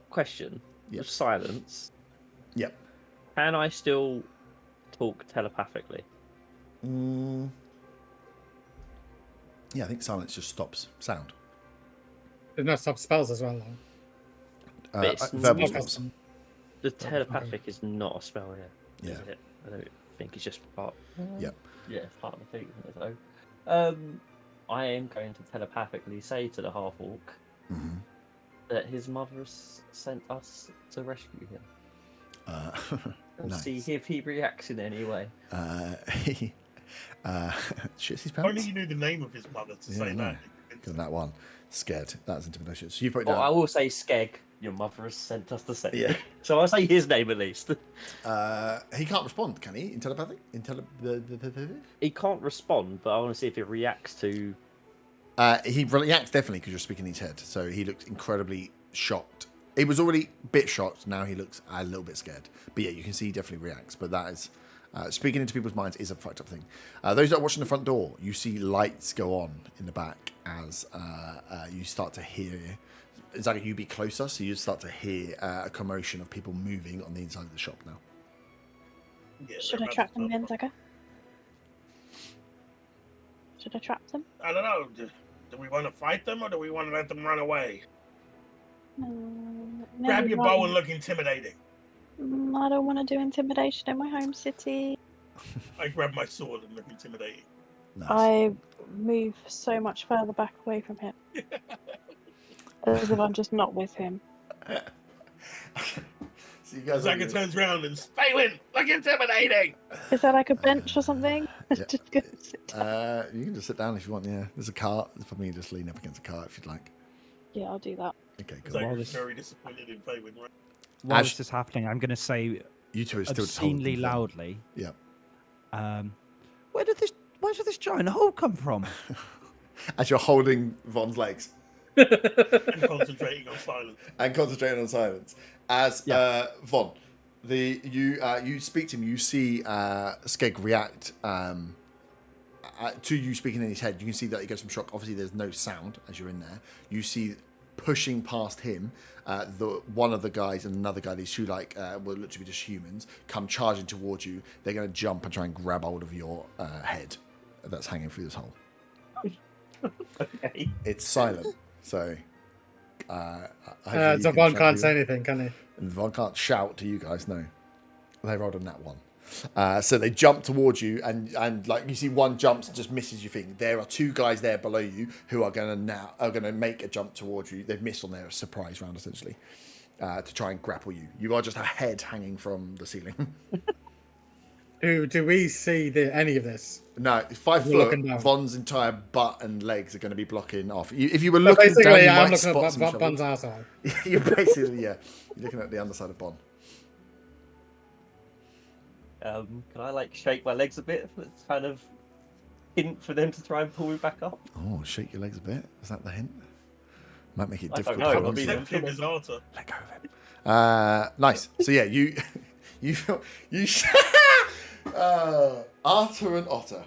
question. Yep. With silence, Yep. can I still talk telepathically? Yeah, I think silence just stops sound. There's no stop spells as well, though. It's Verbal not- spells. The telepathic is not a spell yet, Yeah. is it? I don't think it's just part. Yep. Yeah, it's part of the thing. Isn't it, though? I am going to telepathically say to the half orc Mhm. that his mother has sent us to rescue him. And Nice. see if he reacts in any way. He shits his Only pants. you knew the name of his mother to Yeah, say I know. that. Got that one. Scared. That's intimidation. So you put it Or down. I will say Skeg, your mother has sent us to send Yeah. you. So I'll say his name at least. He can't respond, can he? In telepathic? He can't respond, but I want to see if he reacts to. He reacts definitely because you're speaking in his head. So he looks incredibly shocked. He was already a bit shocked. Now he looks a little bit scared. But yeah, you can see he definitely reacts. But that is speaking into people's minds is a fucked up thing. Those that are watching the front door, you see lights go on in the back as you start to hear. It's like you be closer, so you start to hear a commotion of people moving on the inside of the shop now. Yeah, Should they're I about trap to them start. in, Zagger? Should I trap them? I don't know. Do we want to fight them or do we want to let them run away? Grab Maybe your bow and look intimidating. I don't want to do intimidation in my home city. I grab my sword and look intimidating. Nice. I move so much further back away from him. As if I'm just not with him. So you guys Zaka turns around and Phaelin, look intimidating! Is there like a bench or something? Yeah. Just go sit down. you can just sit down if you want. Yeah, there's a cart. There's probably just lean up against a cart if you'd like. Yeah, I'll do that. Okay, cool. While Zaka's this- very disappointed in Phaelin, right? While Ash- this is happening, I'm going to say You two are still just holding obscenely them. loudly. Yeah. Where did this giant hole come from? As you're holding Von's legs And concentrating on silence. and concentrating on silence. As Yeah. Von, you speak to him, you see Skeg react to you speaking in his head. You can see that he goes from shock. Obviously, there's no sound as you're in there. You see pushing past him, one of the guys and another guy, these two will literally be just humans, come charging towards you. They're going to jump and try and grab hold of your head that's hanging through this hole. Okay. It's silent, so So Von can't say anything, can he? and Von can't shout to you guys. No, they rolled on that one. So they jump towards you, and like you see, one jumps and just misses your thing. There are two guys there below you who are gonna make a jump towards you. They've missed on their surprise round essentially to try and grapple you. You are just a head hanging from the ceiling. Do we see any of this? No, 5 You're foot. looking down. Von's entire butt and legs are going to be blocking off. If you were So looking basically, down, you I'm might looking spot at some Bon's shovels. arsehole. You're basically you're looking at the underside of Bon. Can I shake my legs a bit? That's kind of hint for them to try and pull me back up. Oh, shake your legs a bit. Is that the hint? Might make it I don't difficult. know, to I hold mean, on to. Accept him as Arthur. Let go of it. Nice. So yeah, you Arthur and Otter.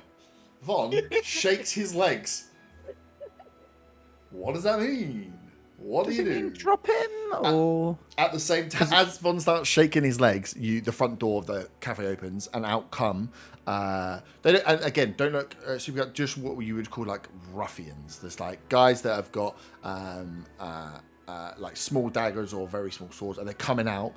Von shakes his legs. What does that mean? What do Does you it mean do? drop him or At the same time, as Von starts shaking his legs, the front door of the cafe opens, and out come. They don't, and again, don't look. So you've got just what you would call like ruffians. There's like guys that have got like small daggers or very small swords, and they're coming out.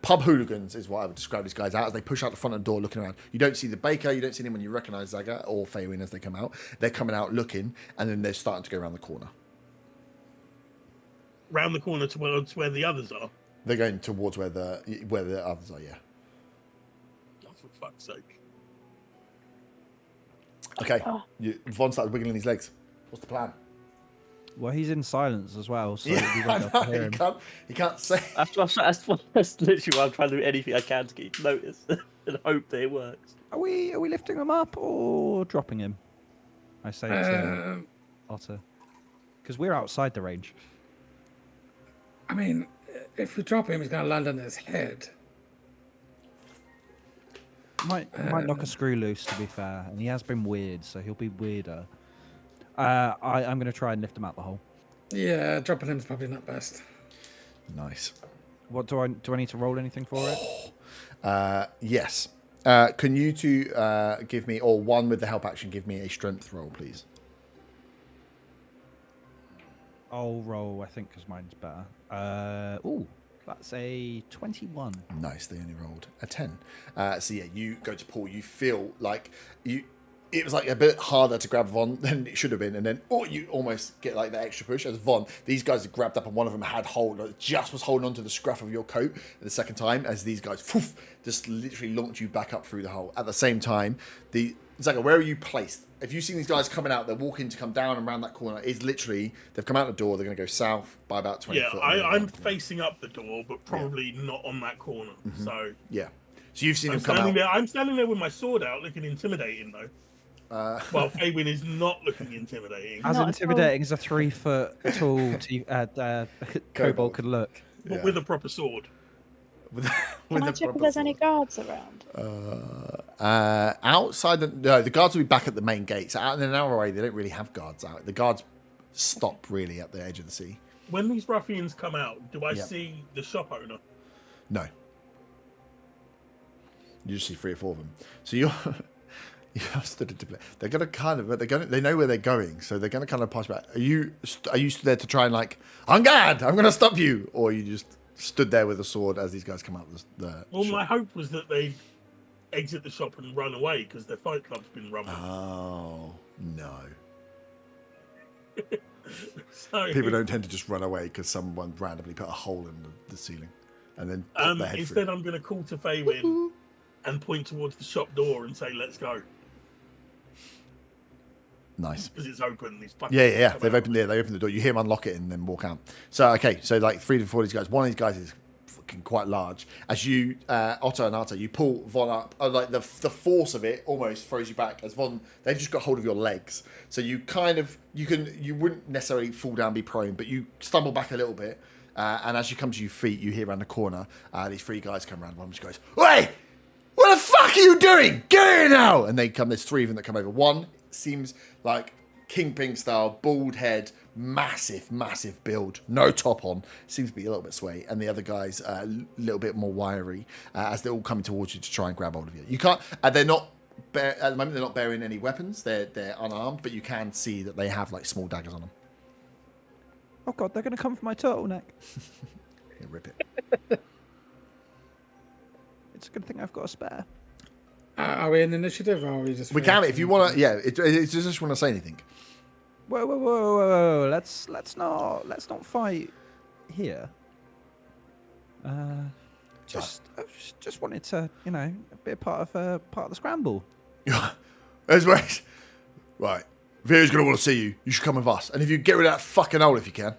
Pub hooligans is what I would describe these guys out as they push out the front of the door looking around. You don't see the baker, you don't see anyone you recognise Zaga or Faywin as they come out. They're coming out looking, and then they're starting to go around the corner. Round the corner towards where the others are. They're going towards where the others are, yeah. Oh, for fuck's sake. Okay, Oh. Von started wiggling his legs. What's the plan? well, he's in silence as well, so we Yeah, won't be able to hear him. he can't say. That's literally why I'm trying to do anything I can to get you to notice and hope that it works. Are we lifting him up or dropping him? I say to Otter, because we're outside the range. I mean, if we drop him, he's going to land on his head. Might knock a screw loose, to be fair, and he has been weird, so he'll be weirder. I'm going to try and lift him out the hole. Yeah, dropping him is probably not best. Nice. What do I need to roll anything for it? Yes. Can you two give me, or one with the help action, give me a strength roll, please? I'll roll, I think, because mine's better. That's a 21. Nice. They only rolled a 10. So yeah, you go to pull. You feel like it was like a bit harder to grab Von than it should have been, and then you almost get like that extra push as Von. These guys had grabbed up, and one of them had just was holding onto the scruff of your coat at the second time as these guys just literally launched you back up through the hole. At the same time, Zaga, where are you placed? If you've seen these guys coming out, they're walking to come down and around that corner. It's literally, they've come out the door, they're going to go south by about 20 foot. Yeah, I'm facing up the door, but probably not on that corner. Mm-hmm. So yeah. So you've seen I'm them come standing out. there. I'm standing there with my sword out, looking intimidating, though. Well, Faywin is not looking intimidating. As Not at intimidating as a 3 foot tall kobold could look. But with a proper sword. With Can I a check if proper there's any sword. guards around? Outside the guards will be back at the main gate. So out in an hour away, they don't really have guards out. The guards stop really at the edge of the sea. When these ruffians come out, do I Yep. see the shop owner? No. You just see 3 or 4 of them. So you're stood at they're gonna they know where they're going, so they're gonna kind of pass back. Are you stood there to try and like, on guard, I'm gonna stop you, or you just stood there with a sword as these guys come out the Well, shop? my hope was that they'd exit the shop and run away because their fight club's been rumbling. Oh no. So People don't tend to just run away because someone randomly put a hole in the ceiling and then put their head instead, through. I'm going to call to Faywin and point towards the shop door and say, "Let's go," Nice. because it's open. These Yeah. They've opened they open the door. You hear them unlock it and then walk out. So okay, so like 3 to 4 of these guys. One of these guys is fucking quite large. As you, Otto and Arta, you pull Von up. Like the force of it almost throws you back. As Von, they've just got hold of your legs. So you kind of you wouldn't necessarily fall down, be prone, but you stumble back a little bit. And as you come to your feet, you hear around the corner these 3 guys come around. One just goes, "Hey, what the fuck are you doing? Get here now!" And they come. There's 3 of them that come over. One seems like Kingpin style, bald head, massive build, no top on, seems to be a little bit sway, and the other guy's a little bit more wiry as they're all coming towards you to try and grab hold of you. You can't. They're not. At the moment, they're not bearing any weapons. They're unarmed, but you can see that they have like small daggers on them. Oh god, they're going to come for my turtleneck. Yeah, rip it. It's a good thing I've got a spare. Are we in initiative or are we just... We can if you want to. Yeah, it's just want to say anything. Whoa! Let's not fight here. Just wanted to, be a part of the scramble. That's right. Right. Vera's gonna want to see you. You should come with us. And if you get rid of that fucking hole if you can.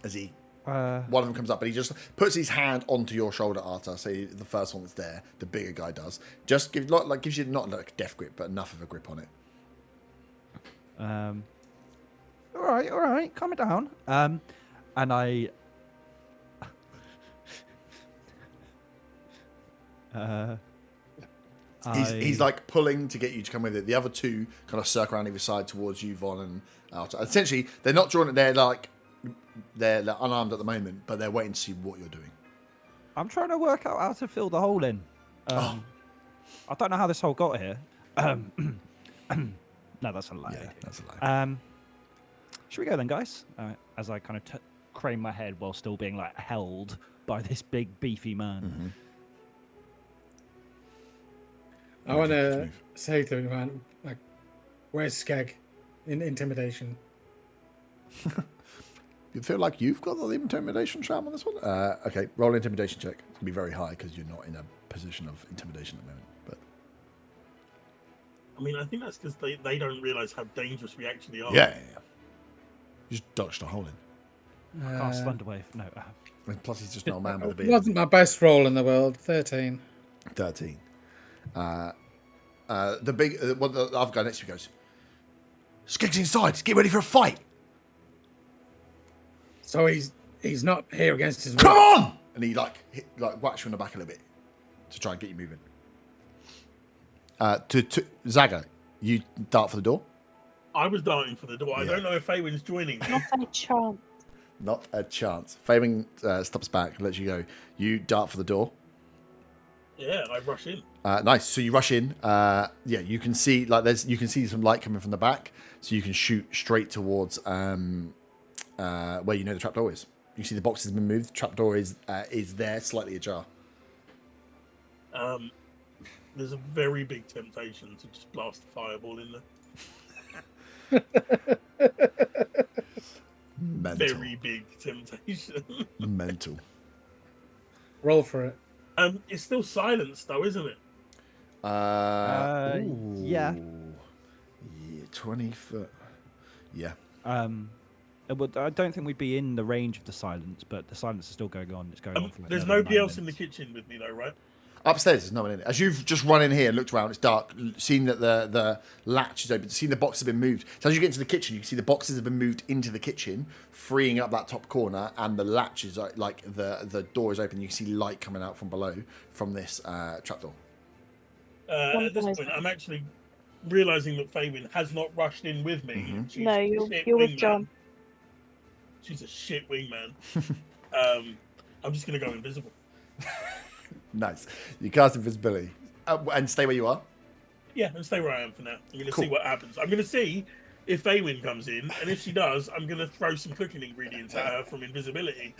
As he one of them comes up, but he just puts his hand onto your shoulder, Arta. So the first one that's there, the bigger guy does. Just gives you not like a death grip, but enough of a grip on it. All right, calm it down. And I. He's like pulling to get you to come with it. The other 2 kind of circle around either side towards you, Von and Arta. Essentially, they're not drawing it. They're like they're unarmed at the moment, but they're waiting to see what you're doing. I'm trying to work out how to fill the hole in. I don't know how this hole got here. No, that's a lie. Yeah, that's a lie. Should we go then, guys? As I kind of crane my head while still being like held by this big beefy man. I want to say to him, man, like, where's Skeg in intimidation? You feel like you've got the intimidation charm on this one? Okay, roll an intimidation check. It's going to be very high because you're not in a position of intimidation at the moment. But I mean, I think that's because they don't realise how dangerous we actually are. yeah. You just dodged a hole in. Cast Thunderwave. No. And plus, he's just not a man with a It beard. wasn't my best roll in the world. 13. 13. The big, the other guy next to you goes, Skeg's inside. Get ready for a fight. So he's not here against his will. Come on! And he whacks you in the back a little bit to try and get you moving. To Zaga, you dart for the door. I was darting for the door. I Yeah. don't know if Faywin's joining me. Not a chance. Not a chance. Faywin stops back, lets you go. You dart for the door. Yeah, I rush in. Nice. So you rush in. You can see you can see some light coming from the back, so you can shoot straight towards where you know the trapdoor is. You see the box has been moved. The trapdoor is there, slightly ajar. There's a very big temptation to just blast a fireball in there. Mental. Very big temptation. Mental. Roll for it. It's still silenced though, isn't it? Yeah. Yeah, 20 foot. Yeah. I don't think we'd be in the range of the silence, but the silence is still going on. It's going on for like There's another nobody 9 else in the minutes. kitchen with me though, right? Upstairs, there's no one in it. As you've just run in here and looked around, it's dark, seen that the latch is open, seen the boxes have been moved. So as you get into the kitchen, you can see the boxes have been moved into the kitchen, freeing up that top corner, and the latch is like the door is open. You can see light coming out from below from this trapdoor. At this point, I'm actually realising that Faywin has not rushed in with me. Mhm. She's No, a you're shit with wingman. John. She's a shit wingman. I'm just going to go invisible. Nice. You cast invisibility and stay where you are. Yeah, and stay where I am for now. I'm going to Cool. see what happens. I'm going to see if Faywin comes in, and if she does, I'm going to throw some cooking ingredients at her from invisibility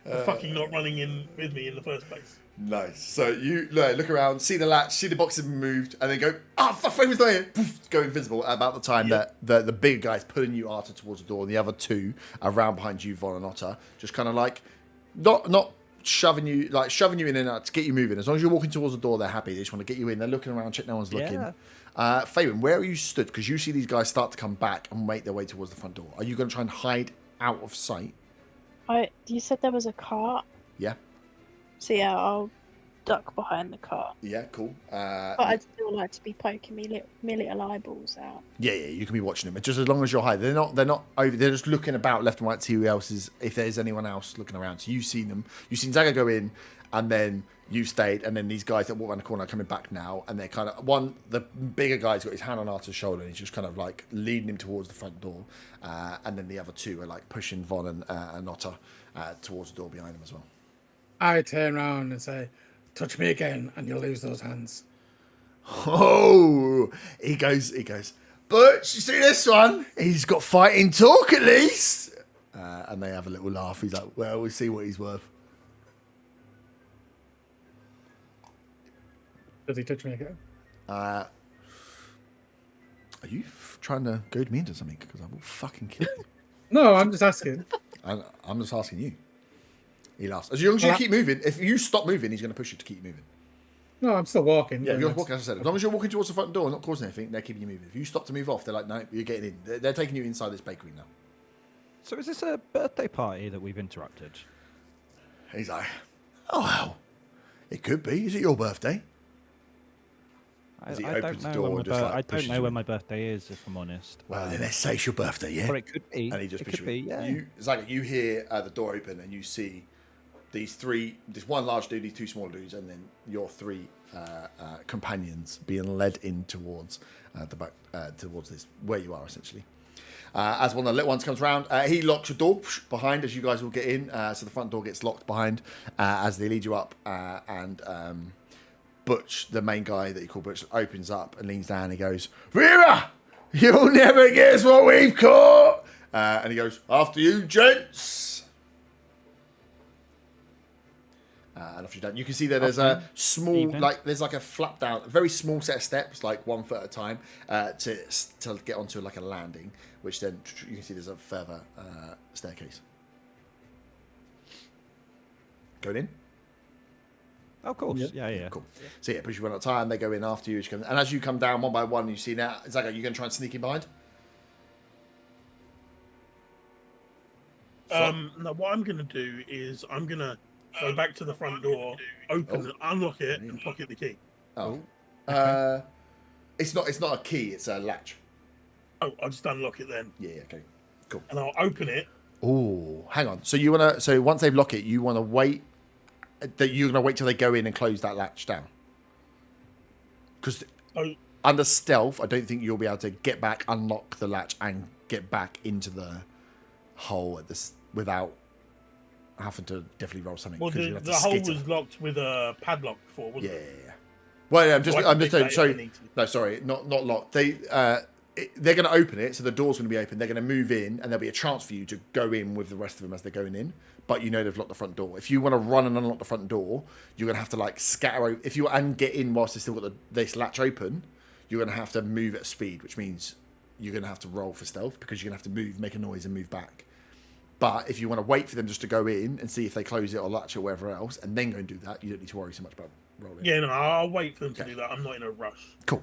for fucking not running in with me in the first place. Nice. So you look around, see the latch, see the boxes have been moved, and then go, fuck, Faywin's not here. Poof, go invisible at about the time that the big guy's pulling you, Arthur, towards the door, and the other two around behind you, Von and Otter, just kind of like, not shoving you in and out to get you moving. As long as you're walking towards the door, they're happy. They just want to get you in. They're looking around, check no one's looking. Yeah. Faywin, where are you stood? Because you see these guys start to come back and make their way towards the front door. Are you going to try and hide out of sight? You said there was a cart, Yeah. so yeah, I'll duck behind the cart. Yeah, cool. But I'd still like to be poking me little eyeballs out. Yeah, you can be watching them. Just as long as you're high, they're not over. They're just looking about left and right to see who else is, if there's anyone else looking around. So you've seen them. You've seen Zaga go in, and then you stayed, and then these guys that walk around the corner are coming back now, and they're kind of the bigger guy's got his hand on Arthur's shoulder, and he's just kind of like leading him towards the front door, and then the other two are like pushing Von and Otter towards the door behind them as well. I turn around and say, touch me again and you'll lose those hands. Oh, he goes, Butch, you see this one? He's got fighting talk at least. And they have a little laugh. He's like, well, we'll see what he's worth. Does he touch me again? Are you trying to goad me into something? Because I will fucking kill you. No, I'm just asking. I'm just asking you. He laughs. As long as you keep moving, if you stop moving, he's going to push you to keep moving. No, I'm still walking. Yeah, if you're walking, as I said, as long as you're walking towards the front door and not causing anything, they're keeping you moving. If you stop to move off, they're like, no, you're getting in. They're taking you inside this bakery now. So is this a birthday party that we've interrupted? He's like, oh, well, it could be. Is it your birthday? As he opens the door and just, like, I pushes don't know you when in. my birthday is, if I'm honest. Well, then let's say it's your birthday, yeah? Well, it could be. And he just it pushes could be, you. yeah. Zaga, you hear the door open and you see this one large dude, these two small dudes, and then your three companions being led in towards the back, towards this, where you are essentially. As one of the little ones comes around, he locks the door behind as you guys will get in. So the front door gets locked behind as they lead you up. And Butch, the main guy that you call Butch, opens up and leans down and he goes, Vera, you'll never guess what we've caught. And he goes, after you, gents. And off you down. You can see that there's a small, there's like a flap down, a very small set of steps, like 1 foot at a time, to get onto like a landing, which then you can see there's a further staircase. Going in? Of course. Yeah. Cool. So yeah, push you one at a time, they go in after you. And as you come down one by one, you see now, Zaga, you're going to try and sneak in behind? No, what I'm going to do is I'm going to go back to the front door, unlock it, and pocket the key. Oh. It's not a key, it's a latch. Oh, I'll just unlock it then. Yeah, okay. Cool. And I'll open it. Oh, hang on. So once they've locked it, you're gonna wait till they go in and close that latch down. Because under stealth, I don't think you'll be able to get back, unlock the latch, and get back into the hole at this without having to definitely roll something. Well, the hole was locked with a padlock before, wasn't it? Yeah. Well, yeah, I'm just saying. No, sorry, not locked. They're going to open it, so the door's going to be open. They're going to move in, and there'll be a chance for you to go in with the rest of them as they're going in. But you know they've locked the front door. If you want to run and unlock the front door, you're going to have to like scatter over. If you and get in whilst they've still got this latch open, you're going to have to move at speed, which means you're going to have to roll for stealth because you're going to have to move, make a noise, and move back. But if you want to wait for them just to go in and see if they close it or latch it or whatever else, and then go and do that, you don't need to worry so much about rolling. Yeah, no, I'll wait for them to do that. I'm not in a rush. Cool.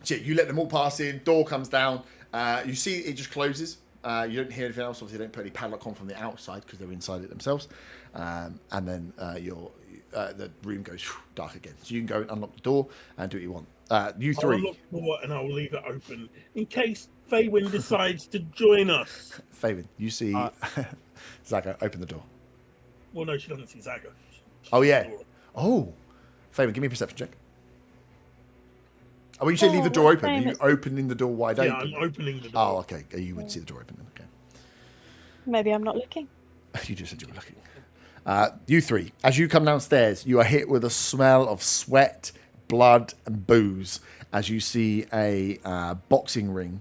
So you let them all pass in, door comes down, you see it just closes. You don't hear anything else. Obviously, they don't put any padlock on from the outside because they're inside it themselves. And then the room goes dark again. So you can go and unlock the door and do what you want. You three. I'll unlock the door and I'll leave it open in case Faywin decides to join us. Faywin, you see Zaga open the door. Well, no, she doesn't see Zaga. Oh, yeah. Oh. Faywin, give me a perception check. Oh, when you say leave the door open, are you opening the door wide open? Yeah, I'm opening the door. Oh, okay. You would see the door open then. Okay. Maybe I'm not looking. You just said you were looking. You three, as you come downstairs, you are hit with a smell of sweat, blood, and booze as you see a boxing ring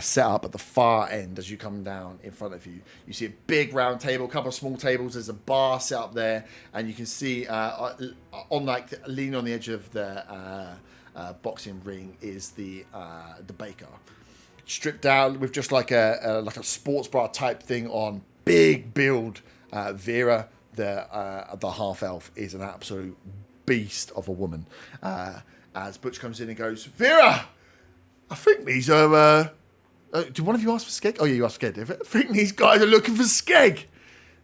set up at the far end as you come down in front of you. You see a big round table, a couple of small tables. There's a bar set up there, and you can see leaning on the edge of the boxing ring is the baker, stripped down with just like a sports bra type thing on. Big build. Vera, the half elf, is an absolute beast of a woman. As Butch comes in and goes, Vera, I think these are. Do one of you ask for skeg? Oh yeah, you asked for skeg. I think these guys are looking for skeg.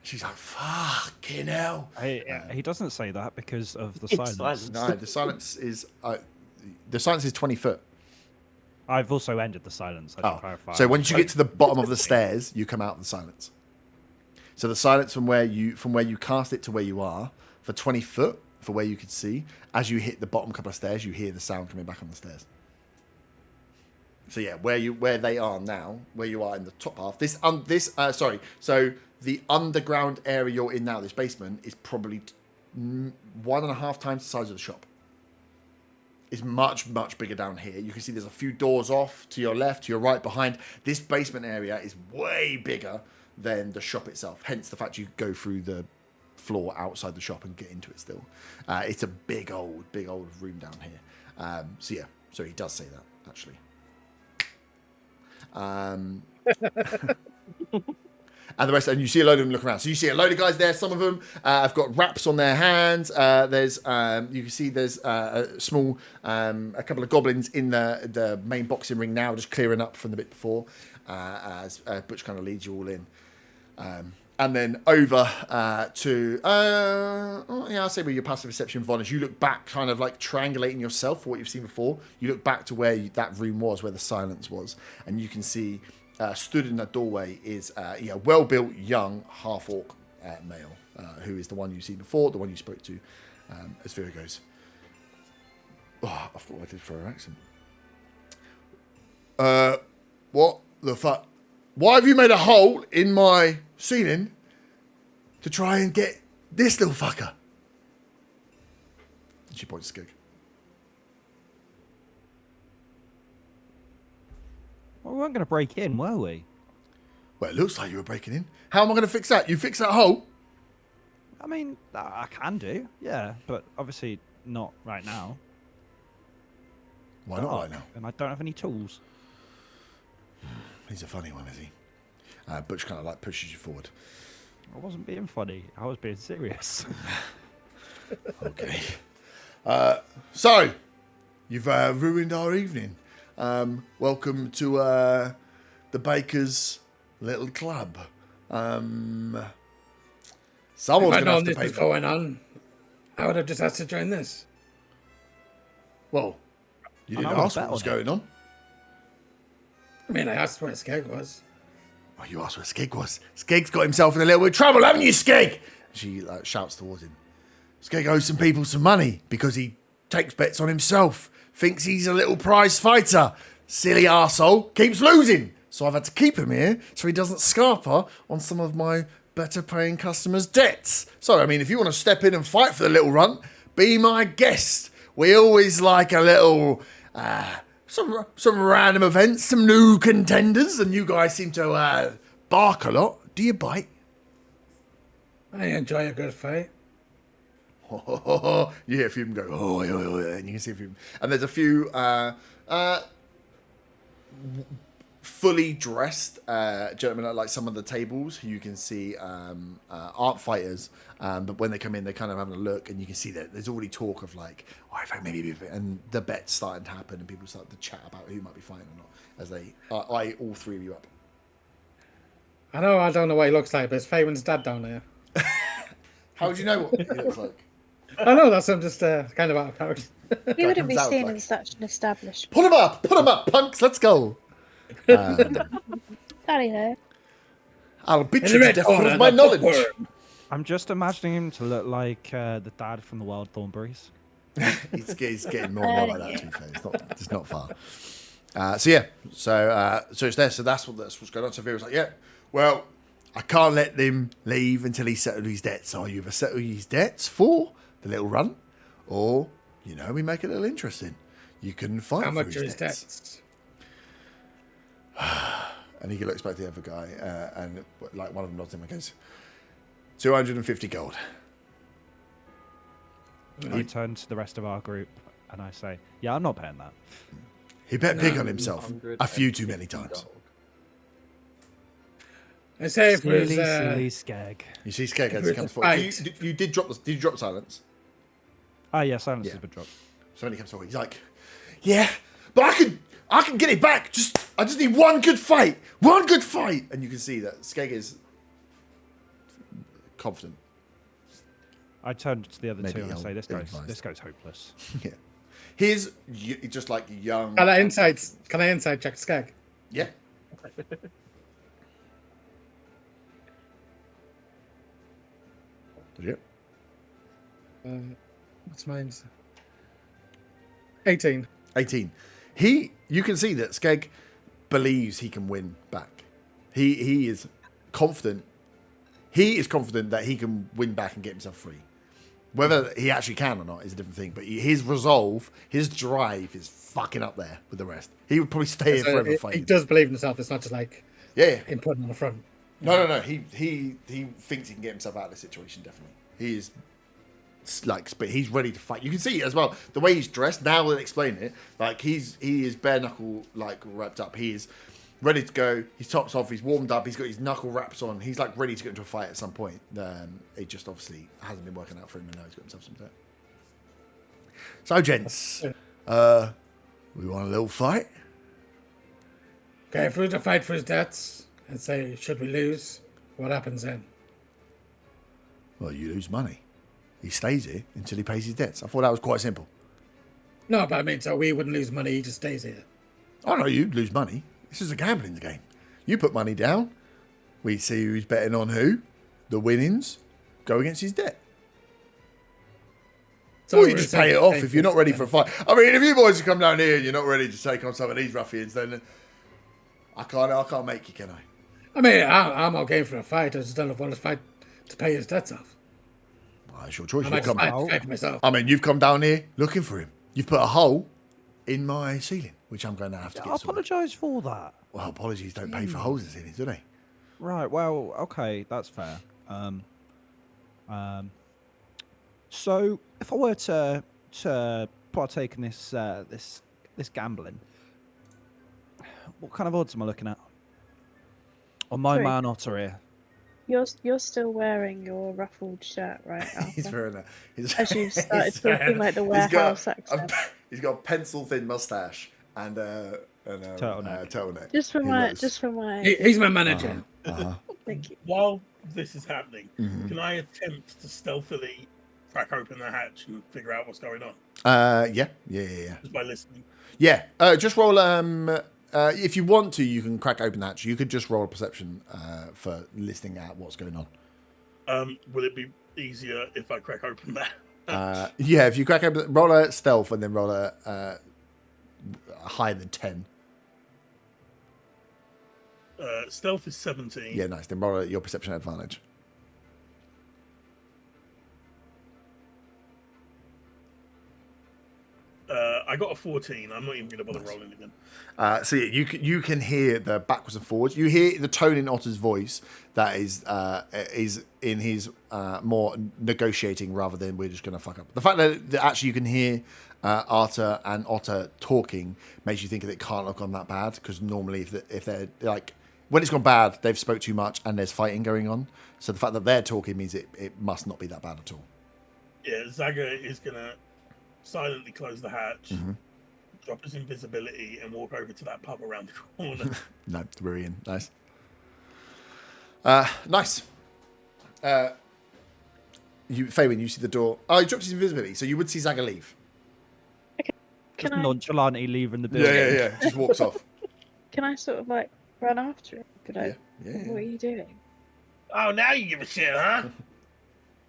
She's like, fucking hell. He doesn't say that because of the It's silence. No, the silence is 20 foot. I've also ended the silence. I should clarify. So once you get to the bottom of the stairs, you come out of the silence. So the silence from where you cast it to where you are for 20 foot for where you could see. As you hit the bottom couple of stairs, you hear the sound coming back on the stairs. So yeah, where they are now, where you are in the top half. So the underground area you're in now, this basement, is probably 1.5 times the size of the shop. It's much, much bigger down here. You can see there's a few doors off to your left, to your right, behind. This basement area is way bigger than the shop itself. Hence the fact you go through the floor outside the shop and get into it still. It's a big old room down here. So he does say that, actually. And the rest, and you see a load of them look around. So you see a load of guys there. Some of them have got wraps on their hands. You can see there's a couple of goblins in the main boxing ring now, just clearing up from the bit before, as Butch kind of leads you all in. And then over I'll say with your passive perception, Von, as you look back, kind of like triangulating yourself for what you've seen before, you look back to where that room was, where the silence was, and you can see stood in that doorway is a well-built, young, half-orc male, who is the one you've seen before, the one you spoke to, as Vera goes, I forgot what I did for her accent. What the fuck why have you made a hole in my ceiling to try and get this little fucker? And she points to Skig. Well, we weren't going to break in, were we? Well, it looks like you were breaking in. How am I going to fix that? You fix that hole? I mean, I can do, yeah, but obviously not right now. Why not right now? And I don't have any tools. He's a funny one, is he? Butch kind of like pushes you forward. I wasn't being funny. I was being serious. Okay. So, you've ruined our evening. Welcome to the Baker's little club. Someone's If I'd going to known have to this pay was for. going on, I would have just asked to join this. Well, you And didn't I would've ask what bet was on it. going on. I mean, I asked where Skeg was. Oh, you asked where Skig was. Skig's got himself in a little bit of trouble, haven't you, Skig? She shouts towards him. Skig owes some people some money because he takes bets on himself. Thinks he's a little prize fighter. Silly arsehole. Keeps losing. So I've had to keep him here so he doesn't scarper on some of my better paying customers' debts. So, I mean, if you want to step in and fight for the little runt, be my guest. We always like a little... some random events, some new contenders, and you guys seem to bark a lot. Do you bite? I enjoy a good fight. You hear a few of them go, oh, and you can see a few. And there's a few fully dressed gentlemen at like some of the tables who you can see aren't fighters, but when they come in, they're kind of having a look, and you can see that there's already talk of like, oh, in fact, maybe, and the bet's starting to happen, and people start to chat about who might be fighting or not as they eye all three of you up. I don't know what he looks like, but it's Faywin's dad down there. How would you know what he looks like? I know that's I'm just kind of out of character. He wouldn't be comes out seen like- in such an established. Put him up, punks, let's go. Daddy there. I'll beat In you the to red death corner, with my the knowledge. bookworm. I'm just imagining him to look like the dad from the Wild Thornberries. He's getting more and more like that, to be fair. It's not far. So it's there. So that's what's going on. So Vera's like, yeah, well, I can't let them leave until he's settled his debts. So you either settle his debts for the little run, or, we make it a little interesting. You can fight How for much are his debts. debts? And he looks back to the other guy, and like one of them nods him and goes, 250 gold. I turn to the rest of our group and I say, yeah, I'm not paying that. He bet big on himself a few too many times. I say if it Silly, was, silly skeg. You see Skeg as If he it comes was a forward. fight- You did drop silence. Ah, yeah, silence Yeah. has been dropped. So when he comes forward, he's like, yeah, but I can get it back. I just need one good fight. And you can see that Skeg is confident. I turn to the other Maybe two and I I'll say, advise. this guy's hopeless. Yeah. He's just like young. Can I inside check Skeg? Yeah. Did you? What's mine? 18. 18. You can see that Skeg believes he can win back. He is confident. He is confident that he can win back and get himself free. Whether he actually can or not is a different thing. But his resolve, his drive is fucking up there with the rest. He would probably stay here So forever he fighting. does believe in himself. It's not just like Yeah. him putting on the front. No. He thinks he can get himself out of the situation. Definitely. He is but he's ready to fight. You can see it as well. The way he's dressed now. That explain it. Like he is bare knuckle wrapped up. He is ready to go. His top's off. He's warmed up. He's got his knuckle wraps on. He's like ready to get into a fight at some point. It just obviously hasn't been working out for him, and now he's got himself some debt. So, gents, we want a little fight. Okay, if we were to fight for his debts and say, should we lose, what happens then? Well, you lose money. He stays here until he pays his debts. I thought that was quite simple. No, but I mean, so we wouldn't lose money. He just stays here. Oh no, you'd lose money. This is a gambling game. You put money down. We see who's betting on who. The winnings go against his debt. So Or you we're just pay it off if you're not ready for a then. fight. I mean, if you boys come down here and you're not ready to take on some of these ruffians, then I can't make you, can I? I mean, I'm all game for a fight. I just don't know if I want to fight to pay his debts off. Well, it's your choice. I You've might just come, fight for myself. I mean, you've come down here looking for him. You've put a hole in my ceiling, which I'm going to have to I get sorted. apologise for that. Well, apologies don't pay for holes in ceilings, do they? Right. Well. Okay. That's fair. So if I were to partake in this this gambling, what kind of odds am I looking at? On my Sorry. man otter here. You're still wearing your ruffled shirt, right? He's Arthur? wearing that. As you started talking like the warehouse accent. He's got a pencil thin mustache and Turtleneck. turtleneck. Just for He my, looks- just for my. He's my manager. Thank you. While this is happening, Mhm. can I attempt to stealthily crack open the hatch and figure out what's going on Yeah. just by listening? Yeah. Just roll. If you want to, you can crack open the hatch. You could just roll a perception for listening at what's going on. Will it be easier if I crack open that? Yeah. If you crack open, roll a stealth and then roll a higher than 10. Stealth is 17. Yeah, nice. Then roll your perception advantage. I got a 14. I'm not even going to bother Nice. rolling again. So yeah, you can hear the backwards and forwards. You hear the tone in Otter's voice that is in his more negotiating rather than we're just going to fuck up. The fact that actually you can hear Arthur and Otter talking makes you think that it can't have gone that bad, because normally if they're like, when it's gone bad, they've spoke too much and there's fighting going on. So the fact that they're talking means it must not be that bad at all. Yeah, Zaga is going to silently close the hatch, Mhm. drop his invisibility, and walk over to that pub around the corner. No, we're in. Nice. Nice. Fabian, you see the door. Oh, he dropped his invisibility, so you would see Zaga leave. Just Can I, nonchalantly leaving the building. Yeah. Just walks off. can I sort of like run after it? Could I? Yeah. What are you doing? Oh, now you give a shit, huh?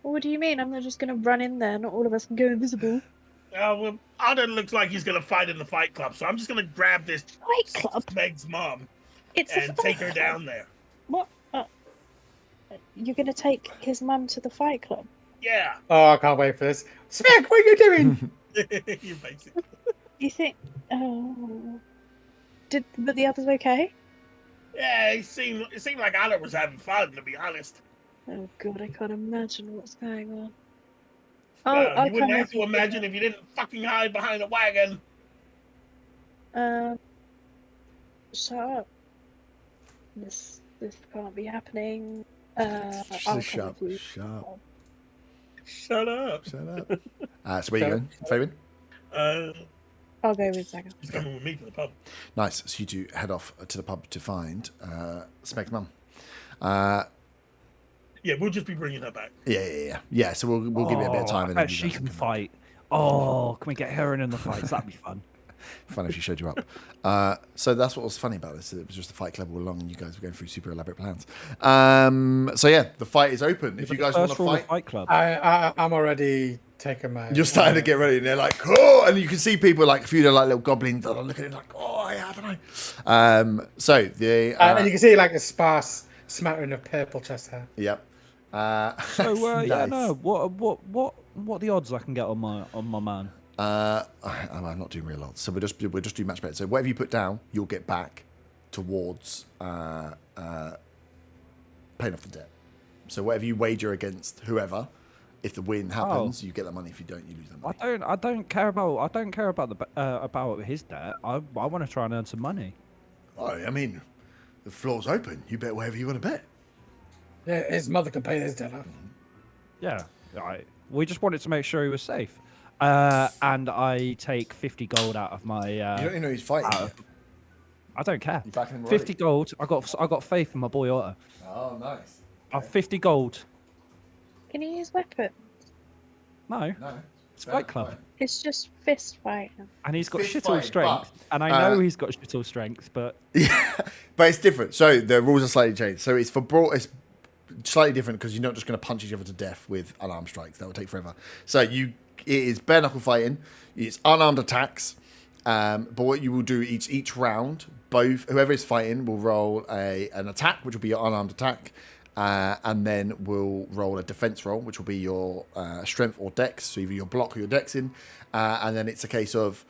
Well, what do you mean? I'm not just gonna run in there. Not all of us can go invisible. Oh, well, Otter looks like he's going to fight in the fight club, so I'm just going to grab this Fight club? Meg's mom It's a and fight take her club. down there. What? You're gonna take his mum to the fight club? Yeah. Oh, I can't wait for this. Smeg, what are you doing? You basically. You think? Oh. But the others okay? Yeah, it seemed like Otter was having fun, to be honest. Oh god, I can't imagine what's going on. Well, I'll you wouldn't come have with to you. imagine if you didn't fucking hide behind a wagon. Shut up. This can't be happening. I'll come Shut with you. up. Shut up. Shut up. So where are you going, Fabian? I'll go with Zaga. He's coming with me to the pub. Nice. So you two head off to the pub to find Smeg's mum. Yeah, we'll just be bringing her back. Yeah. So we'll give it a bit of time. I And bet then you she guys can fight. Oh, can we get her in the fights? That'd be fun. Fun if she showed you up. So that's what was funny about this. It was just a fight club all along, and you guys were going through super elaborate plans. So yeah, the fight is open. If you guys want to First rule of fight, Fight Club. I'm already taking my. you're starting to get ready, and they're like, "Oh!" And you can see people like a few of the like little goblins that are looking at it like, "Oh, yeah, I don't know." So the and you can see like a sparse smattering of purple chest hair. yep. So yeah, nice. no. What are the odds I can get on my man? I'm not doing real odds, so we'll just do match bet. So whatever you put down, you'll get back towards paying off the debt. So whatever you wager against whoever, if the win happens, you get that money. If you don't, you lose that money. I don't care about about his debt. I want to try and earn some money. Oh, I mean, the floor's open. You bet whatever you want to bet. Yeah, his mother can pay his debt off. Yeah, right. We just wanted to make sure he was safe. And I take 50 gold out of my. You don't even know he's fighting. yet. I don't care. You backing him already? 50 gold. I got faith in my boy Otter. Oh, nice. I have 50 gold. Can you use weapon? No, No, it's Fight Club. It's just fist fighting. And he's got Fist shittle fight, strength. but, And I know he's got shittle strength, but Yeah, but it's different. So the rules are slightly changed. So it's for brawl. It's slightly different because you're not just going to punch each other to death with unarmed strikes. That would take forever. So it is bare knuckle fighting. It's unarmed attacks. But what you will do each round, whoever is fighting will roll an attack, which will be your unarmed attack, and then we'll roll a defense roll, which will be your strength or dex, so either your block or your dex in, and then it's a case of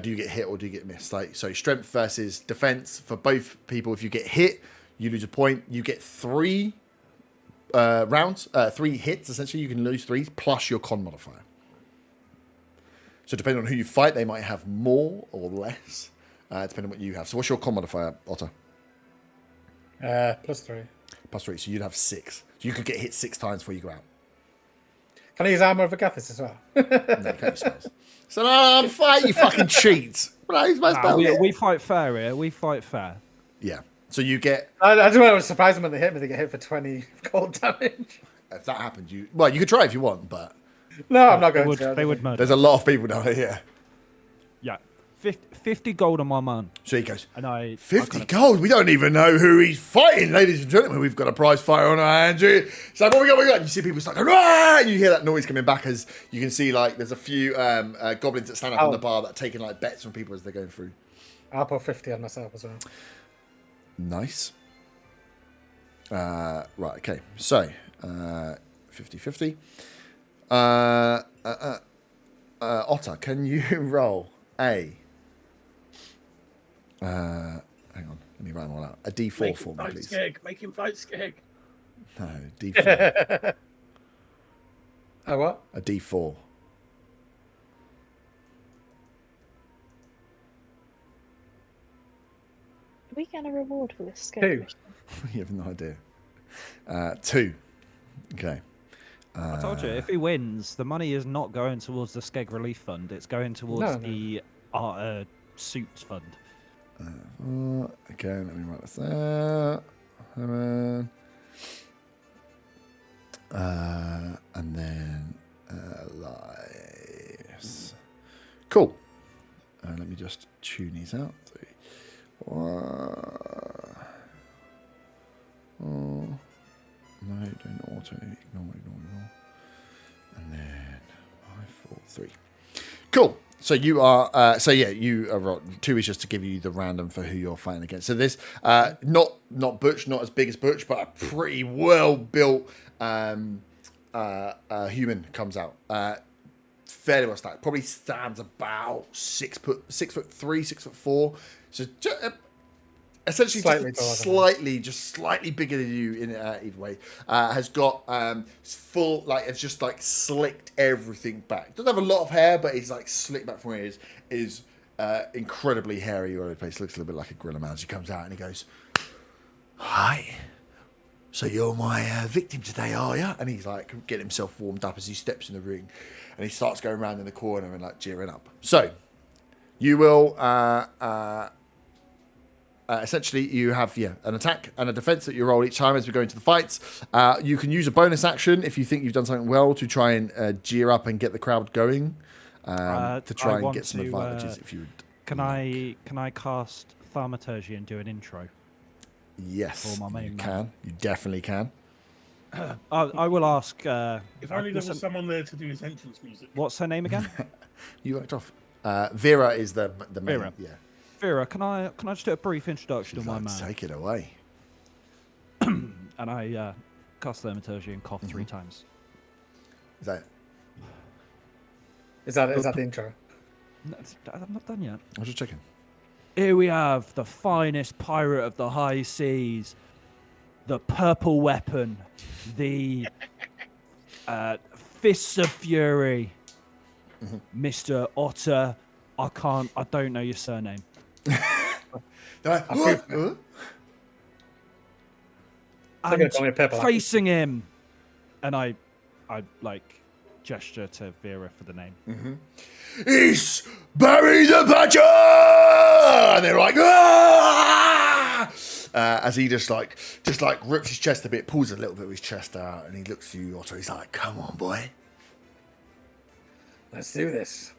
do you get hit or do you get missed? Like, so strength versus defense for both people. If you get hit, you lose a point. You get 3 rounds, 3 hits essentially. You can lose 3 plus your con modifier. So depending on who you fight, they might have more or less, depending on what you have. So what's your con modifier, Otter? +3. +3. So you'd have 6. So you could get hit 6 times before you go out. Can I use Armor of Agathis as well? No, you can't use spells. So no, I'm fight, you fucking cheat. Well, I use my spells. We fight fair here. We fight fair. Yeah. So you get... I just want to surprise them when they hit me. They get hit for 20 cold damage. If that happens, you... Well, you could try if you want, but... No, I'm not going to. They would murder. There's a lot of people down here. Yeah. 50 gold on my man. So he goes, And 50 gold? We don't even know who he's fighting, ladies and gentlemen. We've got a prize fighter on our hands here. It's like, what we got, And you see people start going, ah! And you hear that noise coming back as you can see, like, there's a few goblins that stand up in the bar that are taking, like, bets from people as they're going through. I'll put 50 on myself as well. Nice. Right, okay. So, 50-50. Otter, can you roll a... hang on, let me write them all out. A D4 for me, please. Make him fight Skeg. No, D4. A what? A D4. Do we get a reward for this skill? 2. You have no idea. 2. Okay. I told you, if he wins, the money is not going towards the Skeg Relief Fund. It's going towards the suits fund. Okay, let me write this out. And then lives. Cool. Let me just tune these out. 3, 4. Oh. No, don't auto. Ignore. And then 5, 4, 3. Cool. So you are. You are. 2 is just to give you the random for who you're fighting against. So this, not Butch, not as big as Butch, but a pretty well built human comes out. Fairly well stacked. Probably stands about 6 foot 3, 6'4". So essentially slightly bigger than you in either way. Has got full, like, it's just like slicked everything back. Doesn't have a lot of hair, but he's like slicked back from where he is incredibly hairy all over the place. Looks a little bit like a gorilla man as he comes out and he goes, "Hi. So you're my victim today, are you?" And he's like getting himself warmed up as he steps in the ring, and he starts going around in the corner and like jeering up. So you will. Essentially, you have an attack and a defense that you roll each time as we go into the fights. You can use a bonus action if you think you've done something well to try and jeer up and get the crowd going. To try and get some advantages if you would. Can I cast Thaumaturgy and do an intro? Yes, For my main you man? can. You definitely can. I will ask. If only there was someone there to do his entrance music. What's her name again? You worked off. Vera is the main. Vera. Yeah. Vera, can I just do a brief introduction of my man? Take it away. And I cast Thaumaturgy and cough 3 times. Is that? Is that the intro? No, I'm not done yet. I was just checking. Here we have the finest pirate of the high seas, the purple weapon, the fists of fury, Mr. Otter. I don't know your surname. And facing him, and I like gesture to Vera for the name. He's Barry the Badger! And they're like, ah! As he just rips his chest a bit, pulls a little bit of his chest out, and he looks at you, Otto. He's like, "Come on, boy. Let's do this."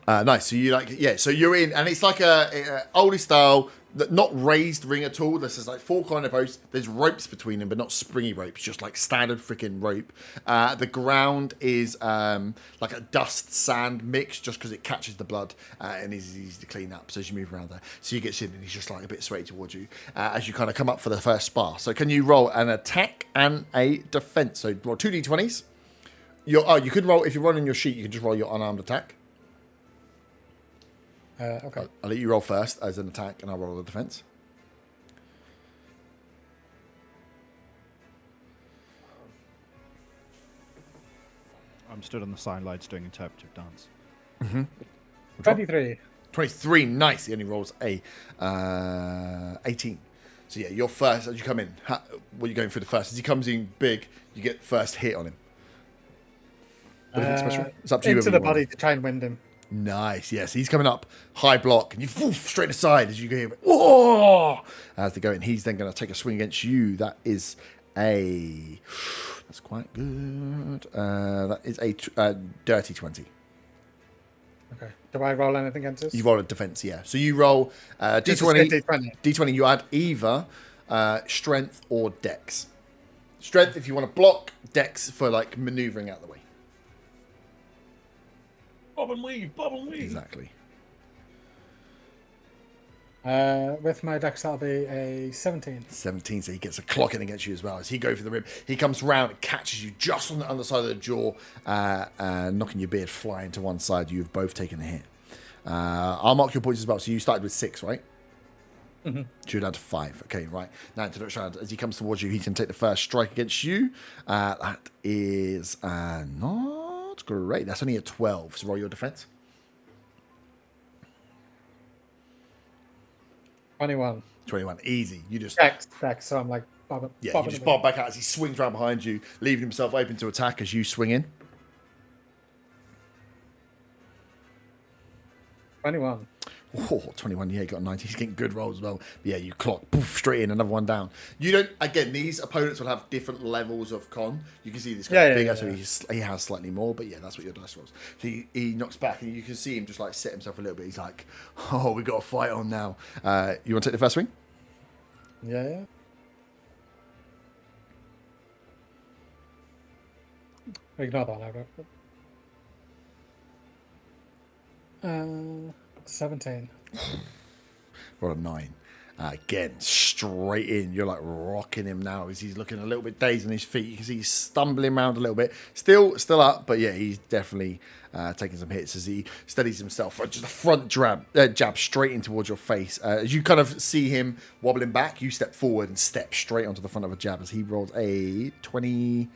Nice. So you so you're in, and it's like a oldie style, not raised ring at all. This is like 4 corner posts. There's ropes between them, but not springy ropes, just like standard freaking rope. The ground is like a dust sand mix, just because it catches the blood and is easy to clean up. So as you move around there, so you get in, and he's just like a bit sweaty towards you as you kind of come up for the first spar. So can you roll an attack and a defense? So roll 2d20s. You could roll, if you're rolling your sheet, you can just roll your unarmed attack. Okay. I'll let you roll first as an attack, and I'll roll the defense. I'm stood on the sidelines doing interpretive dance. 23. 23, nice. He only rolls a 18. So yeah, you're first as you come in. What are you going for the first? As he comes in big, you get first hit on him. Anything special? It's up to you. Into the body to try and wind him. Nice, yes. He's coming up, high block, and you straight aside as you go. Whoa! As they go in, he's then going to take a swing against you. That's quite good. That is a dirty 20. Okay. Do I roll anything against this? You roll a defense, yeah. So you roll D20. D20, you add either strength or dex. Strength if you want to block, dex for like maneuvering out the way. Bob and weave. Exactly. With my dex, that'll be a 17. 17, so he gets a clock in against you as well. As he goes for the rib, he comes round and catches you just on the underside of the jaw, knocking your beard flying to one side. You've both taken a hit. I'll mark your points as well. So you started with 6, right? Mm-hmm. So you're down to 5. Okay, right. Now into the next round, as he comes towards you, he can take the first strike against you. That is not great. That's only a 12. So roll your defense. 21. 21. Easy. You just... Dex. So I'm like... you just bob back out as he swings around behind you, leaving himself open to attack as you swing in. 21. Oh, 21, yeah, he got 90. He's getting good rolls as well. But yeah, you clock, poof, straight in, another one down. You don't, again, these opponents will have different levels of con. You can see this guy's bigger, so he has slightly more, but yeah, that's what your dice rolls. So he knocks back, and you can see him just like set himself a little bit. He's like, oh, we got a fight on now. You want to take the first swing? Yeah. Ignore that, I 17. Roll a 9. Again, straight in. You're like rocking him now as he's looking a little bit dazed on his feet. You can see he's stumbling around a little bit. Still up, but yeah, he's definitely taking some hits as he steadies himself. Just a front jab straight in towards your face. As you kind of see him wobbling back, you step forward and step straight onto the front of a jab as he rolls a 22.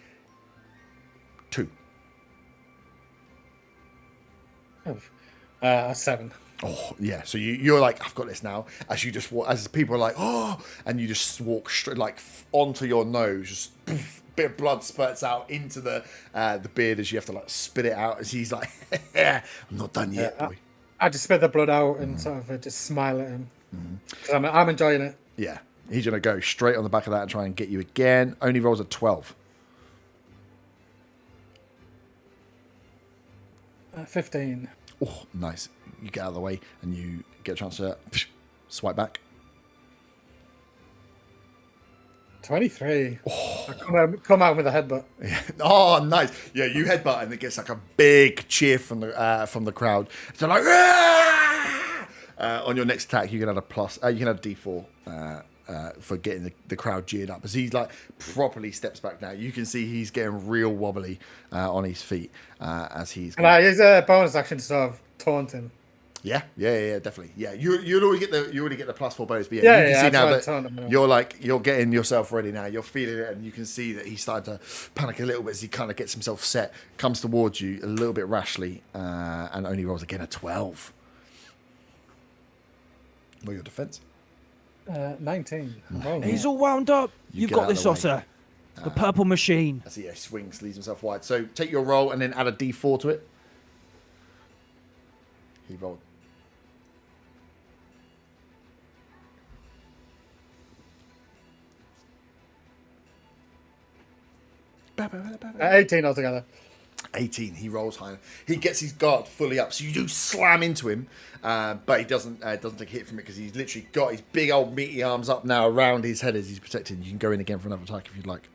7. Oh yeah, so you're like, I've got this now. As you just walk, as people are like, oh, and you just walk straight like onto your nose, just poof, bit of blood spurts out into the beard as you have to like spit it out. As he's like, I'm not done yet, boy. I just spit the blood out and sort of just smile at him because I'm enjoying it. Yeah, he's gonna go straight on the back of that and try and get you again. Only rolls a 12. 15. Oh, nice. You get out of the way and you get a chance to swipe back. 23. Oh. I come out with a headbutt. Yeah. Oh, nice. Yeah, you headbutt and it gets like a big cheer from the crowd. So like, on your next attack, you can add a plus. You can add a D4 for getting the crowd jeered up. As he like properly steps back now, you can see he's getting real wobbly on his feet as he's. And I use a bonus action to sort of taunt him. Yeah, definitely. Yeah, you already get the +4 bonus. But yeah, you can see now that you're getting yourself ready now. You're feeling it, and you can see that he's starting to panic a little bit as he kind of gets himself set, comes towards you a little bit rashly, and only rolls again a 12. What your defense? 19. Oh, He's all wound up. You've got this, Otter. The purple machine. I see. Yeah, swings, leaves himself wide. So take your roll and then add a D4 to it. He rolled. $18 altogether. 18. He rolls high. He gets his guard fully up. So you do slam into him, but he doesn't take a hit from it because he's literally got his big old meaty arms up now around his head as he's protected. You can go in again for another attack if you'd like.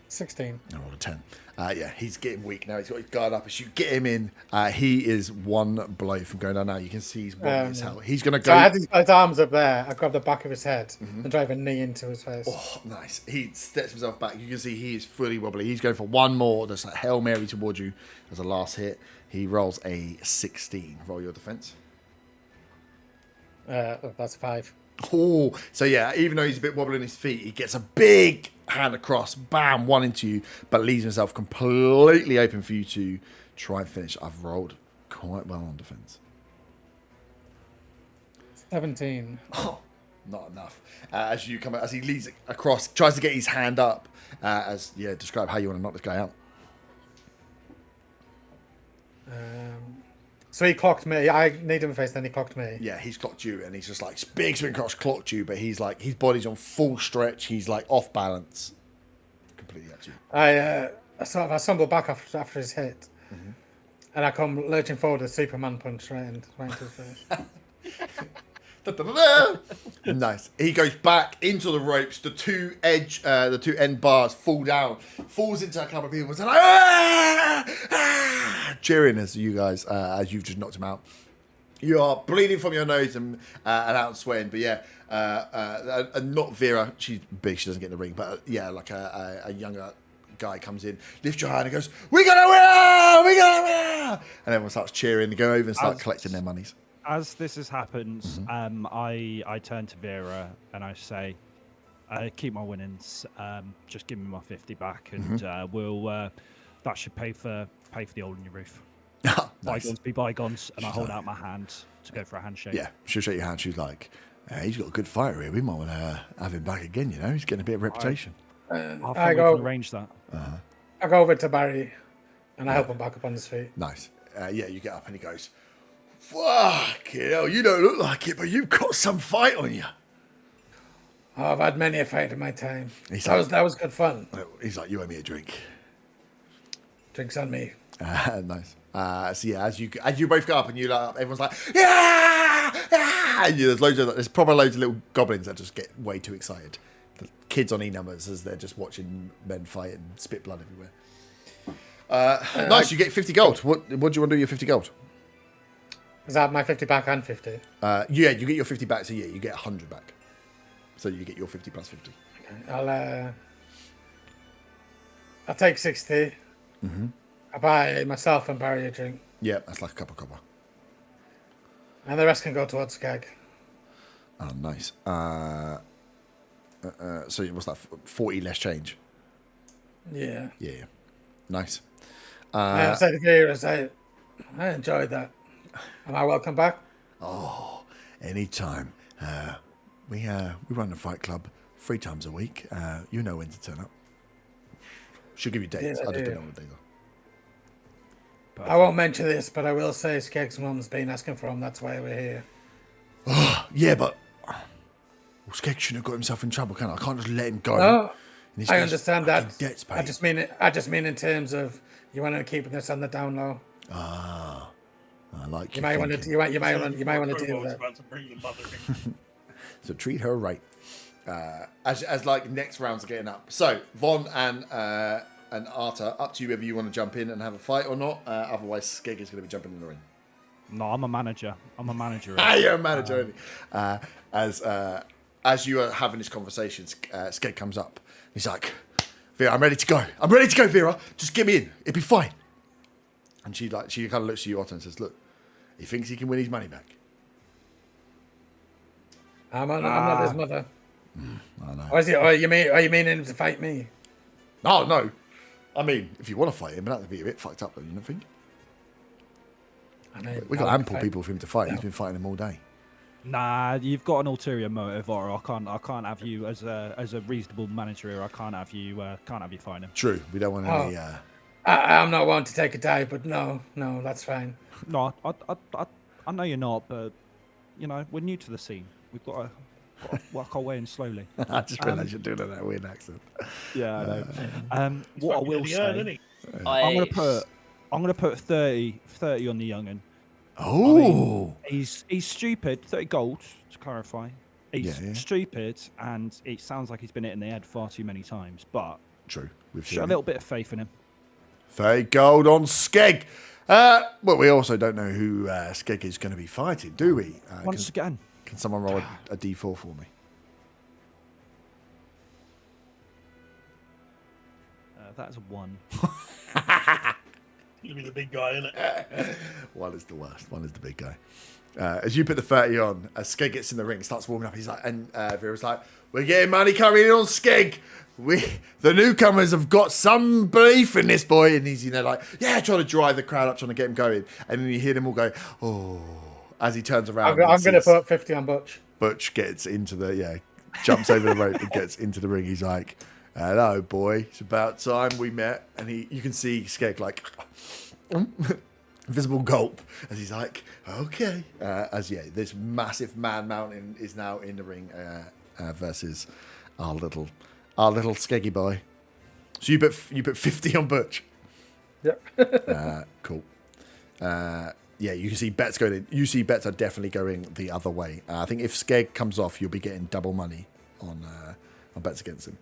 16. I rolled a 10. Yeah, he's getting weak now. He's got his guard up. As you get him in, he is one blow from going down now. You can see he's wobbly as hell. He's going to go... So I had his arms up there. I grabbed the back of his head and drive a knee into his face. Oh, nice. He steps himself back. You can see he is fully wobbly. He's going for one more. There's a Hail Mary towards you as a last hit. He rolls a 16. Roll your defense. That's 5. Oh, so yeah, even though he's a bit wobbly on his feet, he gets a big hand across, bam, one into you, but leaves himself completely open for you to try and finish. I've rolled quite well on defense. 17. Oh, not enough. As he leads across, tries to get his hand up, describe how you want to knock this guy out. So he clocked me. I kneed him in the face, then he clocked me. Yeah, he's clocked you, and he's just like big swing cross, clocked you, but he's like his body's on full stretch. He's like off balance. Completely up to you. I stumble back after his hit, and I come lurching forward with a Superman punch right into his face. Nice. He goes back into the ropes. The two end bars fall down. Falls into a couple of people. And like, cheering as you guys, as you've just knocked him out. You are bleeding from your nose and out sweating. But yeah, not Vera. She's big. She doesn't get in the ring. But like a younger guy comes in, lifts your hand and goes, "We gotta win! We gotta win!" And everyone starts cheering. They go over and start collecting their monies. As this has happened, I turn to Vera and I say, "Keep my winnings. Just give me my 50 back, and we'll. That should pay for the hole in your roof. Nice. Bygones be bygones." And I hold out my hand to go for a handshake. Yeah, she'll shake your hand. She's like, "He's got a good fighter here. We might want to have him back again. You know, he's getting a bit of reputation." I can arrange that. I go over to Barry, and I help him back up on his feet. Nice. You get up and he goes, "Fuck, you don't look like it, but you've got some fight on you." Oh, I've had many a fight in my time. That was good fun. He's like, "You owe me a drink." Drinks on me. Nice. So yeah, as you both go up and you like, everyone's like, "Yeah, yeah!" And there's loads of little goblins that just get way too excited. The kids on numbers as they're just watching men fight and spit blood everywhere. Nice. You get 50 gold. What do you want to do with your 50 gold? Is that my 50 back and 50? Yeah, you get your 50 back. So yeah, you get 100 back. So you get your 50 plus 50. Okay. I'll take 60. I buy myself and Barry a drink. Yeah, that's like a cup of copper. And the rest can go towards Skag. Oh, nice. So what's that? 40 less change. Yeah. Yeah. Nice. I said to Vera, I enjoyed that. Am I welcome back? Oh, anytime. We run the fight club 3 times a week. You know when to turn up. She'll give you dates. I just don't know what days are. I won't mention this, but I will say Skeg's mum's been asking for him. That's why we're here. Oh, yeah, but Skeg shouldn't have got himself in trouble, can I? I can't just let him go. No, I understand that. Debts paid. I just mean in terms of you want to keep this on the down low. Ah, I like you. Might want to. You might want to do that. About to bring your mother in. So treat her right. As like next rounds are getting up. So Von and Arta, up to you whether you want to jump in and have a fight or not. Otherwise, Skeg is going to be jumping in the ring. No, I'm a manager. You're a manager. As you are having this conversation, Skeg comes up. He's like, "Vera, I'm ready to go. Vera. Just get me in. It'll be fine." And she kind of looks at you, Otto, and says, "Look, he thinks he can win his money back." I'm not his mother. I know. Are you meaning him to fight me? No. I mean, if you want to fight him, that would be a bit fucked up, though. You don't think? I mean, We've got ample people for him to fight. Yeah. He's been fighting them all day. Nah, you've got an ulterior motive, or I can't have you as a reasonable manager here. I can't have you fighting him. True, we don't want any. I'm not one to take a dive, but no, that's fine. No, I know you're not, but you know we're new to the scene. We've got work our way in slowly. I just realised you're doing that weird accent. Yeah, I know. What I will say, I'm gonna put 30 on the young'un. Oh, He's stupid. 30 gold to clarify. He's Yeah. stupid, and it sounds like he's been hit in the head far too many times. But true. We've show seen a it. little bit of faith in him. 30 gold on Skeg. Well, we also don't know who Skeg is going to be fighting, do we? Once again, Can someone roll a d4 for me? that is a 1. You'll be the big guy, innit? One is the worst. One is the big guy. As you put the 30 on, as Skeg gets in the ring, starts warming up. He's like, and Vera's like, "We're getting money coming in on Skeg. The newcomers have got some belief in this boy," and he's like, yeah, trying to drive the crowd up, trying to get him going. And then you hear them all go, "Oh," as he turns around. I'm going to put 50 on Butch. Butch gets into the jumps over the rope and gets into the ring. He's like, "Hello, boy. It's about time we met." And you can see Skeg like visible gulp as he's like, "Okay." This massive man mountain is now in the ring versus our little Skeggy boy. So you put 50 on Butch. Yep. Cool. You can see bets going in. You see bets are definitely going the other way. I think if Skeg comes off, you'll be getting double money on bets against him.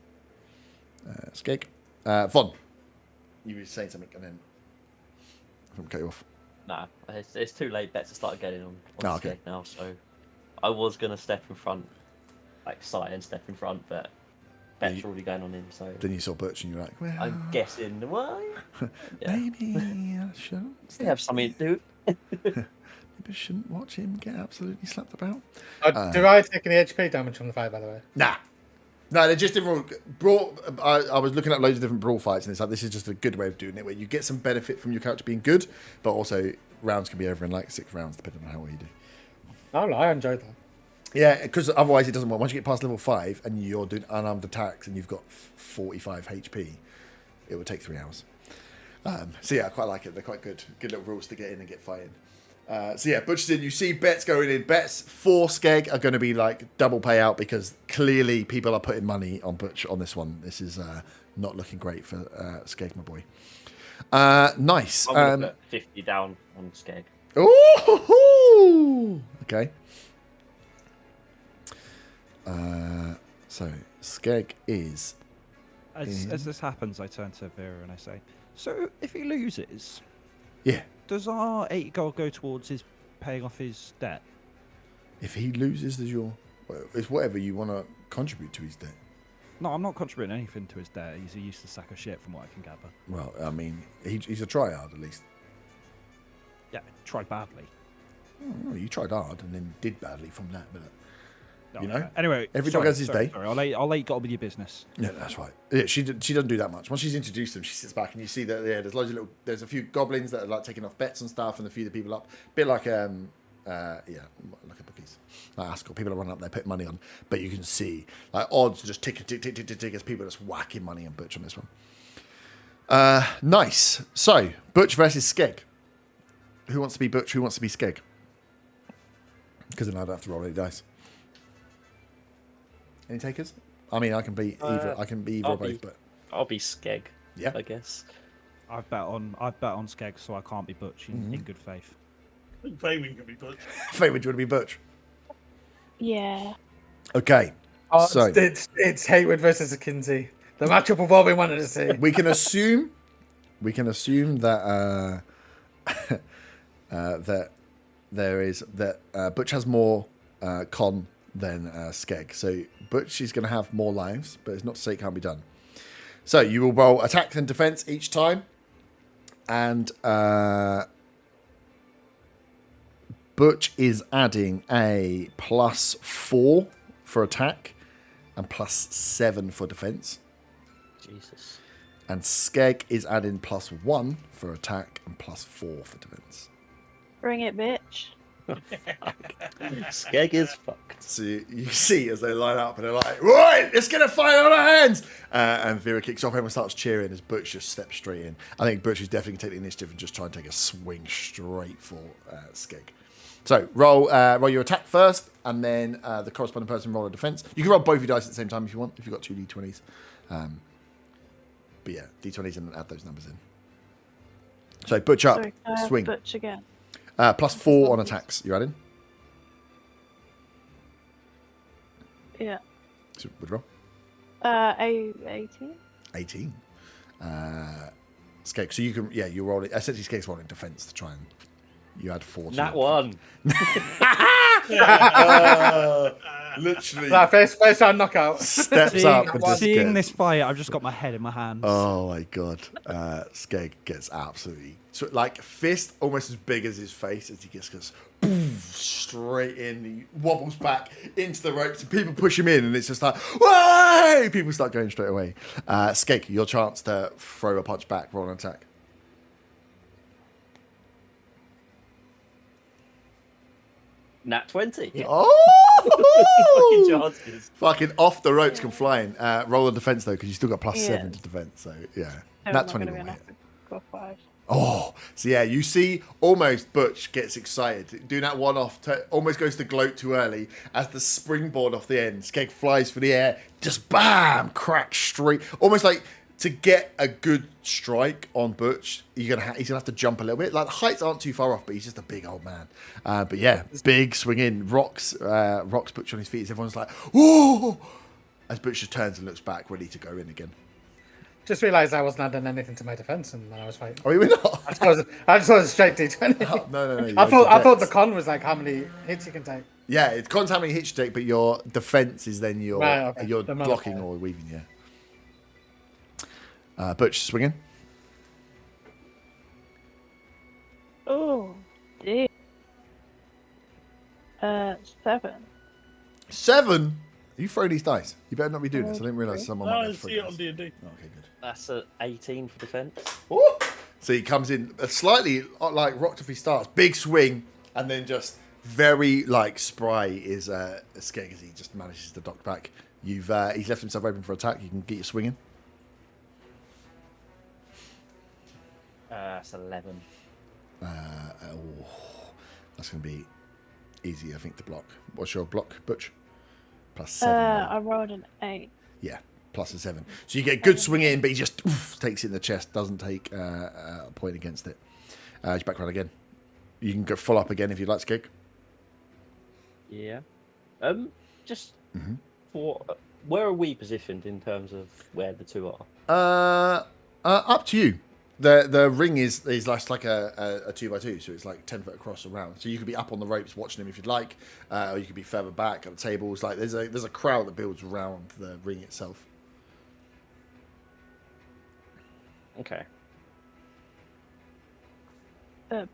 Skeg. Von, you were saying something and then I'm cut you off. Nah, it's too late. Bets have started getting on okay. Skeg now, so I was going to step in front, like side and step in front, but bets are already going on him, so... Then you saw Butch and you're like, well... I'm guessing, why? Yeah. Maybe I shouldn't. We have something to do. Maybe I shouldn't watch him get absolutely slapped about. Do I take any HP damage from the fight, by the way? Nah. No, they're just different. I was looking at loads of different brawl fights, and it's like this is just a good way of doing it, where you get some benefit from your character being good, but also rounds can be over in like 6 rounds, depending on how well you do. Oh, no, I enjoyed that. Yeah, because otherwise it doesn't work. Once you get past level 5 and you're doing unarmed attacks and you've got 45 HP, it will take 3 hours. So yeah, I quite like it. They're quite good little rules to get in and get fighting. Butcher's in. You see bets going in. Bets for Skeg are going to be like double payout because clearly people are putting money on Butch on this one. This is not looking great for Skeg, my boy. Nice. I'm going to put 50 down on Skeg. Ooh, okay. So Skeg is. As this happens, I turn to Vera and I say, "So if he loses, Yeah. does our 8 gold go towards his paying off his debt?" If he loses, it's whatever you want to contribute to his debt. No, I'm not contributing anything to his debt. He's a useless sack of shit, from what I can gather. Well, I mean, he's a tryhard at least. Yeah, tried badly. Oh, you tried hard and then did badly from that, but you know. Okay. Anyway, every dog has his day. Sorry, I'll let you get on with your business. Yeah, that's right. Yeah, she doesn't do that much. Once she's introduced them, she sits back and you see that there's a few goblins that are like taking off bets and stuff, and a few of the people up, a bit like like a bookies, like Ascot. People are running up there putting money on, but you can see like odds just tick as people are just whacking money on Butch on this one. Nice. So Butch versus Skeg. Who wants to be Butch? Who wants to be Skeg? Because then I don't have to roll any dice. Any takers? I mean, I can be either. I can be either or both, but I'll be Skeg. Yeah, I guess. I've bet on Skeg, so I can't be Butch in good faith. I think Faywin can be Butch. Faye, would you want to be Butch? Yeah. Okay. So It's Haywood versus Kinsey. The matchup of all we wanted to see. we can assume that that Butch has more con than Skeg. So Butch is going to have more lives, but it's not to say it can't be done. So you will roll attack and defense each time, and Butch is adding a +4 for attack and +7 for defense. Jesus. And Skeg is adding +1 for attack and +4 for defense. Bring it, bitch. Skeg is fucked. So you see as they line up and they're like, right, let's get a fight on our hands. And Vera kicks off, everyone starts cheering as Butch just steps straight in. I think Butch is definitely going to take the initiative and just try and take a swing straight for Skeg. So roll your attack first, and then the corresponding person roll a defense. You can roll both your dice at the same time if you want, if you've got 2 d20s. But yeah, d20s and add those numbers in. So butch up, Sorry, swing. Butch again. +4 on attacks. You adding? Yeah. So would roll 18. 18. Skeg. So you can, you roll it. Essentially, Skeg's rolling defense to try and you add 4. That one. Literally That face down knockout. steps up and just Seeing gets- this fight, I've just got my head in my hands. Oh my god. Skeg gets absolutely like fist almost as big as his face as he goes boom, straight in. He wobbles back into the ropes and people push him in and it's just like, whoa! People start going straight away. Skeg, your chance to throw a punch back, roll an attack. Nat 20. Oh! Fucking chances. Fucking off the ropes come flying. Roll a defense though, because you still got +7 to defense. So yeah, No, Nat not 20 gonna will be hit. enough. Go 5. Oh, so yeah, you see almost Butch gets excited. Doing that one off, almost goes to gloat too early as the springboard off the end. Skeg flies for the air, just bam, cracks straight. Almost like to get a good strike on Butch, he's gonna have to jump a little bit. Like the heights aren't too far off, but he's just a big old man. But yeah, big swing in, rocks Butch on his feet as everyone's like, whoa! As Butch just turns and looks back, ready to go in again. Just realised I wasn't adding anything to my defence and when I was fighting. Oh, you were not? I just was straight D20. No. I thought the con was like how many hits you can take. Yeah, it's cons how many hits you take, but your defense is then your Right, okay. your The blocking modifier. or weaving. Yeah. Butch swinging. Oh, dear. 7. 7. You throw these dice. You better not be doing this. I didn't realise someone No, might I have see thrown it on dice. D&D. Oh, okay, good. That's a 18 for defense. Ooh. So he comes in slightly like rocked off his starts, big swing, and then just very like spry is Skeg as he just manages to dock back. He's left himself open for attack. You can get your swinging. That's 11. That's going to be easy, I think, to block. What's your block, Butch? +7. I rolled an 8. Yeah, +7. So you get a good swing in, but he just takes it in the chest, doesn't take a point against it. He's back around again. You can go full up again if you'd like to kick. Yeah. Just for where are we positioned in terms of where the two are? Up to you. The ring is like a 2x2, so it's like 10 foot across around. So you could be up on the ropes watching him if you'd like, or you could be further back at the tables. Like there's a crowd that builds around the ring itself. Okay.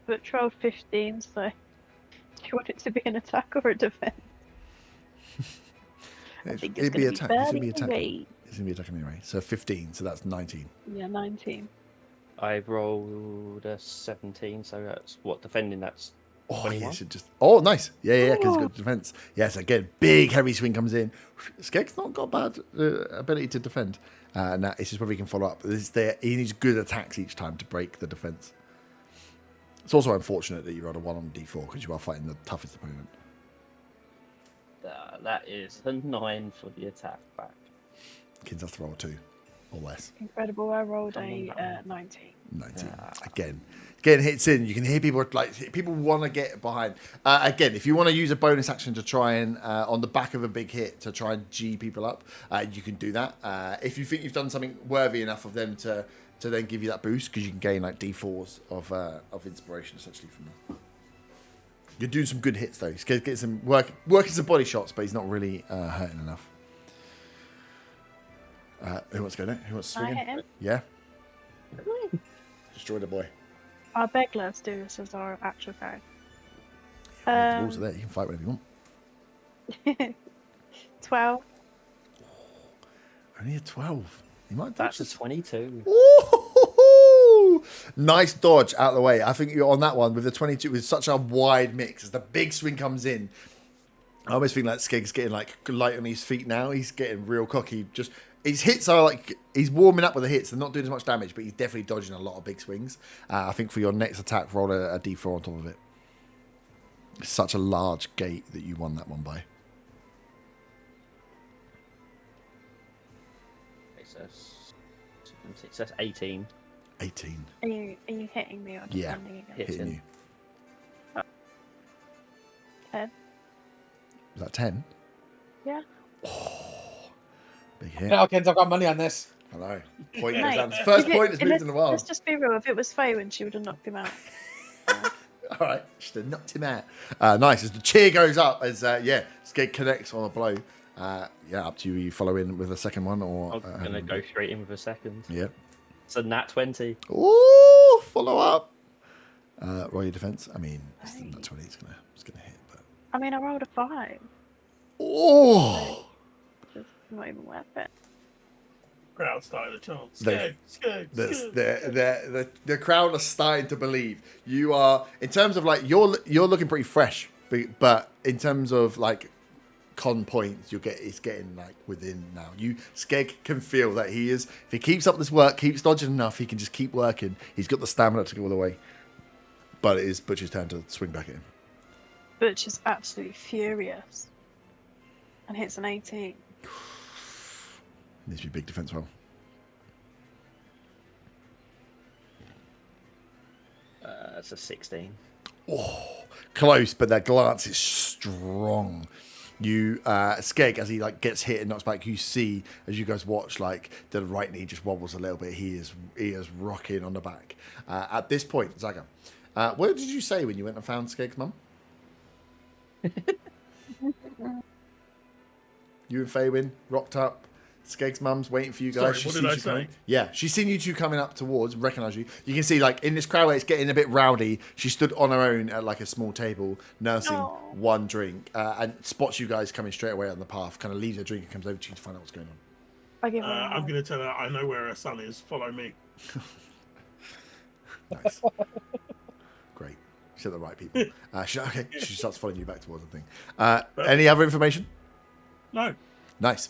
Butch rolled 15, so do you want it to be an attack or a defense? I think it's It'd be going attack. to It's be gonna be attack. fairly It's gonna be attack anyway. So 15. So that's 19. Yeah, 19. I've rolled a 17, so that's what defending. That's Oh 21? yes, it just. Oh nice. Yeah, because it's good defense. Yes, again, big heavy swing comes in. Skeg's not got bad ability to defend. And that it's just whether he can follow up. He needs good attacks each time to break the defense. It's also unfortunate that you rolled a 1 on D4 because you are fighting the toughest opponent. that is a 9 for the attack back. Kids have to roll a 2 or less. Incredible. I rolled a 19. 19. Again, getting hits in. You can hear people people want to get behind. Again, if you want to use a bonus action to try and on the back of a big hit to try and G people up, you can do that. If you think you've done something worthy enough of them to then give you that boost, because you can gain like D4s of inspiration essentially from that. You're doing some good hits though. He's getting some working some body shots, but he's not really hurting enough. Who wants to go next? Who wants to swing I in? hit him. Yeah. Destroy the boy. Our beglers do this as our actual character. The rules are there. You can fight whenever you want. 12. Only a 12. You might dodge That's a this. 22. Ooh, nice dodge out of the way. I think you're on that one with the 22 with such a wide mix as the big swing comes in. I almost think like Skeg's getting like light on his feet now. He's getting real cocky. Just his hits are like he's warming up with the hits. They're not doing as much damage, but he's definitely dodging a lot of big swings. I think for your next attack, roll a D4 on top of it. It's such a large gate that you won that one by. So that's 18. 18. Are you hitting me or Yeah. defending again? Hitting you. 10. Was that 10? Yeah. Big hit. Hawkins, I've got money on this. Hello. Point goes Mate, down. First if point has moved let's- in a while. Let's just be real. If it was Faywin, she would have knocked him out. All right, just knocked him out. Nice. As the cheer goes up, as Skeg connects on a blow. Up to you. You follow in with a second one, or I'm gonna go straight in with a second. Yeah. It's a nat 20. Ooh, follow up. Roll your defense. I mean, it's not 20. It's gonna hit, but I mean, I rolled a 5. oh, It's not even worth it. Crowd started a chant. They- Skeg. the crowd are starting to believe you are. In terms of like you're looking pretty fresh, but in terms of like con points, it's getting like within now. Skeg can feel that he is. If he keeps up this work, keeps dodging enough, he can just keep working. He's got the stamina to go all the way. But it is Butcher's turn to swing back at him. Butch is absolutely furious and hits an 18. Needs to be a big defense roll. It's a 16. Oh, close, but that glance is strong. You, Skeg, as he like gets hit and knocks back, you see as you guys watch, like the right knee just wobbles a little bit. He is rocking on the back. At this point, Zaga, what did you say when you went and found Skeg's mum? You and Faywin rocked up. Skeg's mum's waiting for you guys. Sorry, what She did I sees you coming. say? Yeah, she's seen you two coming up towards, recognise you. You can see, like, in this crowd where it's getting a bit rowdy, she stood on her own at, like, a small table, nursing Oh. one drink, and spots you guys coming straight away on the path, kind of leaves her drink and comes over to you to find out what's going on. I give her a I'm nod. going to tell her I know where her son is. Follow me. Nice. Great. She's the right people. She starts following you back towards the thing. Any other information? No. Nice.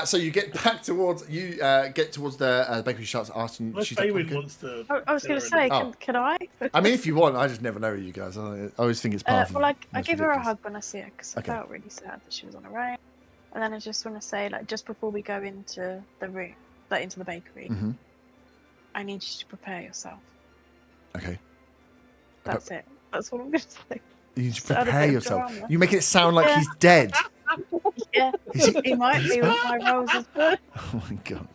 So you get back towards the bakery shops, asking. Unless She's like, Faywin okay. wants to. I was going to tell her say, Oh. can I? I mean, if you want, I just never know you guys. I always think it's part of Well, I most give her a ridiculous. hug when I see her because Okay. I felt really sad that she was on her own. And then I just want to say, like, just before we go into the room, like into the bakery, Mhm. I need you to prepare yourself. Okay. That's it. That's what I'm going to say. You need to So add a prepare bit of yourself. drama. You make it sound like Yeah. he's dead. Yeah, Is he- he might be with my roses. But Oh my god.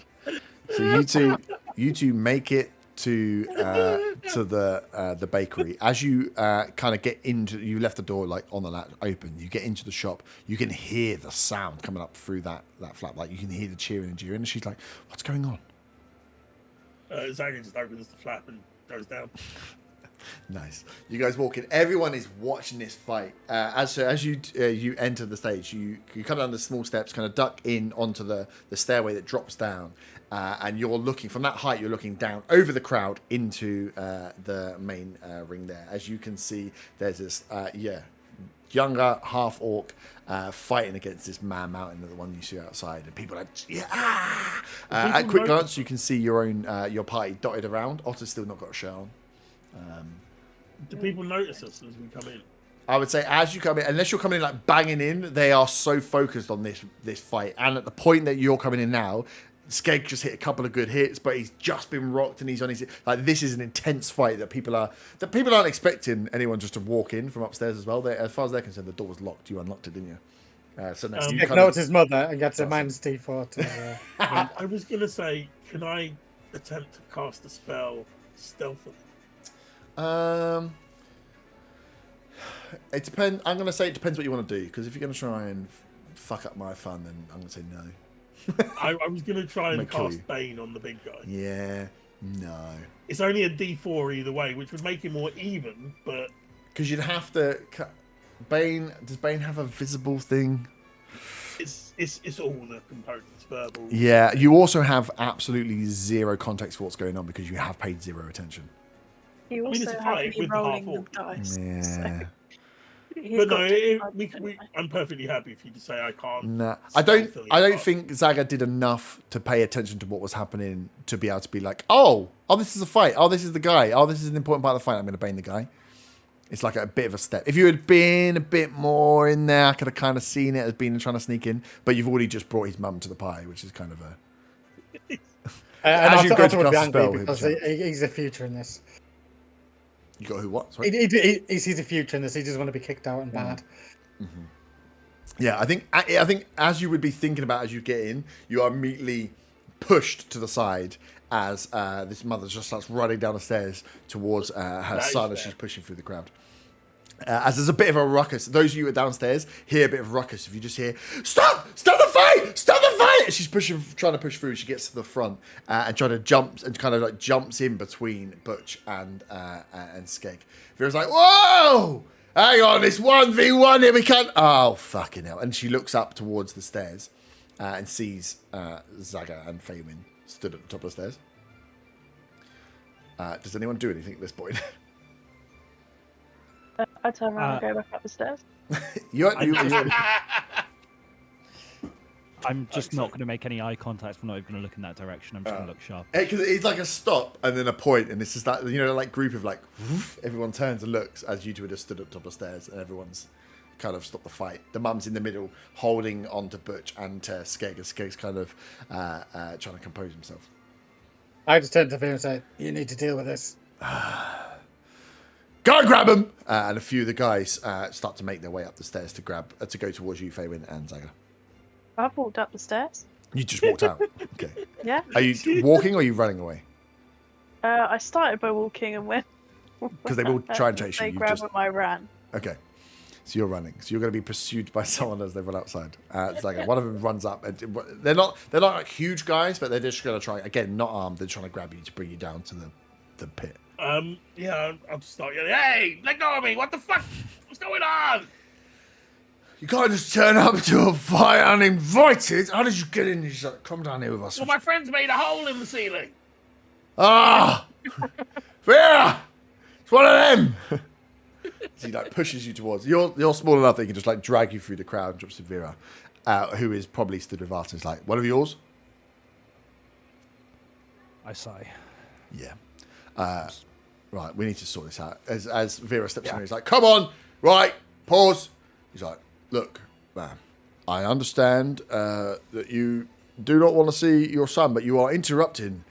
So you two make it to the bakery. As you kind of get into, you left the door like on the latch open. You get into the shop. You can hear the sound coming up through that flap. Like you can hear the cheering and jeering. And she's like, "What's going on?" Zaga just opens the flap and goes down. Nice. You guys walk in. Everyone is watching this fight. As you enter the stage, you come down the small steps, kind of duck in onto the stairway that drops down, and you're looking from that height. You're looking down over the crowd into the main ring there. As you can see, there's this younger half orc fighting against this man mountain, the one you see outside, and people are at quick glance, you can see your own your party dotted around. Otter's still not got a shirt on. Do people notice us as we come in? I would say as you come in, unless you're coming in like banging in, they are so focused on this fight. And at the point that you're coming in now, Skeg just hit a couple of good hits, but he's just been rocked and he's on his like. This is an intense fight that people aren't expecting anyone just to walk in from upstairs as well. As far as they're concerned, the door was locked. You unlocked it, didn't you? So now you Nick kind of, notes his mother and gets a minus D4 to. I was going to say, can I attempt to cast a spell stealthily? It depends. I'm gonna say it depends what you want to do. Because if you're gonna try and fuck up my fun, then I'm gonna say no. I was going to try and Might kill cast you. Bane on the big guy. Yeah, no. It's only a D4 either way, which would make it more even, but Because you'd have to. Bane, does Bane have a visible thing? it's all the components, verbal. Yeah, you also have absolutely zero context for what's going on because you have paid zero attention. you I mean, also it's a have fight me with the rolling half-orc. the dice. Yeah. So he's But got no, to decide anyway. I'm perfectly happy for you to say I can't. Nah, I don't stealthily think Zaga did enough to pay attention to what was happening to be able to be like, oh, this is a fight. Oh, this is the guy. Oh, this is an important part of the fight. I'm going to bane the guy. It's like a bit of a step. If you had been a bit more in there, I could have kind of seen it as being trying to sneak in. But you've already just brought his mum to the party, which is kind of a. As you go to cast a spell, because he's the future in this. You got who? What? Sorry. He sees the future in this. He doesn't want to be kicked out and bad. Mm-hmm. Yeah, I think as you would be thinking about as you get in, you are immediately pushed to the side as this mother just starts running down the stairs towards her son as she's pushing through the crowd. As there's a bit of a ruckus, those of you who are downstairs hear a bit of ruckus. If you just hear, stop the fight, stop the fight! And she's trying to push through. She gets to the front and trying to jumps in between Butch and Skeg. Vera's like, whoa! Hang on, it's 1v1 here, we can't... Oh, fucking hell. And she looks up towards the stairs and sees Zaga and Feywin stood at the top of the stairs. Does anyone do anything at this point? I turn around and go back up the stairs. I'm just not going to make any eye contact. We're not even going to look in that direction. I'm just going to look sharp. Because it's like a stop and then a point, and this is that, you know, like group of like, woof, everyone turns and looks as you two had just stood at the top of the stairs, and everyone's kind of stopped the fight. The mum's in the middle, holding on to Butch and to Skeg, and Skeg's kind of trying to compose himself. I just turn to Vera and say, "You need to deal with this." Go and grab him! And a few of the guys start to make their way up the stairs to go towards you, Feywin and Zaga. I've walked up the stairs. You just walked out. Okay. Yeah. Are you walking or are you running away? I started by walking and went. Because they will try and chase you. They grabbed when I ran. Okay. So you're running. So you're going to be pursued by someone as they run outside. It's like one of them runs up. And they're not like huge guys, but they're just going to try, again, not armed. They're trying to grab you to bring you down to the pit. Yeah, I'll just start yelling, hey, let go of me, what the fuck? What's going on? You can't just turn up to a fight uninvited. How did you get in? He's like, come down here with us. Well, my friends made a hole in the ceiling. Ah! Vera! It's one of them! So he like pushes you towards... You're small enough that he can just like drag you through the crowd and drops to Vera, who is probably stood with Arthur. He's like, one of yours? I sigh. Yeah. Right, we need to sort this out. As Vera steps in, he's like, come on! Right, pause! He's like, look, man, I understand that you do not want to see your son, but you are interrupting,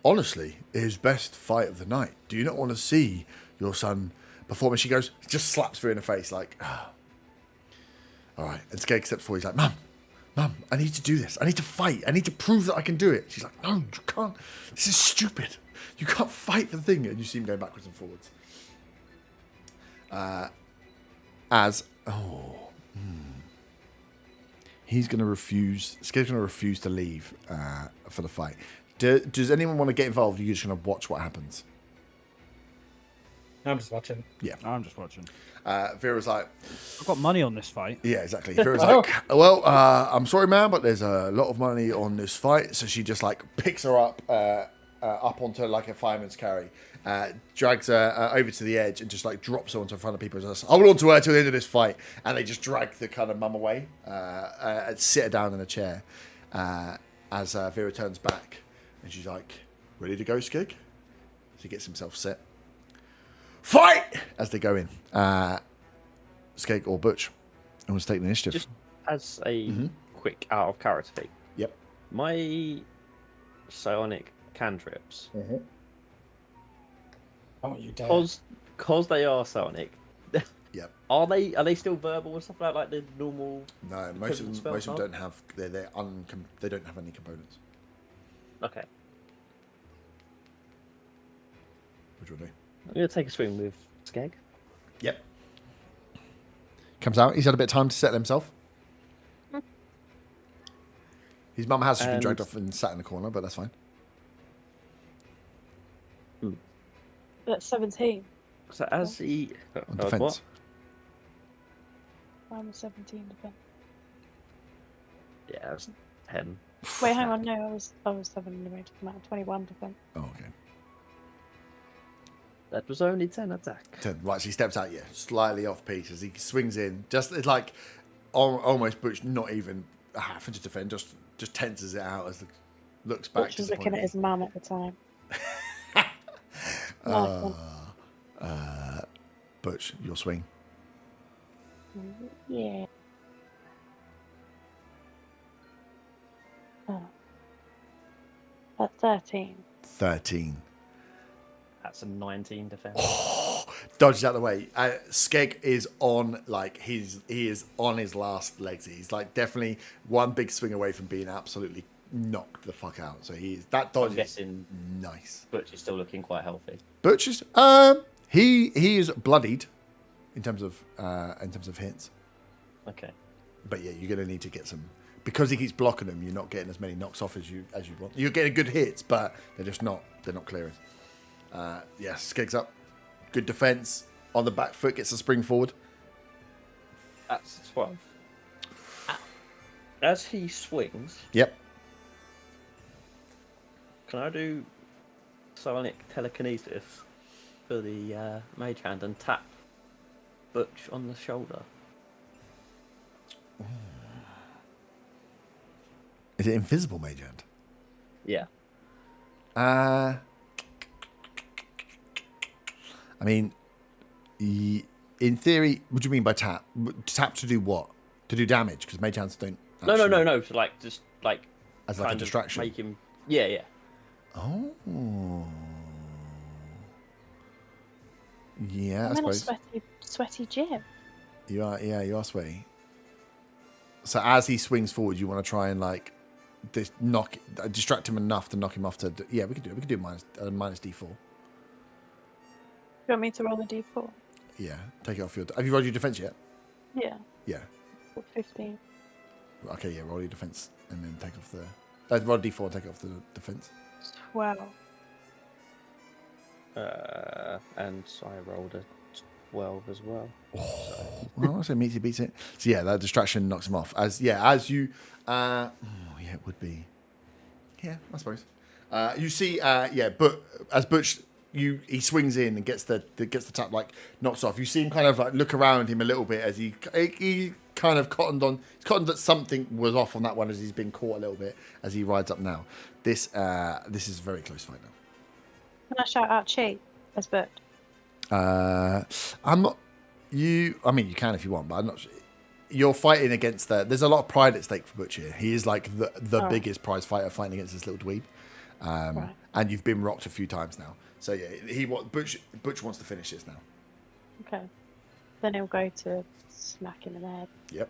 honestly, his best fight of the night. Do you not want to see your son perform? And she goes, just slaps her in the face, like, oh. All right. And Skeg steps forward. He's like, Mum, I need to do this. I need to fight. I need to prove that I can do it. She's like, no, you can't. This is stupid. You can't fight for the thing. And you see him going backwards and forwards. He's going to refuse. Skeg's going to refuse to leave for the fight. Does anyone want to get involved? Or are you just going to watch what happens? I'm just watching. Yeah. I'm just watching. Vera's like... I've got money on this fight. Yeah, exactly. Vera's like, well, I'm sorry, man, but there's a lot of money on this fight. So she just like picks her up onto like a fireman's carry, drags her over to the edge and just like drops her onto front of people and just hold on to her till the end of this fight. And they just drag the kind of mum away and sit her down in a chair as Vera turns back. And she's like, ready to go, Skeg? So he gets himself set. Fight! As they go in. Skeg or Butch. Who wants to take the initiative? Just as a quick out of character thing. Yep. My psionic cantrips. Oh, you dare. Because they are psionic. Yep. Are they still verbal and stuff like the normal? No, most of them don't have. They don't have any components. Okay. Which will do. I'm gonna take a swing with Skeg. Yep. Comes out. He's had a bit of time to settle himself. His mum has just been dragged off and sat in the corner, but that's fine. That's 17. So as he On defense. what? I'm 17 defense. Yeah, that's 10. Wait, hang on. No, I was 7 anyway. 21 defense. Oh, okay. That was only 10 attack. 10. Right, so he steps out, slightly off piece as he swings in. Just it's like almost Butch, not even having to defend, just tenses it out as looks back. Butch was looking at his mum at the time. Butch, your swing. Yeah. Oh. At 13. 13. That's a 19 defense. Dodges out the way. Skeg is on he is on his last legs. He's like definitely one big swing away from being absolutely knocked the fuck out. So that dodge is guessing nice. Butch is still looking quite healthy. Butch is he is bloodied in terms of hits. Okay. But yeah, you're gonna need to get some because he keeps blocking them. You're not getting as many knocks off as you want. You're getting good hits, but they're not clearing. Skeg's up. Good defense on the back foot, gets a spring forward. That's 12. As he swings, Yep. can I do psionic telekinesis for the mage hand and tap Butch on the shoulder? Is it invisible mage hand? Yeah. I mean, in theory, what do you mean by tap? Tap to do what? To do damage? Because mage hands don't. No. So just as like a distraction. Make him. Yeah. Oh. Yeah, I I'm in a suppose. sweaty gym. You are. Yeah, you are sweaty. So as he swings forward, you want to try and distract him enough to knock him off. We can do it. We can do minus D4. You want me to roll a d4? Yeah, take it off your. Have you rolled your defense yet? Yeah. Yeah. 15. Okay, yeah, roll your defense and then take off the. Roll D4 and take it off the defense. 12. And so I rolled a 12 as well. Oh, well, I say meets it, beats it. So yeah, that distraction knocks him off. As you. Yeah, it would be. Yeah, I suppose. You see, but as Butch. He swings in and gets the tap, knocks off. You see him kind of look around him a little bit as he kind of cottoned that something was off on that one as he's been caught a little bit as he rides up now. This is a very close fight now. Can I shout out Chi as Bert? I'm not. You can if you want, but I'm not. You're fighting against there's a lot of pride at stake for Butch here. He is the biggest prize fighter fighting against this little dweeb. Right. And you've been rocked a few times now. So yeah, Butch wants to finish this now. Okay. Then he'll go to smack him in the head. Yep.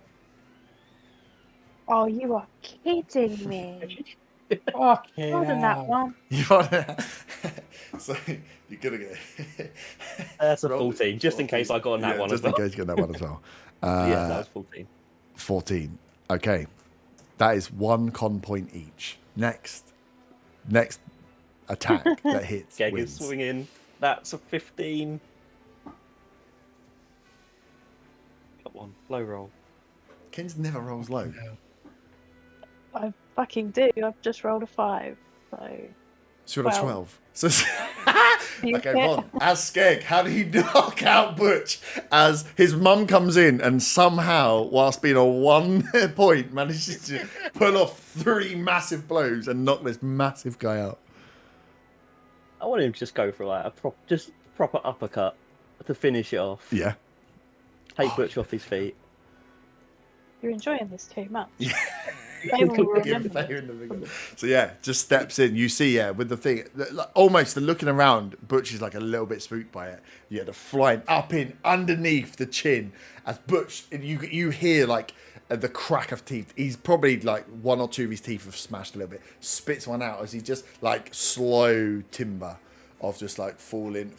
Oh, you are kidding me. Okay. More than that one. So you're gonna get. That's a 14, just in case I got on that one as well. Just in case you got that one as well. Yeah, that was 14. 14. Okay, that is 1 con point each. Next attack that hits Geg wins. is swinging. That's a 15. Got one. Low roll. Kins never rolls low. I fucking do. I've just rolled a 5. So you're a 12. So You okay, get- Von, as Skeg, how do you knock out Butch as his mum comes in and somehow, whilst being on 1 point, manages to pull off 3 massive blows and knock this massive guy out? I want him to just go for a proper uppercut to finish it off. Yeah. Take Butch off his feet. You're enjoying this too much. Yeah. They will remember. So yeah, just steps in. You see, with the thing, almost the looking around, Butch is a little bit spooked by it. Yeah, the flying up in underneath the chin as Butch, you hear the crack of teeth. He's probably 1 or 2 of his teeth have smashed a little bit. Spits one out as he just slow timber of just falling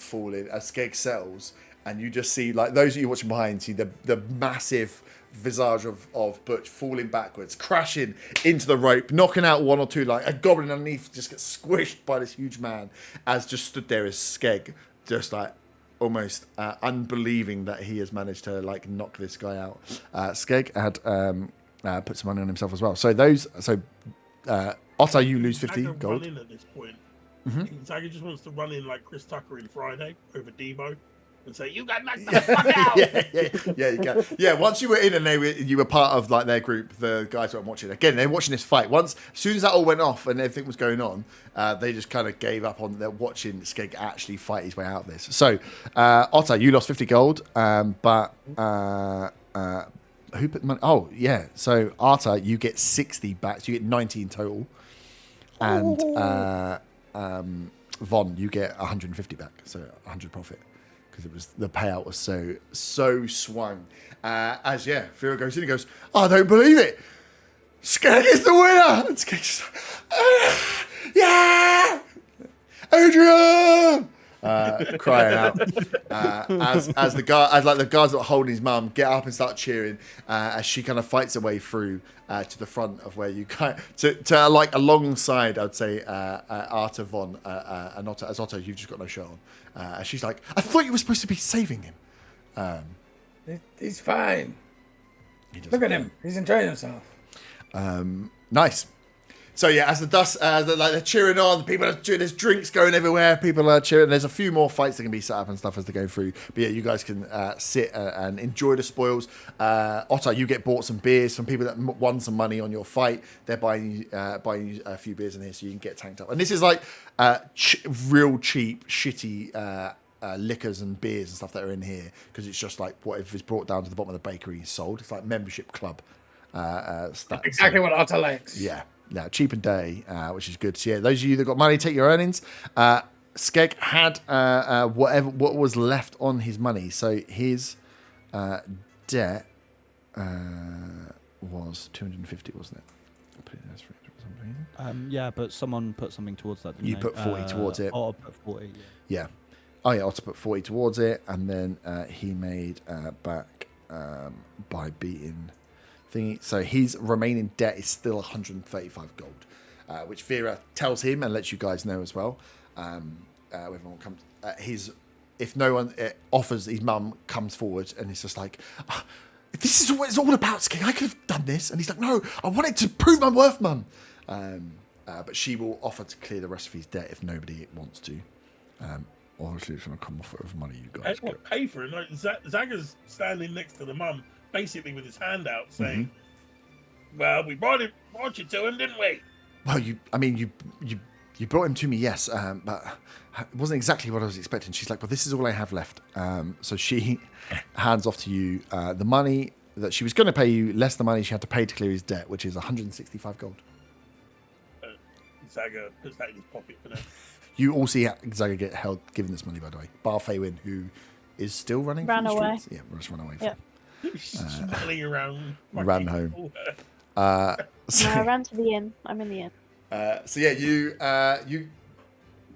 as Skeg settles, and you just see those of you watching behind see the massive visage of Butch falling backwards, crashing into the rope, knocking out 1 or 2, a goblin underneath just gets squished by this huge man as just stood there as Skeg, just almost unbelieving that he has managed to knock this guy out. Skeg had put some money on himself as well. So Otter, you lose 50 Zaga gold. Run in at this point. Mhm. Zaga just wants to run in like Chris Tucker in Friday over Debo. and say, "You got knocked the fuck out." yeah, you can. Yeah, once you were in and you were part of like their group, the guys who were watching. Again, they're watching this fight. As soon as that all went off and everything was going on, they just kind of gave up on. They're watching Skeg actually fight his way out of this. So, Otto, you lost 50 gold, but who put the money? Oh, yeah. So, Arta, you get 60 back. So you get 90 in total, and Von, you get 150 back. So 100 profit. Because it was the payout was so swung. Vera goes in and goes, I don't believe it. Skeg is the winner. And Skeg's just yeah, Adrian, crying out as the guys that are holding his mum get up and start cheering as she kind of fights her way through to the front of where you to like alongside, I'd say, Arta, Von, and Otto. As Otto, you've just got no shirt on. She's like, I thought you were supposed to be saving him. He's fine. Look at him. He's enjoying himself. Nice. So yeah, as the dust, they're cheering on, people are doing, there's drinks going everywhere, people are cheering. There's a few more fights that can be set up and stuff as they go through. But yeah, you guys can sit and enjoy the spoils. Otto, you get bought some beers from people that won some money on your fight. They're buying you a few beers in here so you can get tanked up. And this is like real cheap, shitty liquors and beers and stuff that are in here because it's just like whatever is brought down to the bottom of the bakery is sold. It's like membership club stuff. Exactly what Otto likes. Yeah. No, cheap and day, which is good. So yeah, those of you that got money, take your earnings. Skeg had what was left on his money. So his debt was 250, wasn't it? Put it as for something. Yeah, but someone put something towards that. Didn't You they? put 40 towards it. Otto put 40. Yeah. Oh yeah, Otto put 40 towards it, and then he made back by beating thingy. So his remaining debt is still 135 gold, which Vera tells him and lets you guys know as well. Everyone comes, if no one offers, his mum comes forward and it's just like, if this is what it's all about, Skeg, I could have done this. And he's like, no, I wanted to prove my worth, mum. But she will offer to clear the rest of his debt if nobody wants to. Obviously, it's going to come off of money you guys get. Pay for it. Like, Zaga's standing next to the mum, basically with his hand out, saying, "Well, we brought you to him, didn't we?" Well, you brought him to me, yes, but it wasn't exactly what I was expecting. She's like, "Well, this is all I have left." So she hands off to you the money that she was going to pay you, less the money she had to pay to clear his debt, which is 165 gold. Zaga puts that in his pocket for now. You all see Zaga get given this money, by the way. Bar Faywin, who is still running Ran from the away. streets. Yeah, just run away. Yep. Smelling around. Ran home. No, I ran to the inn. I'm in the inn. So yeah, you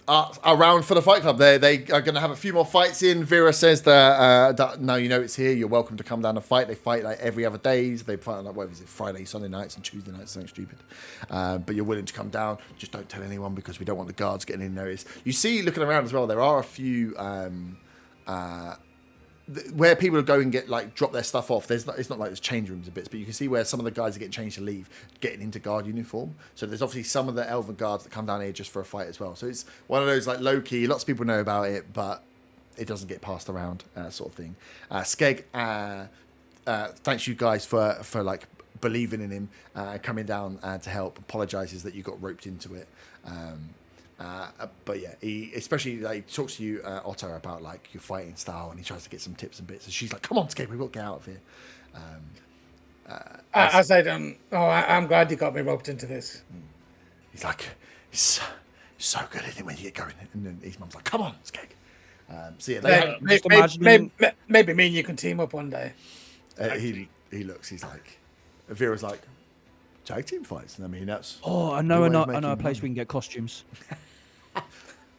are around for the fight club. They are going to have a few more fights in. Vera says that now you know it's here. You're welcome to come down and fight. They fight like every other days. They fight like Friday, Sunday nights, and Tuesday nights. Something stupid. But you're willing to come down. Just don't tell anyone because we don't want the guards getting in notice. You see, looking around as well, there are a few where people go and get drop their stuff off. It's not like there's change rooms and bits, but you can see where some of the guys are getting changed to leave, getting into guard uniform. So there's obviously some of the elven guards that come down here just for a fight as well. So it's one of those low key. Lots of people know about it, but it doesn't get passed around sort of thing. Skeg, thanks you guys for believing in him, coming down to help. Apologizes that you got roped into it. But yeah, he especially talks to you, Otto, about your fighting style, and he tries to get some tips and bits. And she's like, "Come on, Skeg, we've got to get out of here." I said, I'm glad you got me roped into this. He's like, "It's so good, isn't it, when you get going?" And then his mum's like, "Come on, Skeg." So yeah, maybe me and you can team up one day. He looks. He's like, Vera's like, tag team fights. And I mean, that's. Oh, I know a place we can get costumes.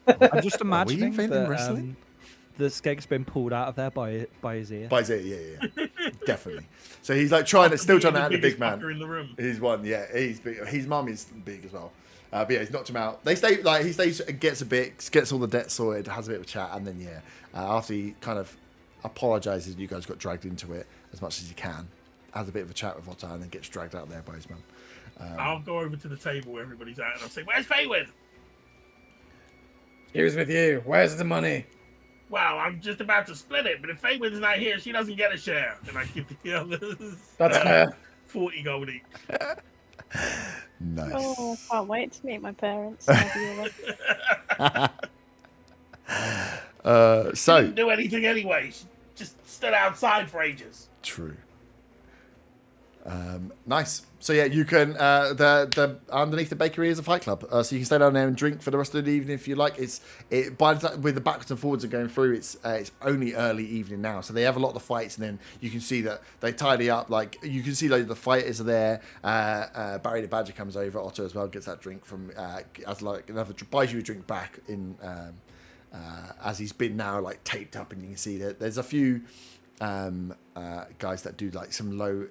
I'm just imagining that the Skeg's been pulled out of there by his ear. By his ear, yeah. Definitely. So he's still trying to act the big man. In the room. He's one, yeah. He's big. His mum is big as well. But yeah, he's knocked him out. They stay he stays, gets all the debt sorted, has a bit of a chat, and then after he kind of apologizes, you guys got dragged into it as much as you can. Has a bit of a chat with Otto, and then gets dragged out there by his mum. I'll go over to the table where everybody's at, and I'll say, "Where's Faywin?" He was with you. Where's the money? Well, I'm just about to split it, but if Faywin's not here, she doesn't get a share. And I give the others That's fair. 40 gold each. Nice. Oh, I can't wait to meet my parents. Maybe She So didn't do anything anyway. She just stood outside for ages. true. Nice. So yeah, you can the underneath the bakery is a fight club, so you can stay down there and drink for the rest of the evening if you like. By the time with the backwards and forwards are going through, it's only early evening now, so they have a lot of the fights, and then you can see that they tidy up. Like you can see like the fighters are there. Barry the Badger comes over, Otto as well, gets that drink from as like another buys you a drink back in as he's been now like taped up, and you can see that there's a few. Guys that do like no,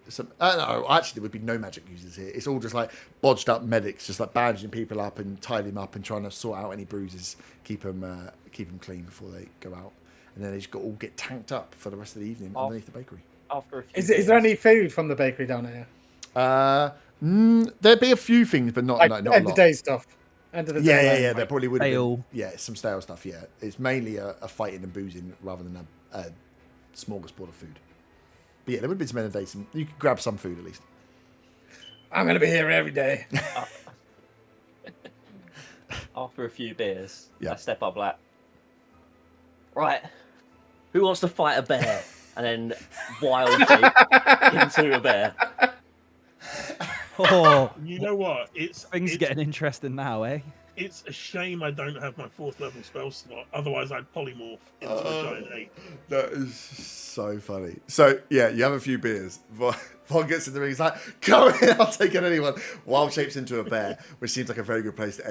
actually there would be no magic users here. It's all just like bodged up medics, just like bandaging people up and tidying them up and trying to sort out any bruises, keep them clean before they go out, and then they just all get tanked up for the rest of the evening underneath the bakery. After a few Is there any food from the bakery down here? There'd be a few things, but not Like not a end of lot. day stuff. End of the day. Yeah. There probably would have Ale. been, yeah, some stale stuff. Yeah, it's mainly a fighting and boozing rather than a smorgasbord of food. But yeah, there would be some end of day. You could grab some food at least. I'm gonna be here every day. After a few beers, Yeah. I step up like, right, who wants to fight a bear? And then wild shape into a bear. Oh, You know what? things getting interesting now, eh? It's a shame I don't have my 4th level spell slot. Otherwise, I'd polymorph into a giant ape. That is so funny. So yeah, you have a few beers. Von gets in the ring. He's like, "Come in, I'll take it anyone." Wild shapes into a bear, which seems like a very good place to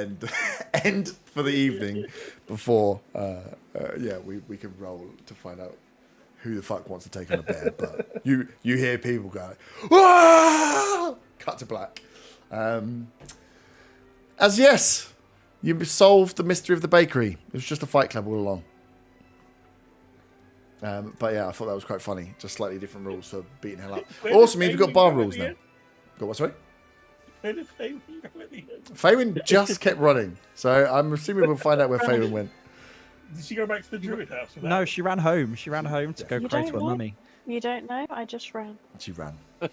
end for the evening. Before we can roll to find out who the fuck wants to take on a bear. But you hear people go, "Wah!" Cut to black. As yes. You solved the mystery of the bakery. It was just a fight club all along. But yeah, I thought that was quite funny. Just slightly different rules for beating hell up. Also means we've got bar rules now. Got what, sorry? Where did Faywin go at the end? Faywin just kept running. So I'm assuming we'll find out where Faywin went. Did she go back to the druid house? No, she ran home. She ran home to go You cry don't to her know? mummy. You don't know? I just ran. She ran. Oh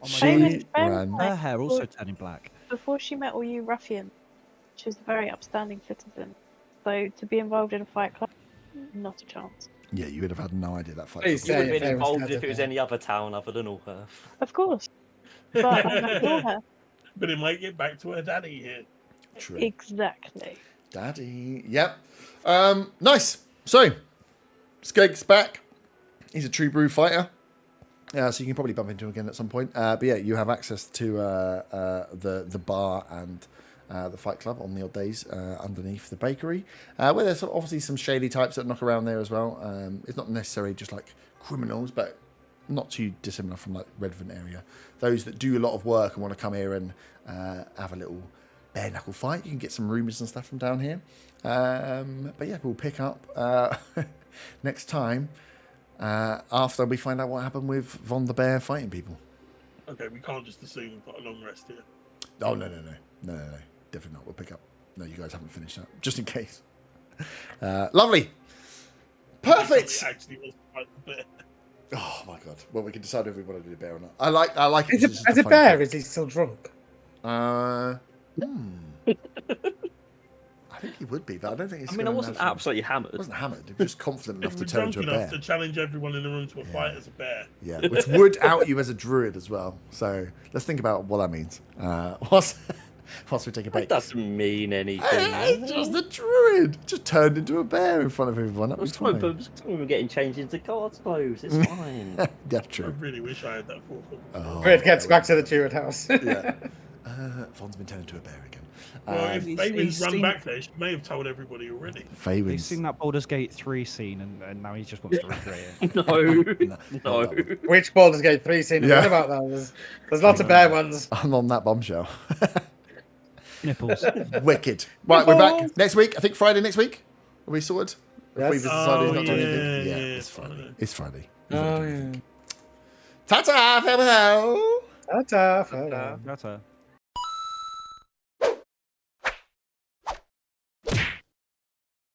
Faywin- She Faywin ran. ran Her hair also turning black. Before she met all you ruffians, she was a very upstanding citizen. So to be involved in a fight club, not a chance. Yeah, you would have had no idea that fight. Please club You was- would have Say been if I was involved if it was there. any other town other than Allhurf. Of course. But I'm not for her. But it might get back to her daddy here. True. Exactly. Daddy. Yep. Nice. So, Skeg's back. He's a true brew fighter. So you can probably bump into him again at some point. But yeah, you have access to the bar and the fight club on the odd days underneath the bakery, where there's obviously some shady types that knock around there as well. It's not necessarily just like criminals, but not too dissimilar from like Redvant area. Those that do a lot of work and want to come here and have a little bare knuckle fight. You can get some rumours and stuff from down here. But yeah, we'll pick up next time after we find out what happened with Von the Bear fighting people. Okay, we can't just assume we've got a long rest here. Oh, no. Definitely not. We'll pick up. No, you guys haven't finished that. Just in case. Lovely. Perfect. Somebody actually wants to fight the bear. Oh, my God. Well, we can decide if we want to do the bear or not. I like it. Is It's just it a a fun bear? thing. Is he still drunk? I think he would be, but I don't think he's I mean, I wasn't absolutely hammered. He wasn't hammered. He was just confident enough If to we're turn drunk into a enough bear. to challenge everyone in the room to a fight as a bear. Yeah, which would out you as a druid as well. So let's think about what that means. Whilst we take a break. It doesn't mean anything. It's just a druid. Just turned into a bear in front of everyone. That was fine. We were getting changed into guard's clothes. It's fine. Yeah, I true. really wish I had that 4th level. Oh, Red gets back to the druid house. Yeah. Von's been turned into a bear again. Well, if he's Faywin's run seen- back there, she may have told everybody already. He's Faywin's. seen that Baldur's Gate 3 scene and now he just wants to recreate it. No. No. Which Baldur's Gate 3 scene? Yeah. What about that? There's lots of bear ones. I'm on that bombshell. Nipples. Wicked. Right, we're back next week. I think Friday next week. Are we sorted? If Yes. we've decided Oh, not to do yeah, anything. Yeah, yeah, it's Friday. Friday. It's Friday. Oh, yeah. Ta-ta, farewell. Ta-ta. Better.